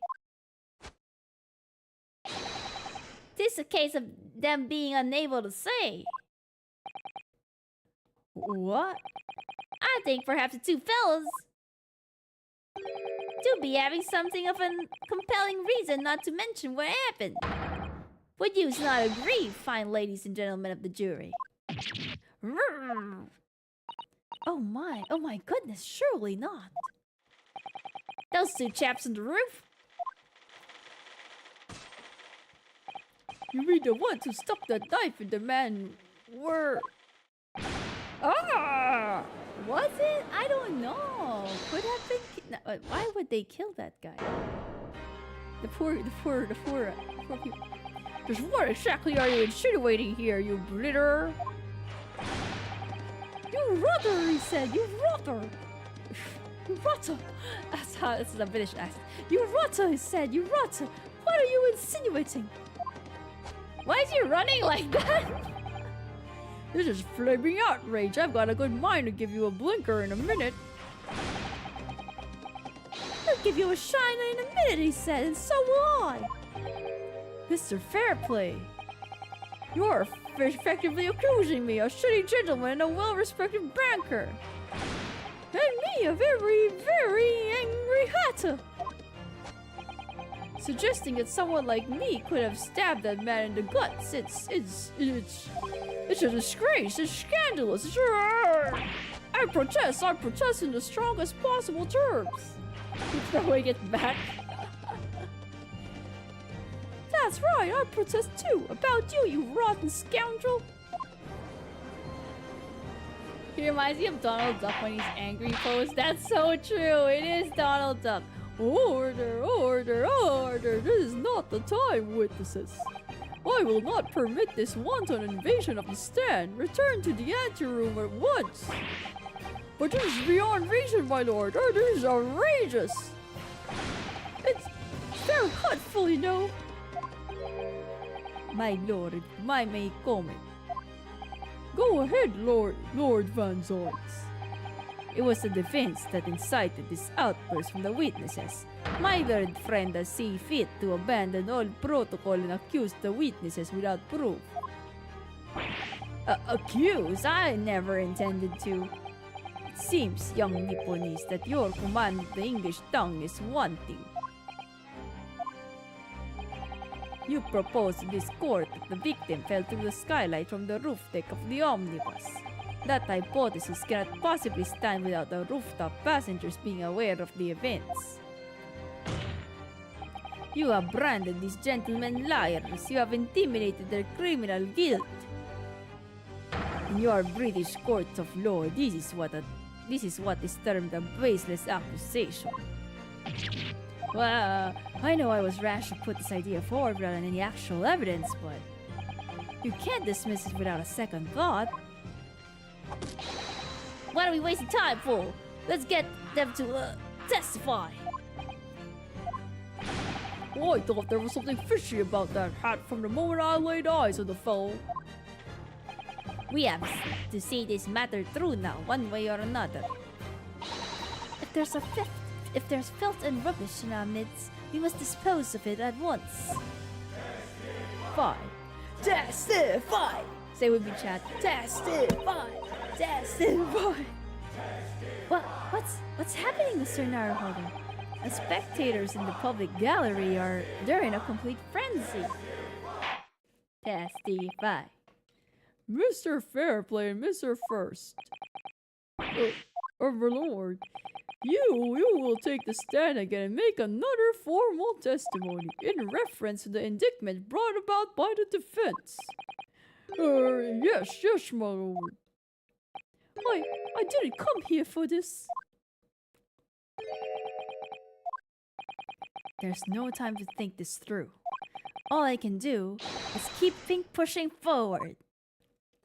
'Tis a case of them being unable to say. What? I think perhaps the two fellas do be having something of a compelling reason not to mention what happened. Would you not agree, fine ladies and gentlemen of the jury? Oh my goodness, surely not. Those two chaps on the roof? You mean the ones who stuck that knife in the man were... Ah! Was it? I don't know. Could have been. Why would they kill that guy? The poor people. Just what exactly are you insinuating here, you blitter? You rotter, he said. You rotter. You rotter. That's the British accent. You rotter, he said. You rotter. What are you insinuating? Why is he running like that? This is flaming outrage. I've got a good mind to give you a blinker in a minute. I'll give you a shine in a minute, he said, and so will I. Mr. Fairplay, you're effectively accusing me, a shitty gentleman and a well-respected banker. And me, a very, very angry hatter. Suggesting that someone like me could have stabbed that man in the guts, it's a disgrace, it's scandalous, I protest in the strongest possible terms. Throwing it back. That's right, I protest too, about you, you rotten scoundrel. He reminds me of Donald Duck when he's angry pose. That's so true. It is Donald Duck. Order, order, order, this is not the time, witnesses. I will not permit this wanton invasion of the stand. Return to the anteroom at once. But this is beyond reason, my lord. Oh, this is outrageous. It's very hurtful, you know. My lord, may comment. Go ahead, Lord Van Zoyts. It was the defense that incited this outburst from the witnesses. My learned friend has seen fit to abandon all protocol and accuse the witnesses without proof. Accuse? I never intended to. It seems, young Nipponese, that your command of the English tongue is wanting. You proposed in this court that the victim fell through the skylight from the roof deck of the omnibus. That hypothesis cannot possibly stand without the rooftop passengers being aware of the events. You have branded these gentlemen liars. You have intimidated their criminal guilt. In your British courts of law, this is what is termed a baseless accusation. Well, I know I was rash to put this idea forward without any actual evidence, but you can't dismiss it without a second thought. What are we wasting time for? Let's get them to testify. Oh, I thought there was something fishy about that hat from the moment I laid eyes on the fellow. We have to see this matter through now, one way or another. If there's filth and rubbish in our midst, we must dispose of it at once. Fine. Testify! Say with me, chat. Testify! Testify! What's happening, Mr. Naruhodo? The spectators in the public gallery they're in a complete frenzy. Testify. Mr. Fairplay and Mr. First. Overlord, you will take the stand again and make another formal testimony in reference to the indictment brought about by the defense. Yes, my lord. I didn't come here for this. There's no time to think this through. All I can do is keep pushing forward.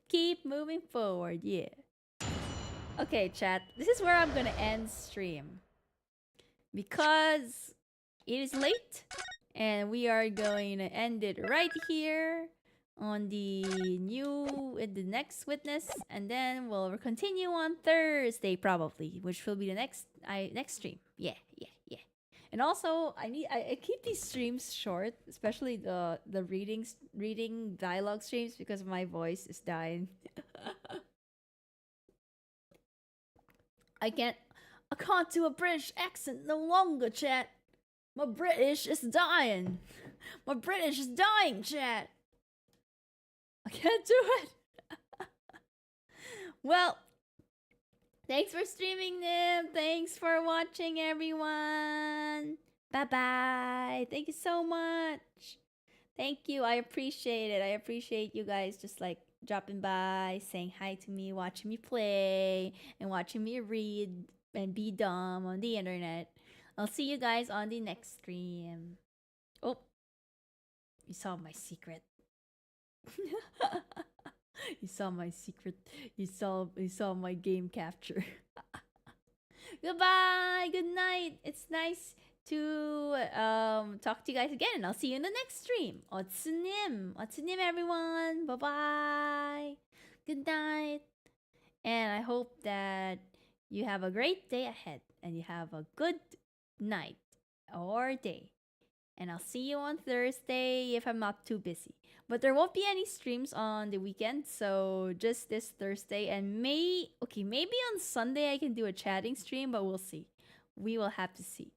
Keep moving forward, yeah. Okay, chat. This is where I'm gonna end stream. Because it is late. And we are going to end it right here on the next witness. And then we'll continue on Thursday probably, which will be the next stream. Yeah. And also, I keep these streams short, especially the reading dialogue streams, because my voice is dying. I can't do a British accent no longer, chat. My British is dying. My British is dying, chat. I can't do it. Well, thanks for streaming, Nym. Thanks for watching, everyone. Bye-bye. Thank you so much. Thank you. I appreciate it. I appreciate you guys just like dropping by, saying hi to me, watching me play, and watching me read and be dumb on the internet. I'll see you guys on the next stream. Oh, you saw my secret. You saw my secret. You saw my game capture. Goodbye. Good night. It's nice to talk to you guys again, and I'll see you in the next stream. What's Nym? What's Nym, everyone? Bye bye. Good night. And I hope that you have a great day ahead, and you have a good night or day. And I'll see you on Thursday if I'm not too busy. But there won't be any streams on the weekend, so just this Thursday. And maybe on Sunday I can do a chatting stream, but we'll see. We will have to see.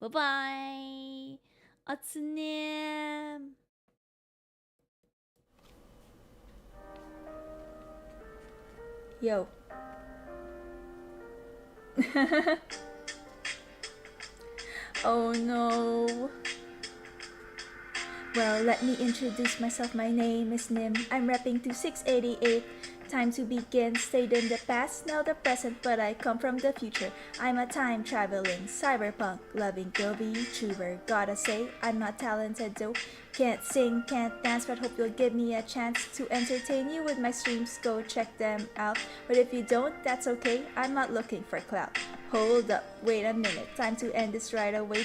Bye-bye. What's Nym? Yo. Oh no. Well, let me introduce myself. My name is Nym. I'm repping to 688. Time to begin. Stayed in the past, now the present, but I come from the future. I'm a time traveling, cyberpunk loving girl VTuber. Gotta say, I'm not talented though. Can't sing, can't dance, but hope you'll give me a chance to entertain you with my streams. Go check them out. But if you don't, that's okay. I'm not looking for clout. Hold up, wait a minute. Time to end this right away.